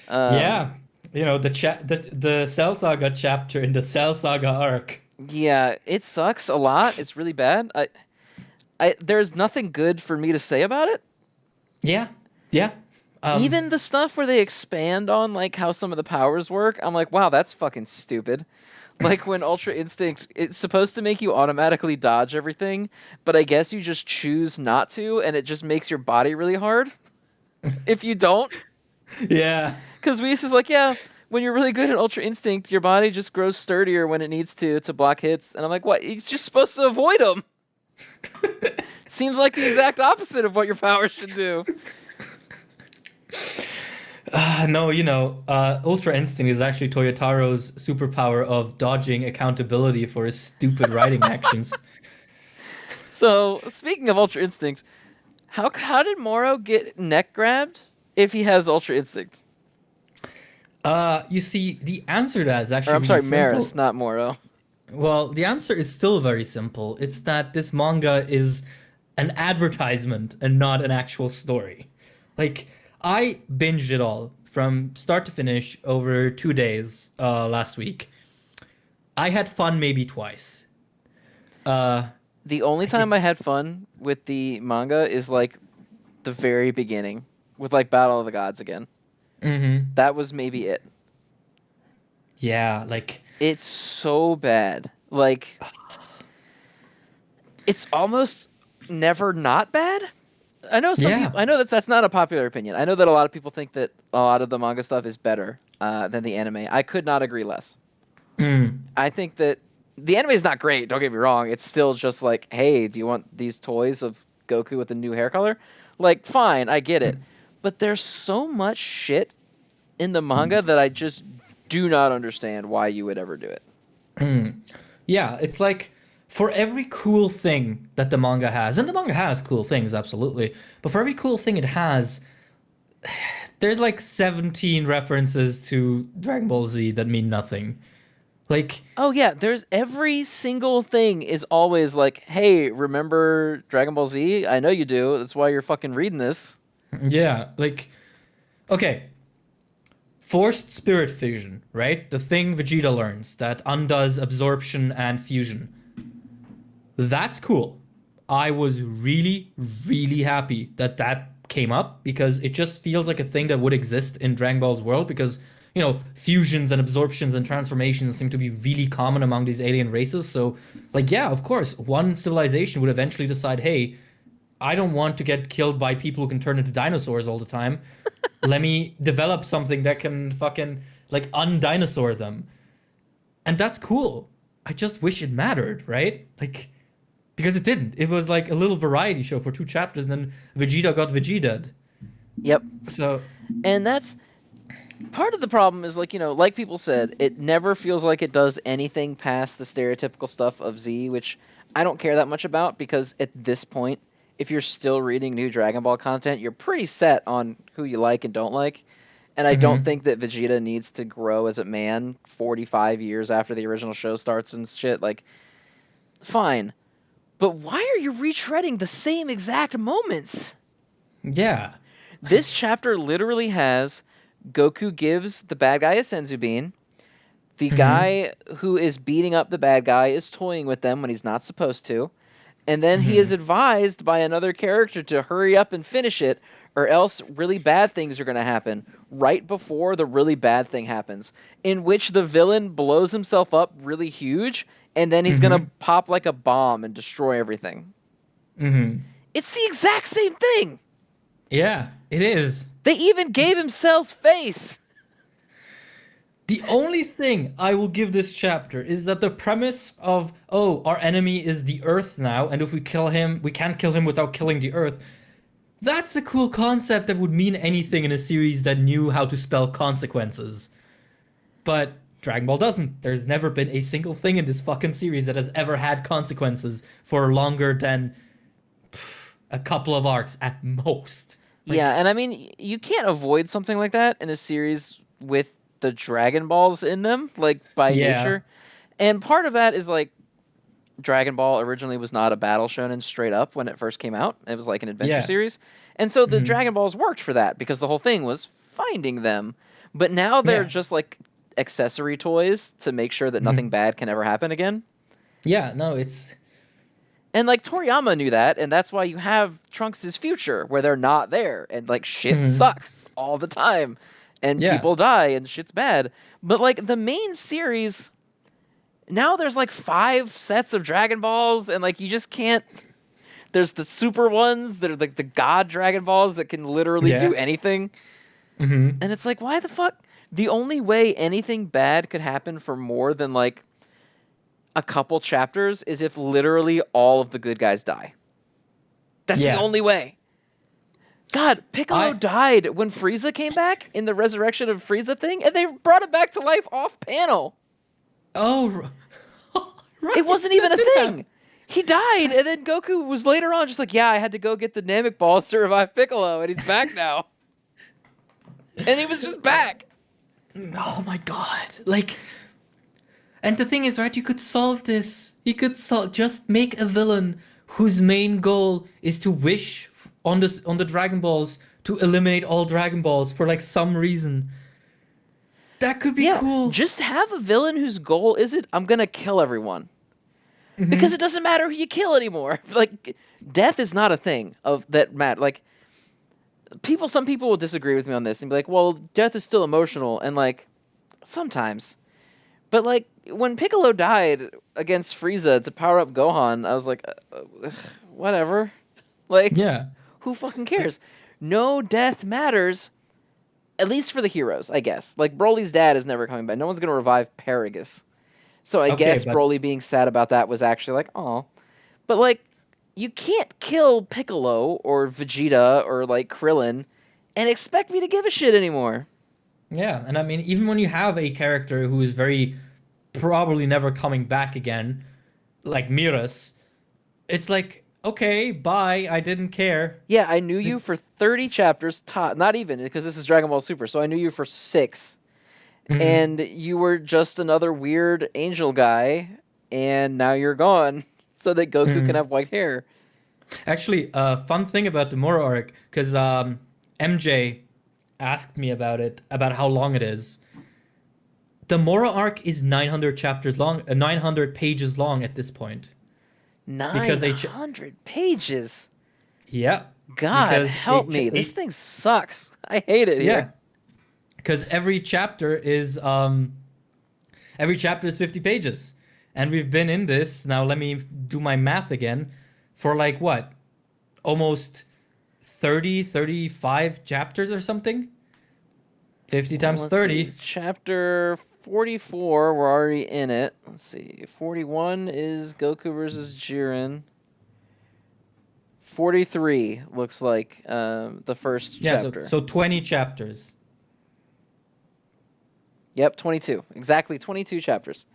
Speaker 1: Um,
Speaker 2: Yeah, the Cell Saga chapter in the Cell Saga arc.
Speaker 1: yeah, it sucks a lot. It's really bad. There's nothing good for me to say about it.
Speaker 2: Yeah, yeah.
Speaker 1: Even the stuff where they expand on like how some of the powers work, I'm like, wow, that's fucking stupid. Like when Ultra Instinct, it's supposed to make you automatically dodge everything, but I guess you just choose not to, and it just makes your body really hard if you don't.
Speaker 2: Yeah,
Speaker 1: Because Whis is like, yeah, when you're really good at Ultra Instinct, your body just grows sturdier when it needs to block hits. And I'm like, what? You're just supposed to avoid them. Seems like the exact opposite of what your powers should do.
Speaker 2: no, Ultra Instinct is actually Toyotaro's superpower of dodging accountability for his stupid writing actions.
Speaker 1: So, speaking of Ultra Instinct, how did Moro get neck grabbed if he has Ultra Instinct?
Speaker 2: You see, the answer to that is
Speaker 1: Or
Speaker 2: actually
Speaker 1: I'm
Speaker 2: really
Speaker 1: sorry, Maris,
Speaker 2: simple.
Speaker 1: not Moro.
Speaker 2: Well, the answer is still very simple. It's that this manga is an advertisement and not an actual story. Like, I binged it all from start to finish over 2 days last week. I had fun maybe twice. Uh,
Speaker 1: The only
Speaker 2: like
Speaker 1: time I
Speaker 2: it's
Speaker 1: had fun with the manga is like the very beginning with like Battle of the Gods again.
Speaker 2: hmm
Speaker 1: That was maybe it.
Speaker 2: Yeah, like
Speaker 1: It's so bad. Like it's almost never not bad. I know some
Speaker 2: yeah.
Speaker 1: people. I know that's not a popular opinion. I know that a lot of people think that a lot of the manga stuff is better than the anime. I could not agree less.
Speaker 2: Mm.
Speaker 1: I think that the anime is not great. Don't get me wrong. It's still just like, hey, do you want these toys of Goku with a new hair color? Like, fine, I get it. But there's so much shit in the manga that I just do not understand why you would ever do it.
Speaker 2: Mm. Yeah, it's like for every cool thing that the manga has, and the manga has cool things, absolutely, but for every cool thing it has, there's like 17 references to Dragon Ball Z that mean nothing. Like,
Speaker 1: Oh yeah, there's every single thing is always like, hey, remember Dragon Ball Z? I know you do. That's why you're fucking reading this.
Speaker 2: yeah, like, okay, forced spirit fission, right? The thing Vegeta learns that undoes absorption and fusion. That's cool. I was really, really happy that that came up because it just feels like a thing that would exist in Dragon Ball's world because, fusions and absorptions and transformations seem to be really common among these alien races. So, like, yeah, of course, one civilization would eventually decide, hey, I don't want to get killed by people who can turn into dinosaurs all the time. Let me develop something that can fucking, like, undinosaur them. And that's cool. I just wish it mattered, right? Like, because it didn't. It was like a little variety show for 2 chapters, and then Vegeta got Vegeta.
Speaker 1: Yep.
Speaker 2: So,
Speaker 1: And that's part of the problem is like, like people said, it never feels like it does anything past the stereotypical stuff of Z, which I don't care that much about because at this point, if you're still reading new Dragon Ball content, you're pretty set on who you like and don't like. And I don't
Speaker 2: hmm
Speaker 1: think that Vegeta needs to grow as a man 45 years after the original show starts and shit. Like, fine. But why are you retreading the same exact moments?
Speaker 2: yeah,
Speaker 1: This
Speaker 2: like,
Speaker 1: chapter literally has Goku gives the bad guy a senzu bean. The
Speaker 2: hmm
Speaker 1: guy who is beating up the bad guy is toying with them when he's not supposed to. And then he is
Speaker 2: hmm
Speaker 1: advised by another character to hurry up and finish it, or else really bad things are going to happen right before the really bad thing happens, in which the villain blows himself up really huge, and then he's going to
Speaker 2: hmm
Speaker 1: pop like a bomb and destroy everything.
Speaker 2: hmm
Speaker 1: It's the exact same thing.
Speaker 2: yeah, it is.
Speaker 1: They even gave him Cell's face.
Speaker 2: The only thing I will give this chapter is that the premise of, oh, our enemy is the Earth now, and if we kill him, we can't kill him without killing the Earth. That's a cool concept that would mean anything in a series that knew how to spell consequences. But Dragon Ball doesn't. There's never been a single thing in this fucking series that has ever had consequences for longer than a couple of arcs at most.
Speaker 1: Yeah,
Speaker 2: Like,
Speaker 1: and I mean, you can't avoid something like that in a series with the Dragon Balls in them, like by
Speaker 2: yeah.
Speaker 1: nature. And part of that is like Dragon Ball originally was not a battle shonen straight up when it first came out. It was like an adventure
Speaker 2: Yeah.
Speaker 1: series. And so the
Speaker 2: hmm
Speaker 1: Dragon Balls worked for that because the whole thing was finding them. But now they're
Speaker 2: Yeah.
Speaker 1: just like accessory toys to make sure that nothing
Speaker 2: hmm
Speaker 1: bad can ever happen again.
Speaker 2: Yeah, no, it's
Speaker 1: And like Toriyama knew that, and that's why you have Trunks' future where they're not there and like shit
Speaker 2: hmm
Speaker 1: sucks all the time and
Speaker 2: yeah.
Speaker 1: people die and shit's bad. But like the main series, now there's like 5 sets of Dragon Balls and like you just can't. There's the super ones that are like the god Dragon Balls that can literally do
Speaker 2: Yeah.
Speaker 1: anything.
Speaker 2: hmm
Speaker 1: And it's like, why the fuck? The only way anything bad could happen for more than like a couple chapters is if literally all of the good guys die. That's the
Speaker 2: Yeah.
Speaker 1: only way. God, Piccolo
Speaker 2: I
Speaker 1: died when Frieza came back in the Resurrection of Frieza thing, and they brought him back to life off panel.
Speaker 2: oh
Speaker 1: It
Speaker 2: right,
Speaker 1: wasn't even
Speaker 2: that
Speaker 1: a
Speaker 2: did happen.
Speaker 1: thing. He died,
Speaker 2: That
Speaker 1: and then Goku was later on just like, yeah, I had to go get the Namek Balls to revive Piccolo, and he's back now. And he was just back.
Speaker 2: oh my God. Like And the thing is, right, you could solve this. You could just make a villain whose main goal is to wish on the Dragon Balls to eliminate all Dragon Balls for like some reason. That could be
Speaker 1: Yeah,
Speaker 2: cool.
Speaker 1: just have a villain whose goal isn't I'm gonna kill everyone. Because it
Speaker 2: Hmm.
Speaker 1: doesn't matter who you kill anymore. Like death is not a thing of that matter. Like some people will disagree with me on this and be like, well, death is still emotional, and like sometimes. But like when Piccolo died against Frieza to power up Gohan, I was like, whatever. Like,
Speaker 2: Yeah.
Speaker 1: who fucking
Speaker 2: Like,
Speaker 1: cares? No death matters, at least for the heroes, I guess. Like Broly's dad is never coming back. No one's gonna revive Paragus. So I
Speaker 2: okay,
Speaker 1: guess
Speaker 2: but
Speaker 1: Broly being sad about that was actually like, oh. But like, you can't kill Piccolo or Vegeta or like Krillin and expect me to give a shit anymore.
Speaker 2: yeah, and I mean, even when you have a character who is very probably never coming back again, like Miras, it's like, okay, bye, I didn't care.
Speaker 1: Yeah, I knew
Speaker 2: Like,
Speaker 1: you for 30 chapters, not even, because this is Dragon Ball Super, so I knew you for 6.
Speaker 2: mhm.
Speaker 1: And you were just another weird angel guy, and now you're gone, so that Goku can
Speaker 2: Mhm.
Speaker 1: have white hair.
Speaker 2: Actually, fun thing about the Moro arc, because MJ asked me about it, about how long it is. The Moro arc is 900 chapters long, 900 pages long at this point. Because a ch
Speaker 1: 900 pages.
Speaker 2: yeah,
Speaker 1: God
Speaker 2: because a,
Speaker 1: help
Speaker 2: ch
Speaker 1: me. This
Speaker 2: a
Speaker 1: thing sucks. I hate it
Speaker 2: yeah,
Speaker 1: here.
Speaker 2: because every chapter is 50 pages. And we've been in this, now let me do my math again, for like what? Almost 30, 35 chapters or something? 50
Speaker 1: Well,
Speaker 2: times
Speaker 1: let's see.
Speaker 2: 30.
Speaker 1: Chapter 44, we're already in it. Let's see. 41 is Goku versus Jiren. 43 looks like the first
Speaker 2: Yeah, so
Speaker 1: chapter.
Speaker 2: so 20 chapters.
Speaker 1: Yep, 22. Exactly 22 chapters.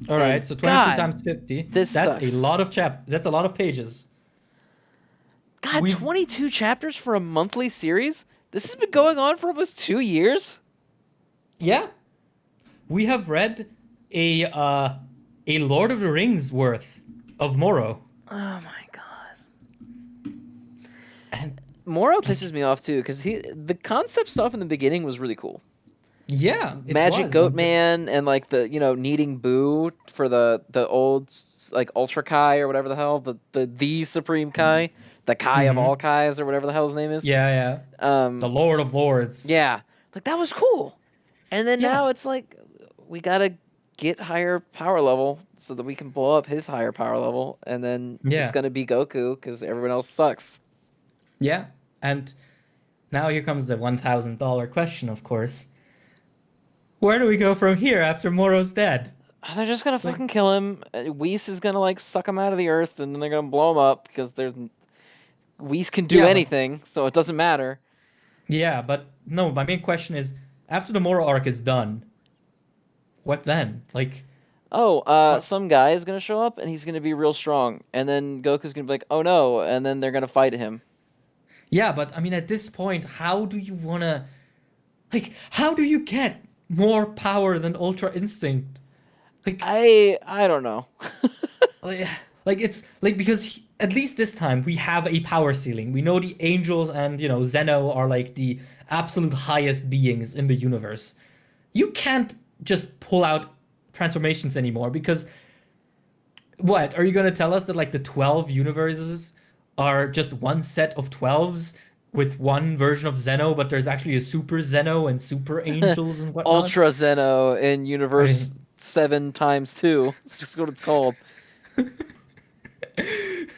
Speaker 2: All right,
Speaker 1: And
Speaker 2: so 22
Speaker 1: God,
Speaker 2: times 50.
Speaker 1: this
Speaker 2: That's a
Speaker 1: sucks.
Speaker 2: lot of that's a lot of pages.
Speaker 1: God,
Speaker 2: We've
Speaker 1: 22 chapters for a monthly series? This has been going on for almost 2 years?
Speaker 2: yeah, we have read a Lord of the Rings worth of Moro.
Speaker 1: Oh my God.
Speaker 2: And
Speaker 1: Moro
Speaker 2: like
Speaker 1: pisses me off too, because the concept stuff in the beginning was really cool.
Speaker 2: yeah, it
Speaker 1: Magic
Speaker 2: was.
Speaker 1: Goat
Speaker 2: And just
Speaker 1: Man and like the needing Boo for the old like Ultra Kai or whatever the hell the Supreme Kai, the Kai of all
Speaker 2: mhm.
Speaker 1: Kais or whatever the hell his name is.
Speaker 2: Yeah, yeah. The
Speaker 1: Um,
Speaker 2: Lord of Lords.
Speaker 1: yeah, like that was cool. And then
Speaker 2: Yeah.
Speaker 1: now it's like we gotta get higher power level so that we can blow up his higher power level, and then it's
Speaker 2: Yeah.
Speaker 1: gonna be Goku because everyone else sucks.
Speaker 2: Yeah. And now here comes the $1,000 question, of course. Where do we go from here after Moro's dead?
Speaker 1: They're just gonna
Speaker 2: Like,
Speaker 1: fucking kill him. Whis is gonna like suck him out of the earth, and then they're gonna blow him up because there's Whis can do
Speaker 2: yeah, but
Speaker 1: anything, so it doesn't matter.
Speaker 2: yeah, but no, my main question is after the Moro arc is done, what then? Like,
Speaker 1: Oh,
Speaker 2: uh,
Speaker 1: some guy is gonna show up and he's gonna be real strong, and then Goku's gonna be like, "Oh no!" and then they're gonna fight him.
Speaker 2: yeah, but I mean, at this point, how do you wanna, like, how do you get more power than Ultra Instinct? Like,
Speaker 1: I don't know.
Speaker 2: like, like it's like because at least this time we have a power ceiling. We know the angels and Zeno are like the absolute highest beings in the universe. You can't just pull out transformations anymore because what are you gonna tell us that like the 12 universes are just one set of 12s with one version of Zeno, but there's actually a super Zeno and super angels and whatnot?
Speaker 1: Ultra Zeno in
Speaker 2: I
Speaker 1: Universe
Speaker 2: mean,
Speaker 1: 7 times 2. It's just what it's called.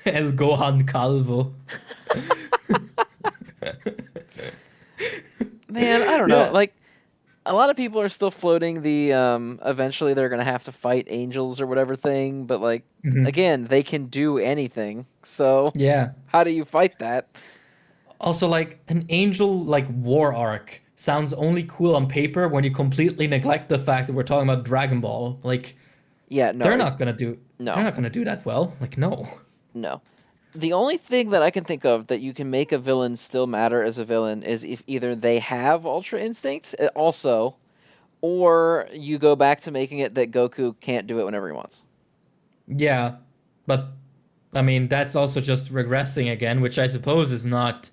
Speaker 2: El Gohan Calvo.
Speaker 1: Man, I don't know.
Speaker 2: Yeah.
Speaker 1: Like a lot of people are still floating the eventually they're gonna have to fight angels or whatever thing, but like
Speaker 2: Mhm.
Speaker 1: again, they can do anything. So
Speaker 2: Yeah.
Speaker 1: how do you fight that?
Speaker 2: Also, like an angel like war arc sounds only cool on paper when you completely neglect the fact that we're talking about Dragon Ball. Like
Speaker 1: Yeah, no,
Speaker 2: they're not gonna do they're
Speaker 1: no,
Speaker 2: not gonna do that well. Like no.
Speaker 1: no. The only thing that I can think of that you can make a villain still matter as a villain is if either they have Ultra Instincts, also, or you go back to making it that Goku can't do it whenever he wants.
Speaker 2: Yeah, but I mean that's also just regressing again, which I suppose is not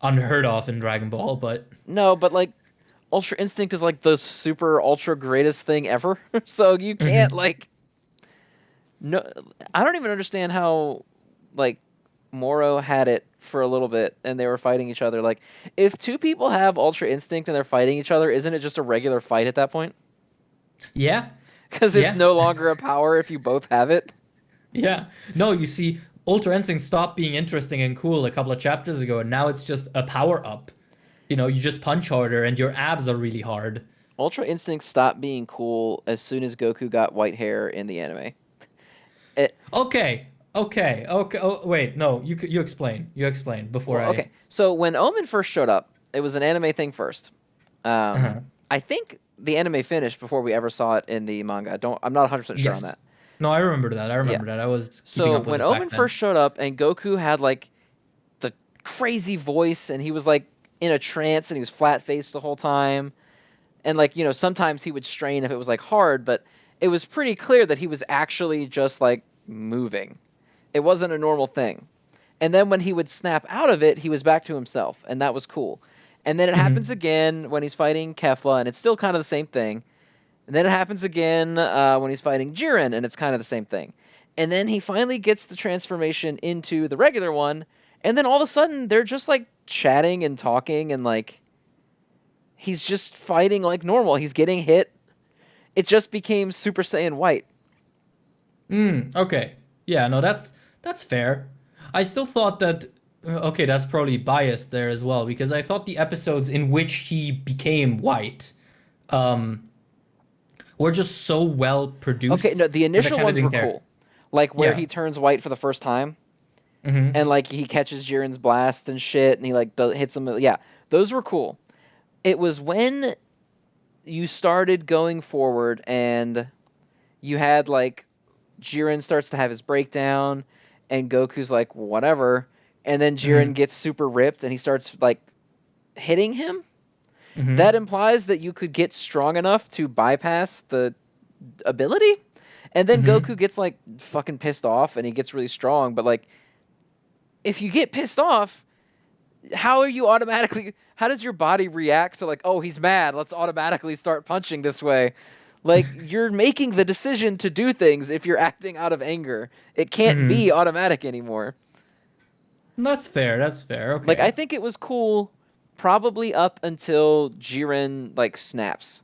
Speaker 2: unheard of in Dragon Ball, but
Speaker 1: No, but like Ultra Instinct is like the super ultra greatest thing ever. So you can't
Speaker 2: Mhm.
Speaker 1: like no I don't even understand how like Moro had it for a little bit and they were fighting each other. Like if two people have Ultra Instinct and they're fighting each other, isn't it just a regular fight at that point?
Speaker 2: Yeah,
Speaker 1: Because it's
Speaker 2: yeah,
Speaker 1: no longer a power if you both have it.
Speaker 2: yeah. No, you see, Ultra Instinct stopped being interesting and cool a couple of chapters ago, and now it's just a power up. You know, you just punch harder and your abs are really hard.
Speaker 1: Ultra Instinct stopped being cool as soon as Goku got white hair in the anime. It,
Speaker 2: Okay. Oh, wait, no, you explain. You explain before
Speaker 1: well,
Speaker 2: I.
Speaker 1: okay. So when Omen first showed up, it was an anime thing first.
Speaker 2: Uh-huh.
Speaker 1: I think the anime finished before we ever saw it in the manga. I'm not 100% sure on
Speaker 2: Yes.
Speaker 1: that.
Speaker 2: No, I remember that. I
Speaker 1: Yeah.
Speaker 2: remember that. I was keeping
Speaker 1: So
Speaker 2: up with
Speaker 1: when
Speaker 2: it back
Speaker 1: Omen
Speaker 2: then.
Speaker 1: first showed up and Goku had like the crazy voice and he was like in a trance and he was flat faced the whole time and like sometimes he would strain if it was like hard, but it was pretty clear that he was actually just like moving. It wasn't a normal thing. And then when he would snap out of it, he was back to himself, and that was cool. And then it happens
Speaker 2: Hmm.
Speaker 1: again when he's fighting Kefla, and it's still kind of the same thing. And then it happens again when he's fighting Jiren, and it's kind of the same thing. And then he finally gets the transformation into the regular one, and then all of a sudden they're just like chatting and talking, and like he's just fighting like normal. He's getting hit. It just became Super Saiyan White.
Speaker 2: Okay. Yeah, no, that's fair. I still thought that okay, that's probably biased there as well because I thought the episodes in which he became white um were just so well
Speaker 1: Okay,
Speaker 2: produced
Speaker 1: no, the
Speaker 2: that I
Speaker 1: initial
Speaker 2: kind of
Speaker 1: ones were
Speaker 2: didn't care.
Speaker 1: cool. Like where
Speaker 2: Yeah.
Speaker 1: he turns white for the first time
Speaker 2: Hmm.
Speaker 1: and like he catches Jiren's blast and shit, and he like hits him. Yeah, those were cool. It was when you started going forward and you had like Jiren starts to have his breakdown, and Goku's like whatever, and then Jiren
Speaker 2: Hmm.
Speaker 1: gets super ripped and he starts like hitting him. That
Speaker 2: Hmm.
Speaker 1: implies that you could get strong enough to bypass the ability. And then Goku
Speaker 2: Hmm.
Speaker 1: gets like fucking pissed off and he gets really strong, but like if you get pissed off, how are you automatically how does your body react to like, oh, he's mad, let's automatically start punching this way? Like you're making the decision to do things if you're acting out of anger. It can't be
Speaker 2: Hmm.
Speaker 1: automatic anymore.
Speaker 2: That's fair. That's fair.
Speaker 1: Like I
Speaker 2: Okay.
Speaker 1: think it was cool probably up until Jiren like snaps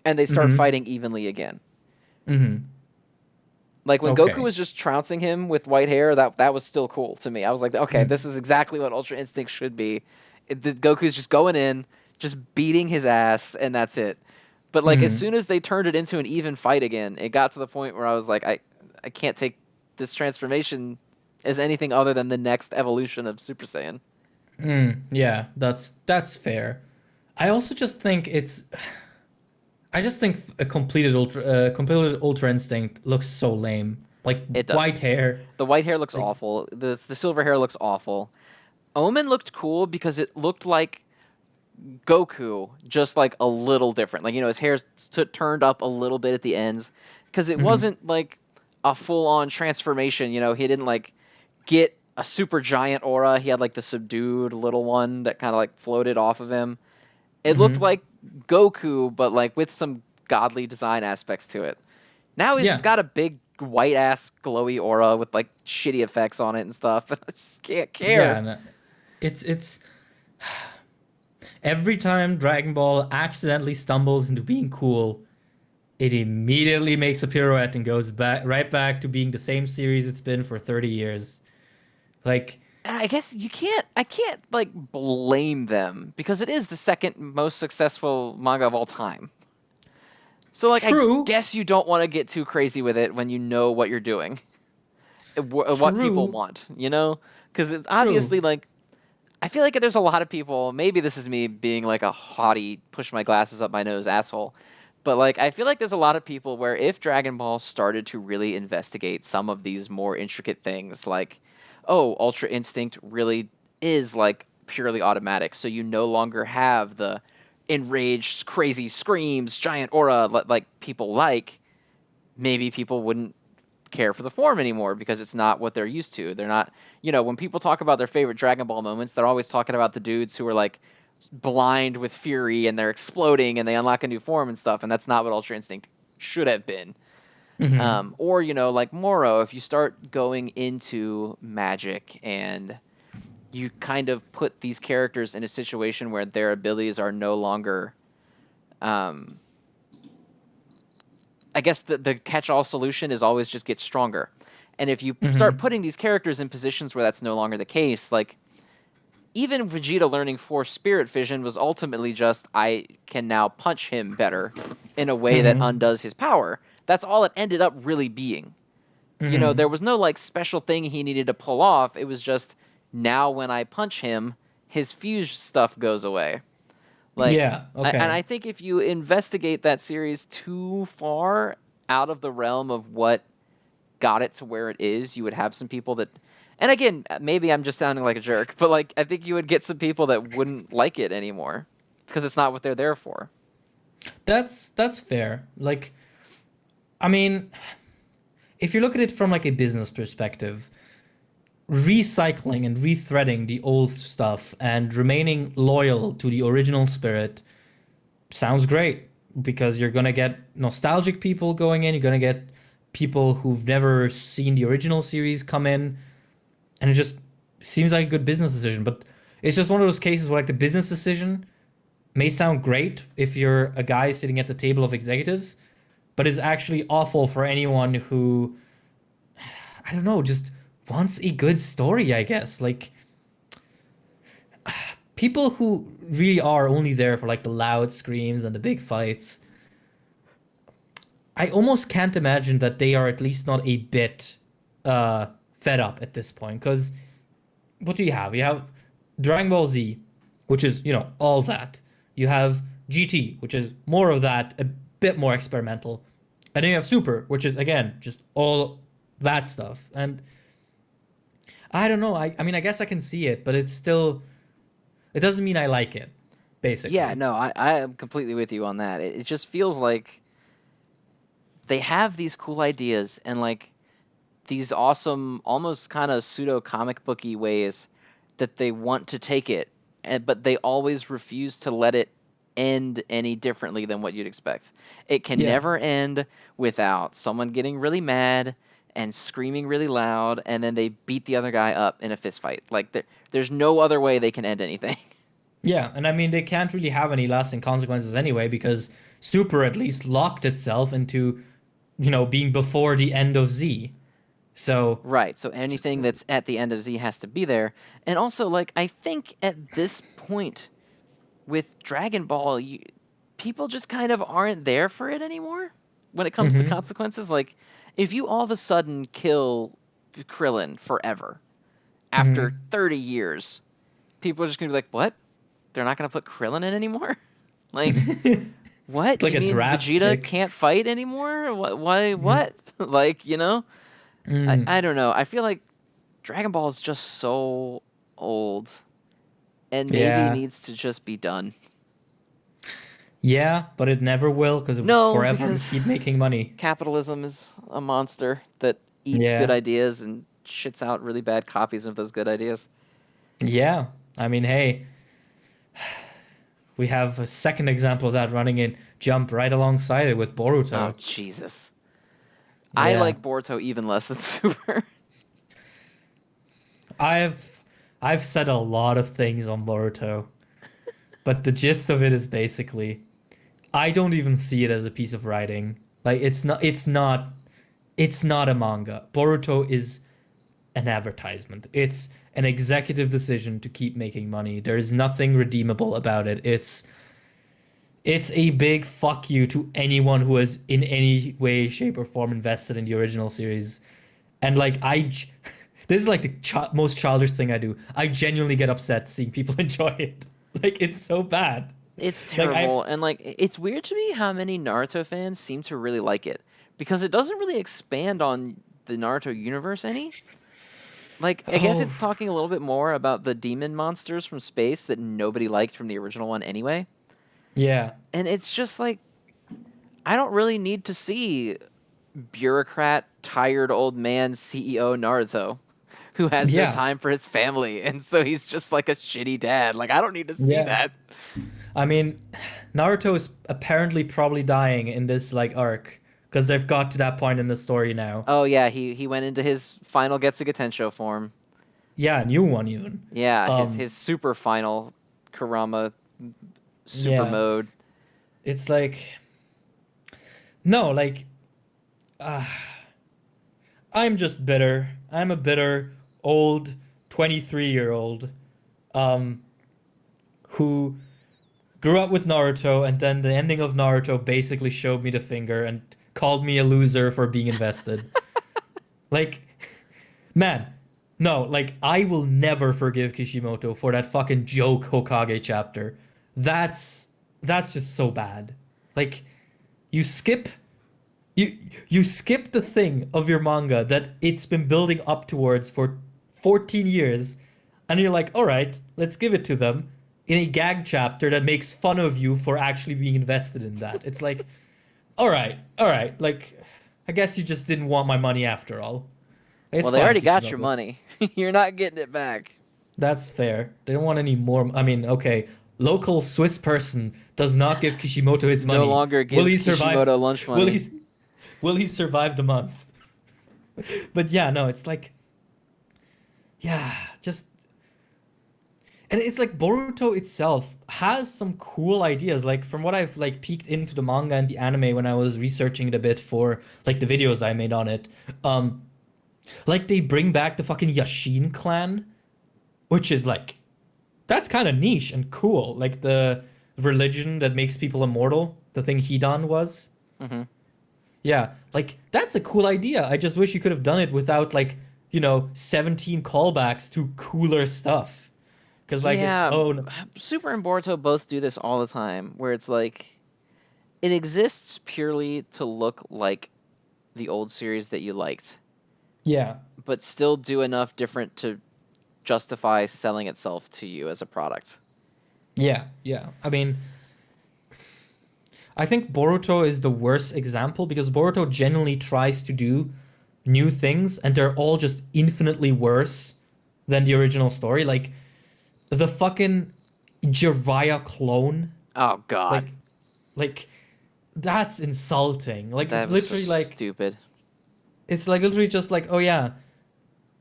Speaker 1: and they start
Speaker 2: Hmm.
Speaker 1: fighting evenly again.
Speaker 2: Hmm.
Speaker 1: Like when Goku
Speaker 2: Okay.
Speaker 1: was just trouncing him with white hair, that was still cool to me. I was like, okay, this
Speaker 2: Hmm.
Speaker 1: is exactly what Ultra Instinct should be. Goku's just going in, just beating his ass, and that's it. But like as
Speaker 2: Hmm.
Speaker 1: soon as they turned it into an even fight again, it got to the point where I was like, I can't take this transformation as anything other than the next evolution of Super Saiyan.
Speaker 2: Yeah, that's fair. I also just think it's I just think a completed Ultra Instinct looks so lame. Like
Speaker 1: It does.
Speaker 2: white hair.
Speaker 1: The white hair looks
Speaker 2: Like
Speaker 1: awful. The silver hair looks awful. Omen looked cool because it looked like Goku, just like a little different. Like his hair's turned up a little bit at the ends because it
Speaker 2: mhm.
Speaker 1: wasn't like a full on transformation. He didn't like get a super giant aura. He had like the subdued little one that kind of like floated off of him. It looked
Speaker 2: Mhm.
Speaker 1: like Goku, but like with some godly design aspects to it. Now he's just
Speaker 2: Yeah.
Speaker 1: got a big white ass glowy aura with like shitty effects on it and stuff. I just can't
Speaker 2: Yeah,
Speaker 1: care.
Speaker 2: and it's every time Dragon Ball accidentally stumbles into being cool, it immediately makes a pirouette and goes back right back to being the same series it's been for 30 years. Like
Speaker 1: I guess you can't. I can't like blame them because it is the second most successful manga of all time. So like, I
Speaker 2: true,
Speaker 1: guess you don't want to get too crazy with it when you know what you're doing, what people
Speaker 2: true,
Speaker 1: want. Because it's
Speaker 2: true.
Speaker 1: obviously like I feel like there's a lot of people. Maybe this is me being like a haughty, push my glasses up my nose asshole. But like, I feel like there's a lot of people where if Dragon Ball started to really investigate some of these more intricate things, like, oh, Ultra Instinct really is like purely automatic, so you no longer have the enraged, crazy screams, giant aura like people like, maybe people wouldn't care for the form anymore because it's not what they're used to. They're not, when people talk about their favorite Dragon Ball moments, they're always talking about the dudes who are like blind with fury and they're exploding and they unlock a new form and stuff, and that's not what Ultra Instinct should have been.
Speaker 2: Hmm.
Speaker 1: Or, like Moro, if you start going into magic and you kind of put these characters in a situation where their abilities are no longer, I guess the catch-all solution is always just get stronger. And if you start
Speaker 2: Hmm.
Speaker 1: putting these characters in positions where that's no longer the case, like even Vegeta learning Force Spirit Fission was ultimately just I can now punch him better in a way that
Speaker 2: Hmm.
Speaker 1: undoes his power. That's all it ended up really being.
Speaker 2: Hmm.
Speaker 1: There was no like special thing he needed to pull off. It was just now when I punch him, his fuse stuff goes away. Like,
Speaker 2: Yeah,
Speaker 1: and
Speaker 2: okay.
Speaker 1: I think if you investigate that series too far out of the realm of what got it to where it is, you would have some people that, and again, maybe I'm just sounding like a jerk, but like, I think you would get some people that wouldn't like it anymore because it's not what they're there for.
Speaker 2: That's fair. Like, I mean, if you look at it from like a business perspective, recycling and rethreading the old stuff and remaining loyal to the original spirit sounds great because you're gonna get nostalgic people going in, you're gonna get people who've never seen the original series come in, and it just seems like a good business decision. But it's just one of those cases where like the business decision may sound great if you're a guy sitting at the table of executives, but is actually awful for anyone who, I don't know, just wants a good story, I guess. Like people who really are only there for like the loud screams and the big fights, I almost can't imagine that they are at least not a bit fed up at this point. Because what do you have? You have Dragon Ball Z, which is, all that. You have GT, which is more of that, a bit more experimental. And then you have Super, which is, again, just all that stuff. And I don't know. I mean, I guess I can see it, but it's still, it doesn't mean I like it,
Speaker 1: Yeah,
Speaker 2: basically.
Speaker 1: no, I am completely with you on that. It just feels like they have these cool ideas and like these awesome, almost kind of pseudo comic booky ways that they want to take it, but they always refuse to let it end any differently than what you'd expect. It can
Speaker 2: Yeah.
Speaker 1: never end without someone getting really mad and screaming really loud, and then they beat the other guy up in a fist fight. Like there's no other way they can end anything.
Speaker 2: Yeah, and I mean they can't really have any lasting consequences anyway because Super at least locked itself into, being before the end of Z. So,
Speaker 1: Right. So anything that's at the end of Z has to be there. And also, like, I think at this point with Dragon Ball, people just kind of aren't there for it anymore when it comes to
Speaker 2: hmm.
Speaker 1: consequences. Like, if you all of a sudden kill Krillin forever after
Speaker 2: Hmm.
Speaker 1: 30 years, people are just going to be like, what? They're not going to put Krillin in anymore? Like, what?
Speaker 2: Like
Speaker 1: You
Speaker 2: a
Speaker 1: mean
Speaker 2: draft
Speaker 1: Vegeta
Speaker 2: pick.
Speaker 1: can't fight anymore? Why?
Speaker 2: Hmm.
Speaker 1: What? Like, I
Speaker 2: Mm.
Speaker 1: don't know. I feel like Dragon Ball is just so old and maybe
Speaker 2: Yeah.
Speaker 1: needs to just be done.
Speaker 2: Yeah, but it never will because it will
Speaker 1: No,
Speaker 2: forever
Speaker 1: because
Speaker 2: keep making money.
Speaker 1: capitalism is a monster that eats good
Speaker 2: Yeah.
Speaker 1: ideas and shits out really bad copies of those good ideas.
Speaker 2: Yeah. I mean, hey, we have a second example of that running in Jump right alongside it with
Speaker 1: Oh,
Speaker 2: Boruto.
Speaker 1: Jesus. I
Speaker 2: Yeah.
Speaker 1: like Boruto even less than Super.
Speaker 2: I've I've said a lot of things on Boruto, but the gist of it is basically I don't even see it as a piece of writing. Like it's not a manga. Boruto is an advertisement. It's an executive decision to keep making money. There is nothing redeemable about it. It's a big fuck you to anyone who has in any way, shape, or form invested in the original series. And like this is like the most childish thing I do. I genuinely get upset seeing people enjoy it. Like it's so bad.
Speaker 1: It's
Speaker 2: Like I
Speaker 1: terrible, and like it's weird to me how many Naruto fans seem to really like it because it doesn't really expand on the Naruto universe any. Like, I guess
Speaker 2: oh
Speaker 1: it's talking a little bit more about the demon monsters from space that nobody liked from the original one anyway.
Speaker 2: Yeah.
Speaker 1: And it's just like, I don't really need to see bureaucrat, tired old man CEO Naruto who has no
Speaker 2: Yeah.
Speaker 1: time for his family, and so he's just like a shitty dad. Like, I don't need to see
Speaker 2: Yeah.
Speaker 1: that.
Speaker 2: I mean, Naruto is apparently probably dying in this like arc because they've got to that point in the story now.
Speaker 1: Oh yeah, he went into his final Getsuga Tensho form.
Speaker 2: Yeah, new one even.
Speaker 1: Yeah, his
Speaker 2: Um,
Speaker 1: his super final Kurama super
Speaker 2: yeah,
Speaker 1: mode.
Speaker 2: it's like no, like uh, I'm just bitter. I'm a bitter old 23-year-old um who grew up with Naruto and then the ending of Naruto basically showed me the finger and called me a loser for being invested. Like, man, no, like I will never forgive Kishimoto for that fucking joke Hokage chapter. That's that's just so bad. Like you skip you you skip the thing of your manga that it's been building up towards for 14 years and you're like, "All right, let's give it to them." In a gag chapter that makes fun of you for actually being invested in that. It's like, all right, like, I guess you just didn't want my money after all.
Speaker 1: Well,
Speaker 2: It's
Speaker 1: they
Speaker 2: fine,
Speaker 1: already got your
Speaker 2: Kishimoto.
Speaker 1: money. You're not getting it back.
Speaker 2: That's fair. They don't want any more. I mean, okay, local Swiss person does not give Kishimoto his
Speaker 1: No
Speaker 2: money.
Speaker 1: longer
Speaker 2: Will
Speaker 1: gives
Speaker 2: he survive?
Speaker 1: Kishimoto lunch
Speaker 2: Will
Speaker 1: money.
Speaker 2: he? Will he survive the month? But yeah, no, it's like, yeah, just, and it's like Boruto itself has some cool ideas. Like from what I've like peeked into the manga and the anime when I was researching it a bit for like the videos I made on it. Um, like they bring back the fucking Yashin clan, which is like that's kind of niche and cool. Like the religion that makes people immortal, the thing Hidan was.
Speaker 1: Hmm.
Speaker 2: Yeah, like that's a cool idea. I just wish you could have done it without like, 17 callbacks to cooler stuff. Because like it's
Speaker 1: Yeah,
Speaker 2: oh
Speaker 1: Super and Boruto both do this all the time, where it's like it exists purely to look like the old series that you liked,
Speaker 2: yeah,
Speaker 1: but still do enough different to justify selling itself to you as a product.
Speaker 2: yeah, yeah. I mean, I think Boruto is the worst example because Boruto genuinely tries to do new things and they're all just infinitely worse than the original story. Like the fucking Jiraiya clone,
Speaker 1: Oh God,
Speaker 2: like like that's insulting. Like
Speaker 1: that
Speaker 2: it's
Speaker 1: was so
Speaker 2: literally like
Speaker 1: stupid.
Speaker 2: it's like literally just like, oh yeah,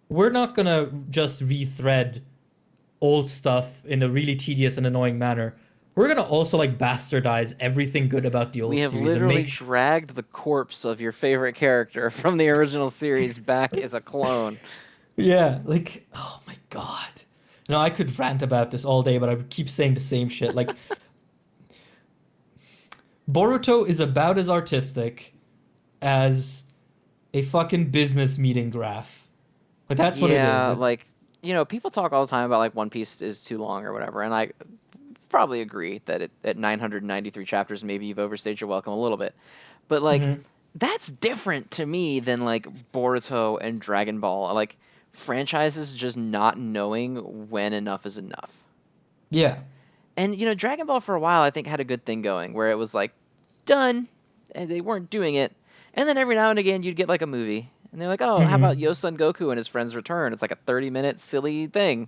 Speaker 2: we're not gonna just rethread old stuff in a really tedious and annoying manner. We're gonna also like bastardize everything good about the
Speaker 1: We
Speaker 2: old
Speaker 1: have
Speaker 2: series and
Speaker 1: literally
Speaker 2: make sh
Speaker 1: dragged the corpse of your favorite character from the original series back as a clone.
Speaker 2: yeah, like oh my God. No, I could rant about this all day, but I would keep saying the same shit. Like Boruto is about as artistic as a fucking business meeting graph. Like that's what it is.
Speaker 1: Yeah,
Speaker 2: It
Speaker 1: like, people talk all the time about like One Piece is too long or whatever, and I probably agree that at 993 chapters, maybe you've overstayed your welcome a little bit. But like,
Speaker 2: Mhm.
Speaker 1: that's different to me than like Boruto and Dragon Ball. Like franchises just not knowing when enough is enough.
Speaker 2: Yeah.
Speaker 1: And Dragon Ball for a while I think had a good thing going where it was like done and they weren't doing it. And then every now and again you'd get like a movie. And they're like, "Oh, how about
Speaker 2: Hmm.
Speaker 1: Yosun Goku and his friends return?" It's like a 30-minute silly thing.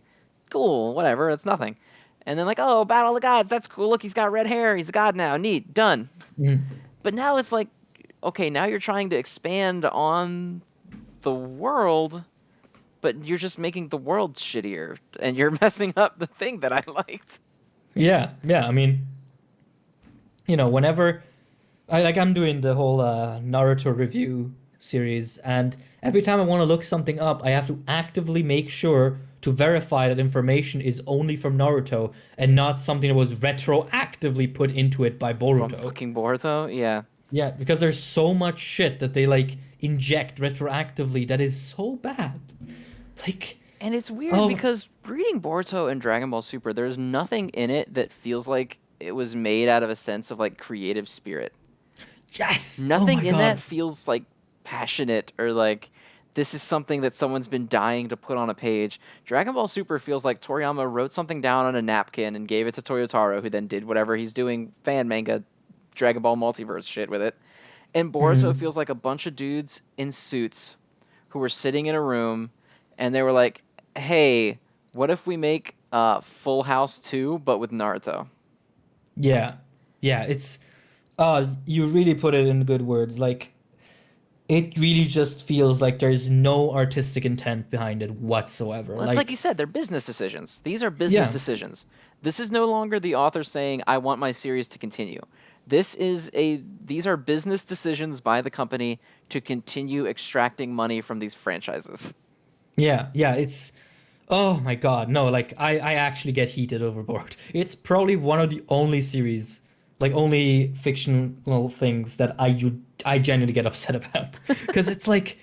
Speaker 1: Cool, whatever, it's nothing. And then like, "Oh, Battle of the Gods, that's cool. Look, he's got red hair. He's a god now. Neat. Done."
Speaker 2: Hmm.
Speaker 1: But now it's like, okay, now you're trying to expand on the world, but you're just making the world shittier and you're messing up the thing that I liked.
Speaker 2: Yeah. Yeah. I mean, whenever I'm doing the whole Naruto review series, and every time I want to look something up, I have to actively make sure to verify that information is only from Naruto and not something that was retroactively put into it by
Speaker 1: From
Speaker 2: Boruto.
Speaker 1: fucking Boruto? Yeah.
Speaker 2: Yeah, because there's so much shit that they like inject retroactively that is so bad. Like,
Speaker 1: And it's weird
Speaker 2: oh,
Speaker 1: because reading Boruto and Dragon Ball Super, there's nothing in it that feels like it was made out of a sense of like creative spirit.
Speaker 2: yes. Oh
Speaker 1: Nothing
Speaker 2: my
Speaker 1: in that
Speaker 2: God.
Speaker 1: feels like passionate or like this is something that someone's been dying to put on a page. Dragon Ball Super feels like Toriyama wrote something down on a napkin and gave it to Toyotaro, who then did whatever he's doing fan manga Dragon Ball multiverse shit with it. And Boruto
Speaker 2: Mm-hmm.
Speaker 1: feels like a bunch of dudes in suits who were sitting in a room and they were like, "Hey, what if we make Full House 2 but with Naruto?"
Speaker 2: Yeah. Yeah, it's you really put it in good words. Like it really just feels like there's no artistic intent behind it whatsoever.
Speaker 1: Well, it's like you
Speaker 2: Like,
Speaker 1: said, they're business decisions. These are business
Speaker 2: yeah.
Speaker 1: decisions. This is no longer the author saying, "I want my series to continue." These are business decisions by the company to continue extracting money from these franchises.
Speaker 2: Yeah, yeah, it's oh my God. No, like I actually get heated overboard. It's probably one of the only series, like only fictional things that I genuinely get upset about. Because it's like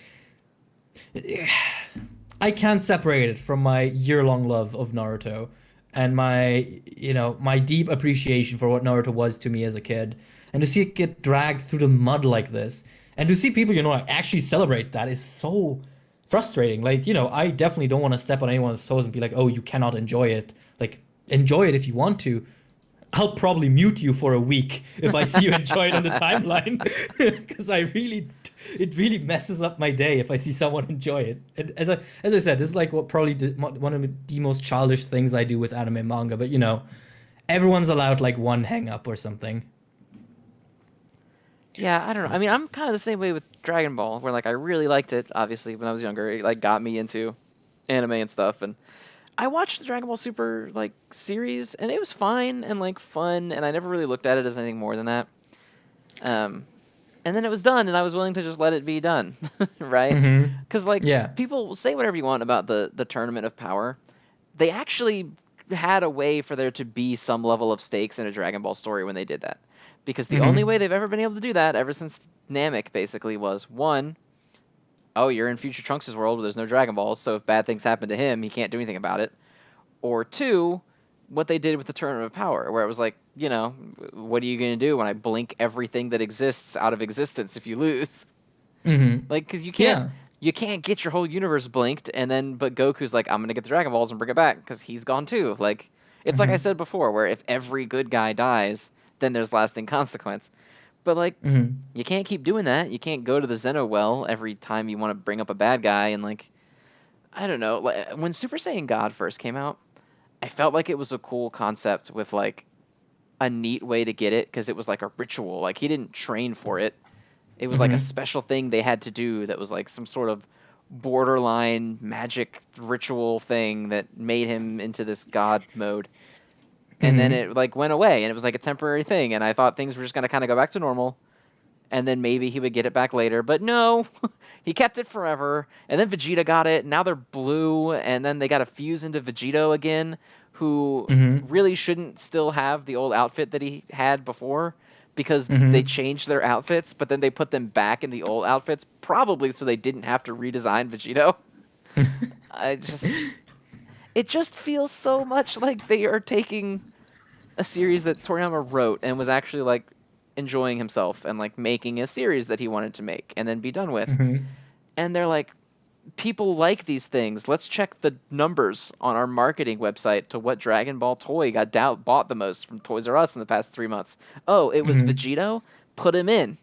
Speaker 2: I can't separate it from my year-long love of Naruto and my deep appreciation for what Naruto was to me as a kid. And to see it get dragged through the mud like this, and to see people, actually celebrate that is so frustrating. Like, I definitely don't want to step on anyone's toes and be like, oh, you cannot enjoy it. Like, enjoy it if you want to. I'll probably mute you for a week if I see you enjoy it on the timeline, because it really messes up my day if I see someone enjoy it. And as I said, this is like what probably one of the most childish things I do with anime and manga. But everyone's allowed like one hang up or something.
Speaker 1: Yeah, I don't know. I mean, I'm kind of the same way with Dragon Ball, where like I really liked it. Obviously, when I was younger, it like got me into anime and stuff. And I watched the Dragon Ball Super like series, and it was fine and like fun. And I never really looked at it as anything more than that. Um, and then it was done, and I was willing to just let it be done, right?
Speaker 2: Mm-hmm.
Speaker 1: Because like
Speaker 2: Yeah.
Speaker 1: people say whatever you want about the Tournament of Power, they actually had a way for there to be some level of stakes in a Dragon Ball story when they did that. Because the only
Speaker 2: Mm-hmm.
Speaker 1: way they've ever been able to do that, ever since Namek, basically, was one, oh, you're in Future Trunks' world where there's no Dragon Balls, so if bad things happen to him, he can't do anything about it. Or two, what they did with the Tournament of Power, where it was like, what are you going to do when I blink everything that exists out of existence if you lose?
Speaker 2: Mm-hmm.
Speaker 1: Like, because
Speaker 2: Yeah.
Speaker 1: you can't get your whole universe blinked, and then but Goku's like, I'm gonna get the Dragon Balls and bring it back because he's gone too. Like, it's like I
Speaker 2: Mm-hmm.
Speaker 1: said before, where if every good guy dies, then there's lasting consequence. But like,
Speaker 2: Mm-hmm.
Speaker 1: you can't keep doing that. You can't go to the Zeno well every time you want to bring up a bad guy. And like, I don't know. Like, when Super Saiyan God first came out, I felt like it was a cool concept with like a neat way to get it because it was like a ritual. Like he didn't train for it. It was like a
Speaker 2: Mm-hmm.
Speaker 1: special thing they had to do that was like some sort of borderline magic ritual thing that made him into this god mode. And then
Speaker 2: Mm-hmm.
Speaker 1: it like went away and it was like a temporary thing and I thought things were just going to kind of go back to normal and then maybe he would get it back later, but no. He kept it forever and then Vegeta got it and now they're blue and then they got to fuse into Vegito again who
Speaker 2: Mm-hmm.
Speaker 1: really shouldn't still have the old outfit that he had before because they
Speaker 2: Mm-hmm.
Speaker 1: changed their outfits, but then they put them back in the old outfits, probably so they didn't have to redesign Vegito. I just, it just feels so much like they are taking a series that Toriyama wrote and was actually like enjoying himself and like making a series that he wanted to make and then be done with.
Speaker 2: Mm-hmm.
Speaker 1: And they're like, people like these things. Let's check the numbers on our marketing website to what Dragon Ball toy got bought the most from Toys R Us in the past 3 months. Oh, it was
Speaker 2: Mm-hmm.
Speaker 1: Vegito? Put him in.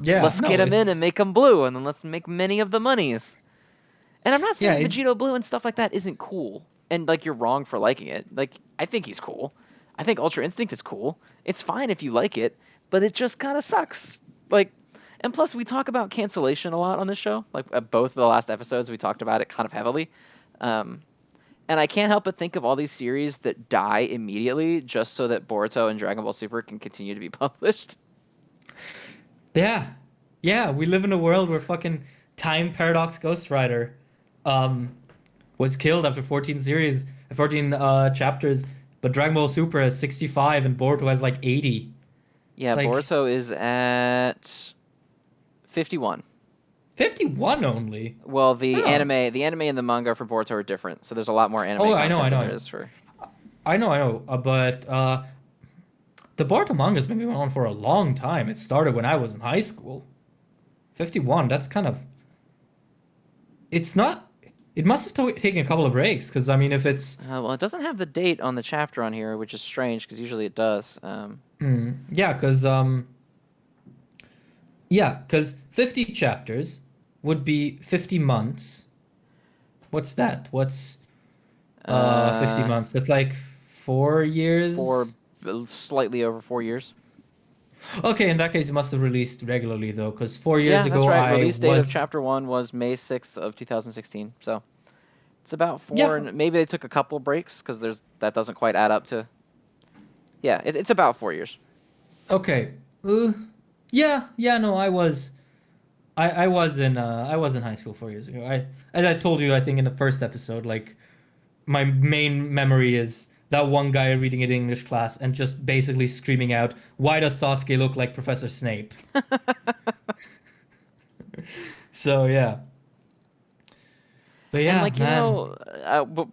Speaker 2: Yeah,
Speaker 1: Let's get
Speaker 2: no,
Speaker 1: him in and
Speaker 2: it's
Speaker 1: make him blue, and then let's make many of the monies. And I'm not
Speaker 2: yeah,
Speaker 1: saying Vegito blue and stuff like that isn't cool. And like you're wrong for liking it. Like I think he's cool. I think Ultra Instinct is cool. It's fine if you like it, but it just kind of sucks. Like, and plus we talk about cancellation a lot on this show. Like both of the last episodes we talked about it kind of heavily. Um, and I can't help but think of all these series that die immediately just so that Boruto and Dragon Ball Super can continue to be published.
Speaker 2: yeah. Yeah, we live in a world where fucking Time Paradox Ghost Rider um was killed after 14 series, 14 chapters, but Dragon Ball Super has 65 and Boruto has like 80. It's
Speaker 1: Yeah,
Speaker 2: like
Speaker 1: Boruto is at 51.
Speaker 2: 51 only.
Speaker 1: Well,
Speaker 2: Oh.
Speaker 1: the anime and the manga for Boruto are different, so there's a lot more
Speaker 2: Oh,
Speaker 1: anime
Speaker 2: I know, I
Speaker 1: content than there
Speaker 2: know.
Speaker 1: is for.
Speaker 2: I know. But the Boruto manga's been going on for a long time. It started when I was in high school. 51, that's kind of it's not. It must have taken a couple of breaks because I mean, if it's
Speaker 1: Well, it doesn't have the date on the chapter on here, which is strange because usually it does.
Speaker 2: yeah, because 50 chapters would be 50 months. What's that? What's 50
Speaker 1: Uh,
Speaker 2: months? That's like 4 years.
Speaker 1: for slightly over 4 years.
Speaker 2: Okay, in that case, it must have released regularly though, because 4 years
Speaker 1: Yeah, that's
Speaker 2: ago
Speaker 1: right.
Speaker 2: I
Speaker 1: Release date of
Speaker 2: was.
Speaker 1: chapter one was May 6th of 2016. So it's about four,
Speaker 2: Yeah.
Speaker 1: and maybe they took a couple breaks because that doesn't quite add up to. Yeah, it's about 4 years.
Speaker 2: Okay. Yeah, yeah, no, I was in high school 4 years ago. As I told you, I think in the first episode, like my main memory is that one guy reading it in English class and just basically screaming out, "Why does Sasuke look like Professor Snape?" So yeah. But
Speaker 1: And
Speaker 2: yeah,
Speaker 1: like
Speaker 2: man.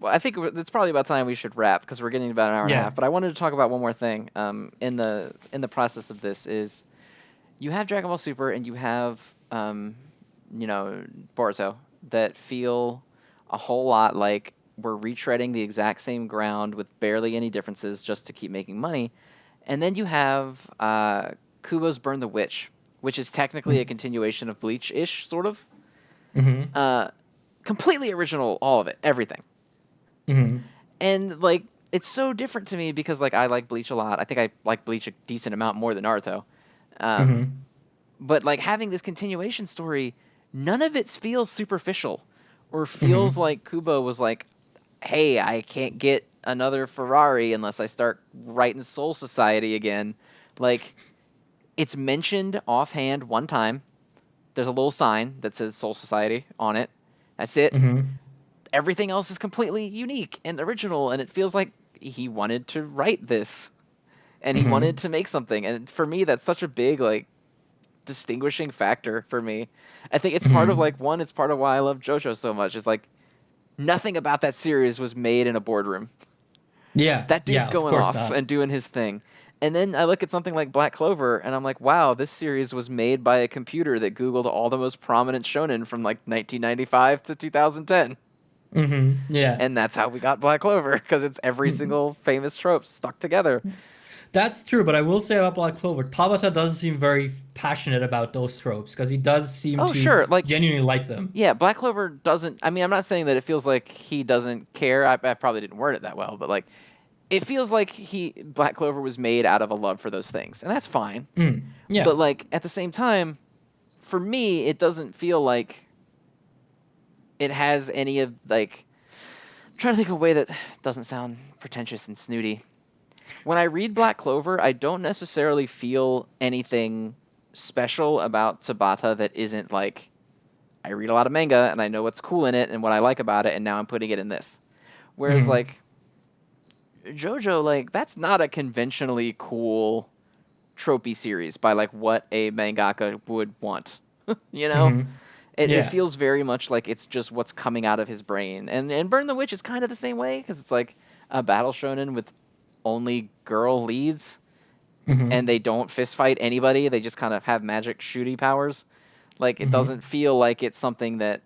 Speaker 1: I think it's probably about time we should wrap because we're getting about an hour and a
Speaker 2: Yeah.
Speaker 1: half. But I wanted to talk about one more thing. In the process of this is you have Dragon Ball Super and you have you know Boruto that feel a whole lot like we're retreading the exact same ground with barely any differences just to keep making money. And then you have Kubo's Burn the Witch, which is technically a continuation of Bleach-ish, sort of.
Speaker 2: Mm-hmm.
Speaker 1: Uh, Completely original, all of it, everything.
Speaker 2: Mm-hmm.
Speaker 1: And like it's so different to me because like I like Bleach a lot. I think I like Bleach a decent amount more than Naruto. Um,
Speaker 2: Mm-hmm.
Speaker 1: but like having this continuation story, none of it feels superficial or feels
Speaker 2: Mm-hmm.
Speaker 1: like Kubo was like, "Hey, I can't get another Ferrari unless I start writing Soul Society again." Like it's mentioned offhand one time. There's a little sign that says Soul Society on it. That's it.
Speaker 2: Mm-hmm.
Speaker 1: Everything else is completely unique and original, and it feels like he wanted to write this and he wanted
Speaker 2: Mm-hmm.
Speaker 1: to make something. And for me, that's such a big like distinguishing factor for me. I think it's part of
Speaker 2: Mm-hmm.
Speaker 1: like one, it's part of why I love JoJo so much. Is like nothing about that series was made in a boardroom.
Speaker 2: Yeah,
Speaker 1: That dude's
Speaker 2: yeah, of
Speaker 1: going
Speaker 2: course
Speaker 1: off
Speaker 2: not.
Speaker 1: and doing his thing. And then I look at something like Black Clover and I'm like, wow, this series was made by a computer that Googled all the most prominent shonen from like 1995 to 2010.
Speaker 2: Mm-hmm. Yeah.
Speaker 1: And that's how we got Black Clover because it's every
Speaker 2: Mm,
Speaker 1: single famous trope stuck together.
Speaker 2: that's true, but I will say about Black Clover, Tabata does seem very passionate about those tropes because he does seem
Speaker 1: Oh,
Speaker 2: to
Speaker 1: sure. Like,
Speaker 2: genuinely like them.
Speaker 1: yeah, Black Clover doesn't. I mean, I'm not saying that it feels like he doesn't care. I probably didn't word it that well, but like, it feels like Black Clover was made out of a love for those things, and that's fine.
Speaker 2: Yeah.
Speaker 1: But like at the same time, for me, it doesn't feel like it has any of like. I'm trying to think of a way that doesn't sound pretentious and snooty. When I read Black Clover, I don't necessarily feel anything special about Tabata that isn't like I read a lot of manga and I know what's cool in it and what I like about it, and now I'm putting it in this. Whereas
Speaker 2: Mm-hmm.
Speaker 1: like JoJo, like that's not a conventionally cool tropey series by like what a mangaka would want. you know,
Speaker 2: Mm-hmm.
Speaker 1: it
Speaker 2: Yeah.
Speaker 1: feels very much like it's just what's coming out of his brain. And Burn the Witch is kind of the same way because it's like a battle shonen with only girl leads and
Speaker 2: Mm-hmm.
Speaker 1: they don't fist fight anybody. They just kind of have magic shooty powers. Like it
Speaker 2: Mm-hmm.
Speaker 1: doesn't feel like it's something that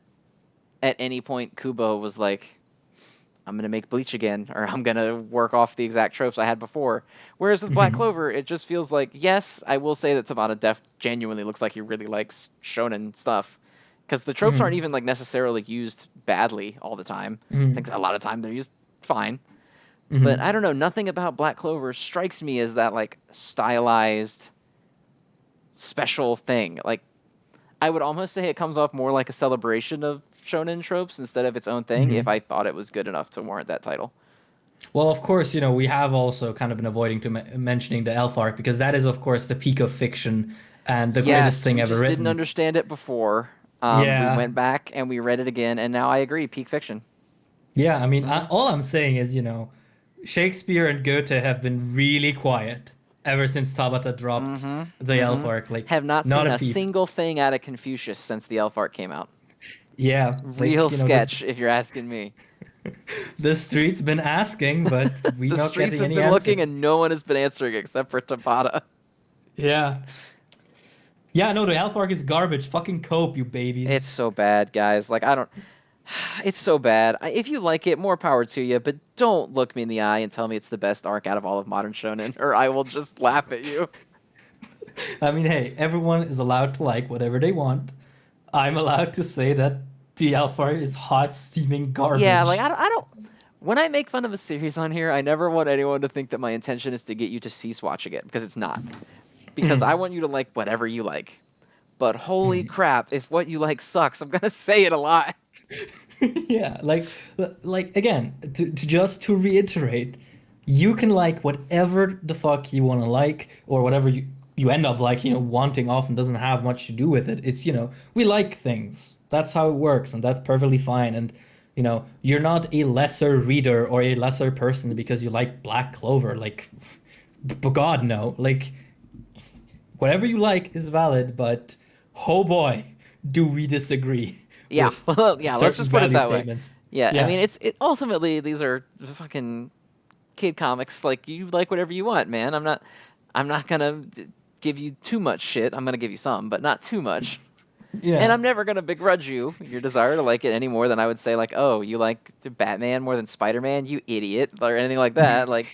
Speaker 1: at any point Kubo was like, I'm gonna make Bleach again, or I'm gonna work off the exact tropes I had before. Whereas with Black
Speaker 2: Mm-hmm.
Speaker 1: Clover, it just feels like, yes, I will say that Tabata genuinely looks like he really likes shonen stuff, because the tropes aren't
Speaker 2: Mm-hmm.
Speaker 1: even like necessarily used badly all the time. I think
Speaker 2: Mm-hmm.
Speaker 1: a lot of time they're used fine. But
Speaker 2: Mm-hmm.
Speaker 1: I don't know, nothing about Black Clover strikes me as that like stylized special thing. Like I would almost say it comes off more like a celebration of shonen tropes instead of its own thing if
Speaker 2: Mm-hmm.
Speaker 1: I thought it was good enough to warrant that title.
Speaker 2: Well, of course, we have also kind of been avoiding to mentioning the elf arc because that is, of course, the peak of fiction and the greatest
Speaker 1: Yes,
Speaker 2: thing
Speaker 1: we
Speaker 2: ever
Speaker 1: just didn't
Speaker 2: written.
Speaker 1: understand it before. We
Speaker 2: Yeah.
Speaker 1: went back and we read it again, and now I agree. Peak fiction.
Speaker 2: Yeah, I mean,
Speaker 1: Hmm.
Speaker 2: all I'm saying is, Shakespeare and Goethe have been really quiet ever since Tabata dropped
Speaker 1: Hmm.
Speaker 2: the elf
Speaker 1: Hmm.
Speaker 2: arc. Like,
Speaker 1: Have not
Speaker 2: not
Speaker 1: seen
Speaker 2: a
Speaker 1: a
Speaker 2: peep.
Speaker 1: single thing out of Confucius since the Elf art came out.
Speaker 2: Yeah,
Speaker 1: Real
Speaker 2: like,
Speaker 1: sketch, if you're asking me.
Speaker 2: the street's been asking, but we
Speaker 1: The
Speaker 2: not
Speaker 1: streets
Speaker 2: getting
Speaker 1: have
Speaker 2: any
Speaker 1: been looking,
Speaker 2: answer.
Speaker 1: and no one has been answering except for Tabata.
Speaker 2: Yeah. Yeah, no, the elf arc is garbage. Fucking cope, you
Speaker 1: It's
Speaker 2: babies.
Speaker 1: so bad, guys. Like I don't. It's so bad. If you like it, more power to you, but don't look me in the eye and tell me it's the best arc out of all of modern shonen, or I will just laugh at you.
Speaker 2: I mean, hey, everyone is allowed to like whatever they want. I'm allowed to say that the Alpha is hot, steaming
Speaker 1: Yeah, like
Speaker 2: garbage.
Speaker 1: I don't. When I make fun of a series on here, I never want anyone to think that my intention is to get you to cease watching it because it's not. Because I
Speaker 2: Hmm.
Speaker 1: want you to like whatever you like. But holy
Speaker 2: Hmm.
Speaker 1: crap, if what you like sucks, I'm gonna say it a lot.
Speaker 2: Yeah, like again, to reiterate, you can like whatever the fuck you want to like, or whatever you end up like, wanting often doesn't have much to do with it. It's, we like things. That's how it works, and that's perfectly fine. And, you're not a lesser reader or a lesser person because you like Black Clover. Like, but God, no. Like, whatever you like is valid, but oh boy, do we disagree
Speaker 1: Yeah,
Speaker 2: with
Speaker 1: well, yeah. Let's
Speaker 2: certain
Speaker 1: just put it
Speaker 2: value
Speaker 1: that way.
Speaker 2: statements.
Speaker 1: Yeah, I mean,
Speaker 2: Yeah.
Speaker 1: it ultimately these are fucking kid comics. Like you like whatever you want, man. I'm not gonna give you too much shit. I'm gonna give you some, but not too much. And
Speaker 2: Yeah.
Speaker 1: I'm never gonna begrudge you your desire to like it any more than I would say like, oh, you like the Batman more than Spider-Man, you idiot, or anything like that. Like,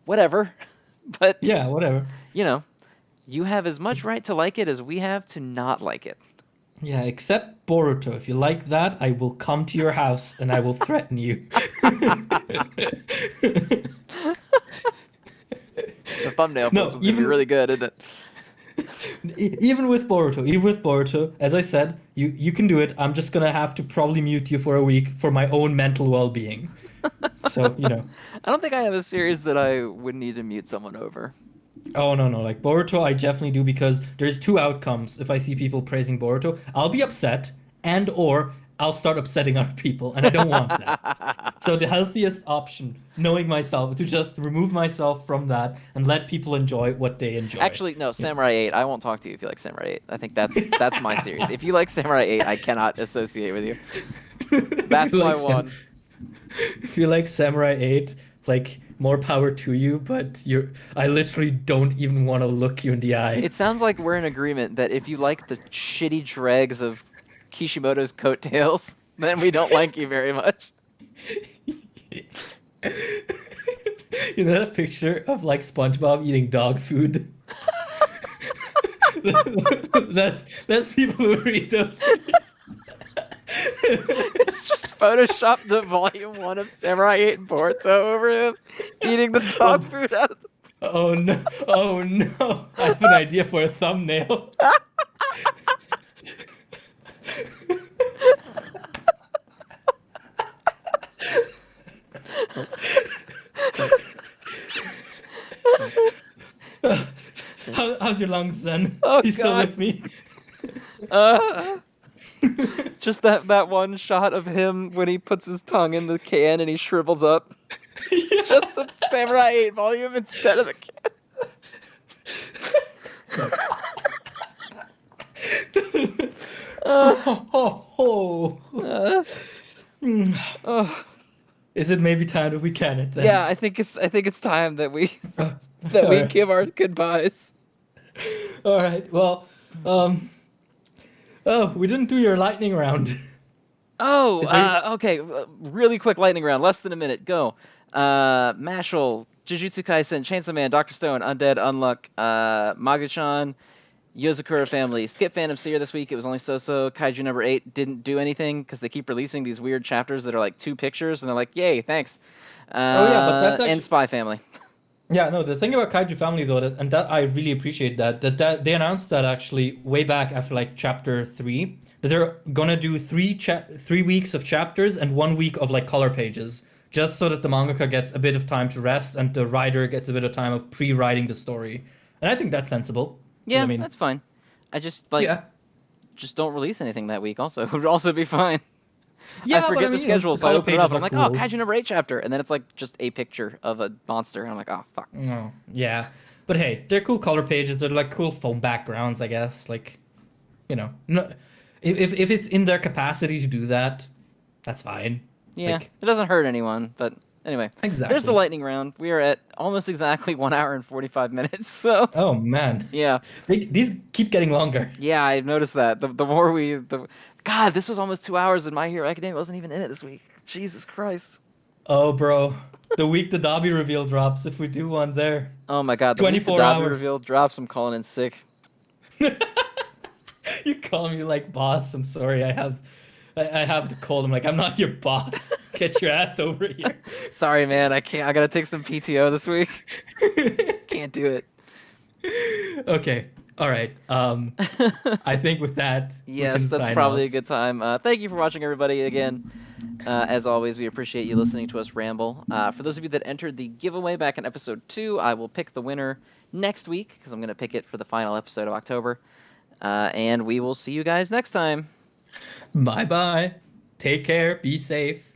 Speaker 1: whatever. But
Speaker 2: Yeah, whatever.
Speaker 1: you know, you have as much right to like it as we have to not like it.
Speaker 2: Yeah, except Boruto. If you like that, I will come to your house and I will threaten you.
Speaker 1: The thumbnail for this
Speaker 2: No,
Speaker 1: one's gonna be really good, isn't it?
Speaker 2: even with Boruto, as I said, you can do it. I'm just gonna have to probably mute you for a week for my own mental well-being. So,
Speaker 1: I don't think I have a series that I would need to mute someone over.
Speaker 2: oh no, no, like Boruto, I definitely do because there's two outcomes. If I see people praising Boruto, I'll be upset and or I'll start upsetting other people, and I don't want that. So the healthiest option, knowing myself, to just remove myself from that and let people enjoy what they enjoy.
Speaker 1: Actually, no,
Speaker 2: You
Speaker 1: Samurai 8. I won't talk to you if you like Samurai 8. I think that's my series. If you like Samurai 8, I cannot associate with you.
Speaker 2: if
Speaker 1: That's
Speaker 2: you
Speaker 1: my
Speaker 2: like
Speaker 1: one.
Speaker 2: if you like Samurai 8, like more power to you, but I literally don't even want to look you in the eye.
Speaker 1: It sounds like we're in agreement that if you like the shitty dregs of Kishimoto's coattails, then we don't like you very much.
Speaker 2: You know that picture of like SpongeBob eating dog food? That's people who read those series.
Speaker 1: It's just photoshopped the volume 1 of Samurai 8 and Boruto over him eating the dog
Speaker 2: Oh,
Speaker 1: food out of
Speaker 2: oh no! Oh no! I have an idea for a thumbnail.
Speaker 1: the...
Speaker 2: How's your lungs, Zen?
Speaker 1: Oh
Speaker 2: You still
Speaker 1: god.
Speaker 2: with me?
Speaker 1: Uh, just that one shot of him when he puts his tongue in the can and he shrivels up. It's
Speaker 2: Yeah.
Speaker 1: just the Samurai 8 volume instead of the can. Uh,
Speaker 2: Oh, oh, oh.
Speaker 1: uh,
Speaker 2: Hmm.
Speaker 1: oh.
Speaker 2: Is it maybe time that we can it
Speaker 1: Yeah,
Speaker 2: then?
Speaker 1: I think it's time that we
Speaker 2: Uh,
Speaker 1: that
Speaker 2: all
Speaker 1: we
Speaker 2: right.
Speaker 1: give our goodbyes.
Speaker 2: All right. Well, um, oh, we didn't do your lightning round.
Speaker 1: Oh,
Speaker 2: Is there?
Speaker 1: okay. Really quick lightning round, less than a minute. Go. Mashal, Jujutsu Kaisen, Chainsaw Man, Doctor Stone, Undead, Unluck, Maguchan, Yozakura Family. Skip Phantom Seer this week. It was only so-so. Kaiju number 8 didn't do anything because they keep releasing these weird chapters that are like 2 pictures, and they're like, yay, thanks.
Speaker 2: Oh yeah, but that's
Speaker 1: And
Speaker 2: actually
Speaker 1: Spy Family.
Speaker 2: yeah. No, the thing about Kaiju Family though, and that I really appreciate that they announced that actually way back after like chapter 3 that they're gonna do 3 weeks of chapters and 1 week of like color pages, just so that the mangaka gets a bit of time to rest and the writer gets a bit of time of pre-writing the story. And I think that's sensible because I
Speaker 1: Yeah,
Speaker 2: mean,
Speaker 1: that's fine. I just, like,
Speaker 2: yeah.
Speaker 1: just don't release anything that week also. It would also be fine. I
Speaker 2: Yeah, but I
Speaker 1: forget the
Speaker 2: mean,
Speaker 1: schedule,
Speaker 2: the
Speaker 1: so I
Speaker 2: color
Speaker 1: open it up
Speaker 2: pages
Speaker 1: and I'm
Speaker 2: are
Speaker 1: like, oh,
Speaker 2: cool.
Speaker 1: Kaiju number 8 chapter. And then it's like just a picture of a monster. And I'm like, oh, fuck.
Speaker 2: Oh, yeah. But hey, they're cool color pages. They're like cool foam backgrounds, I guess. Like, no, if it's in their capacity to do that, that's fine.
Speaker 1: Yeah,
Speaker 2: Like,
Speaker 1: it doesn't hurt anyone. But anyway, there's the
Speaker 2: exactly.
Speaker 1: lightning round. We are at almost exactly 1 hour and 45 minutes. So,
Speaker 2: Oh man,
Speaker 1: yeah.
Speaker 2: these keep getting longer.
Speaker 1: Yeah, I've noticed that. The more we, the God, this was almost 2 hours, and My Hero Academia wasn't even in it this week. Jesus Christ.
Speaker 2: Oh, bro. The week the Dobby reveal drops, if we do one there.
Speaker 1: Oh my God, the week the
Speaker 2: 24
Speaker 1: Dobby
Speaker 2: hours.
Speaker 1: reveal drops, I'm calling in sick.
Speaker 2: You call me like boss. I'm sorry. I have the cold. I'm like, I'm not your boss. Get your ass over here.
Speaker 1: Sorry, man, I can't. I gotta take some PTO this week. Can't do it.
Speaker 2: Okay. All right. I think with that, we can
Speaker 1: Yes, that's
Speaker 2: sign
Speaker 1: probably
Speaker 2: off.
Speaker 1: a good time. Thank you for watching, everybody. Again, as always, we appreciate you listening to us ramble. For those of you that entered the giveaway back in episode 2, I will pick the winner next week because I'm going to pick it for the final episode of October. And we will see you guys next time.
Speaker 2: Bye bye. Take care. Be safe.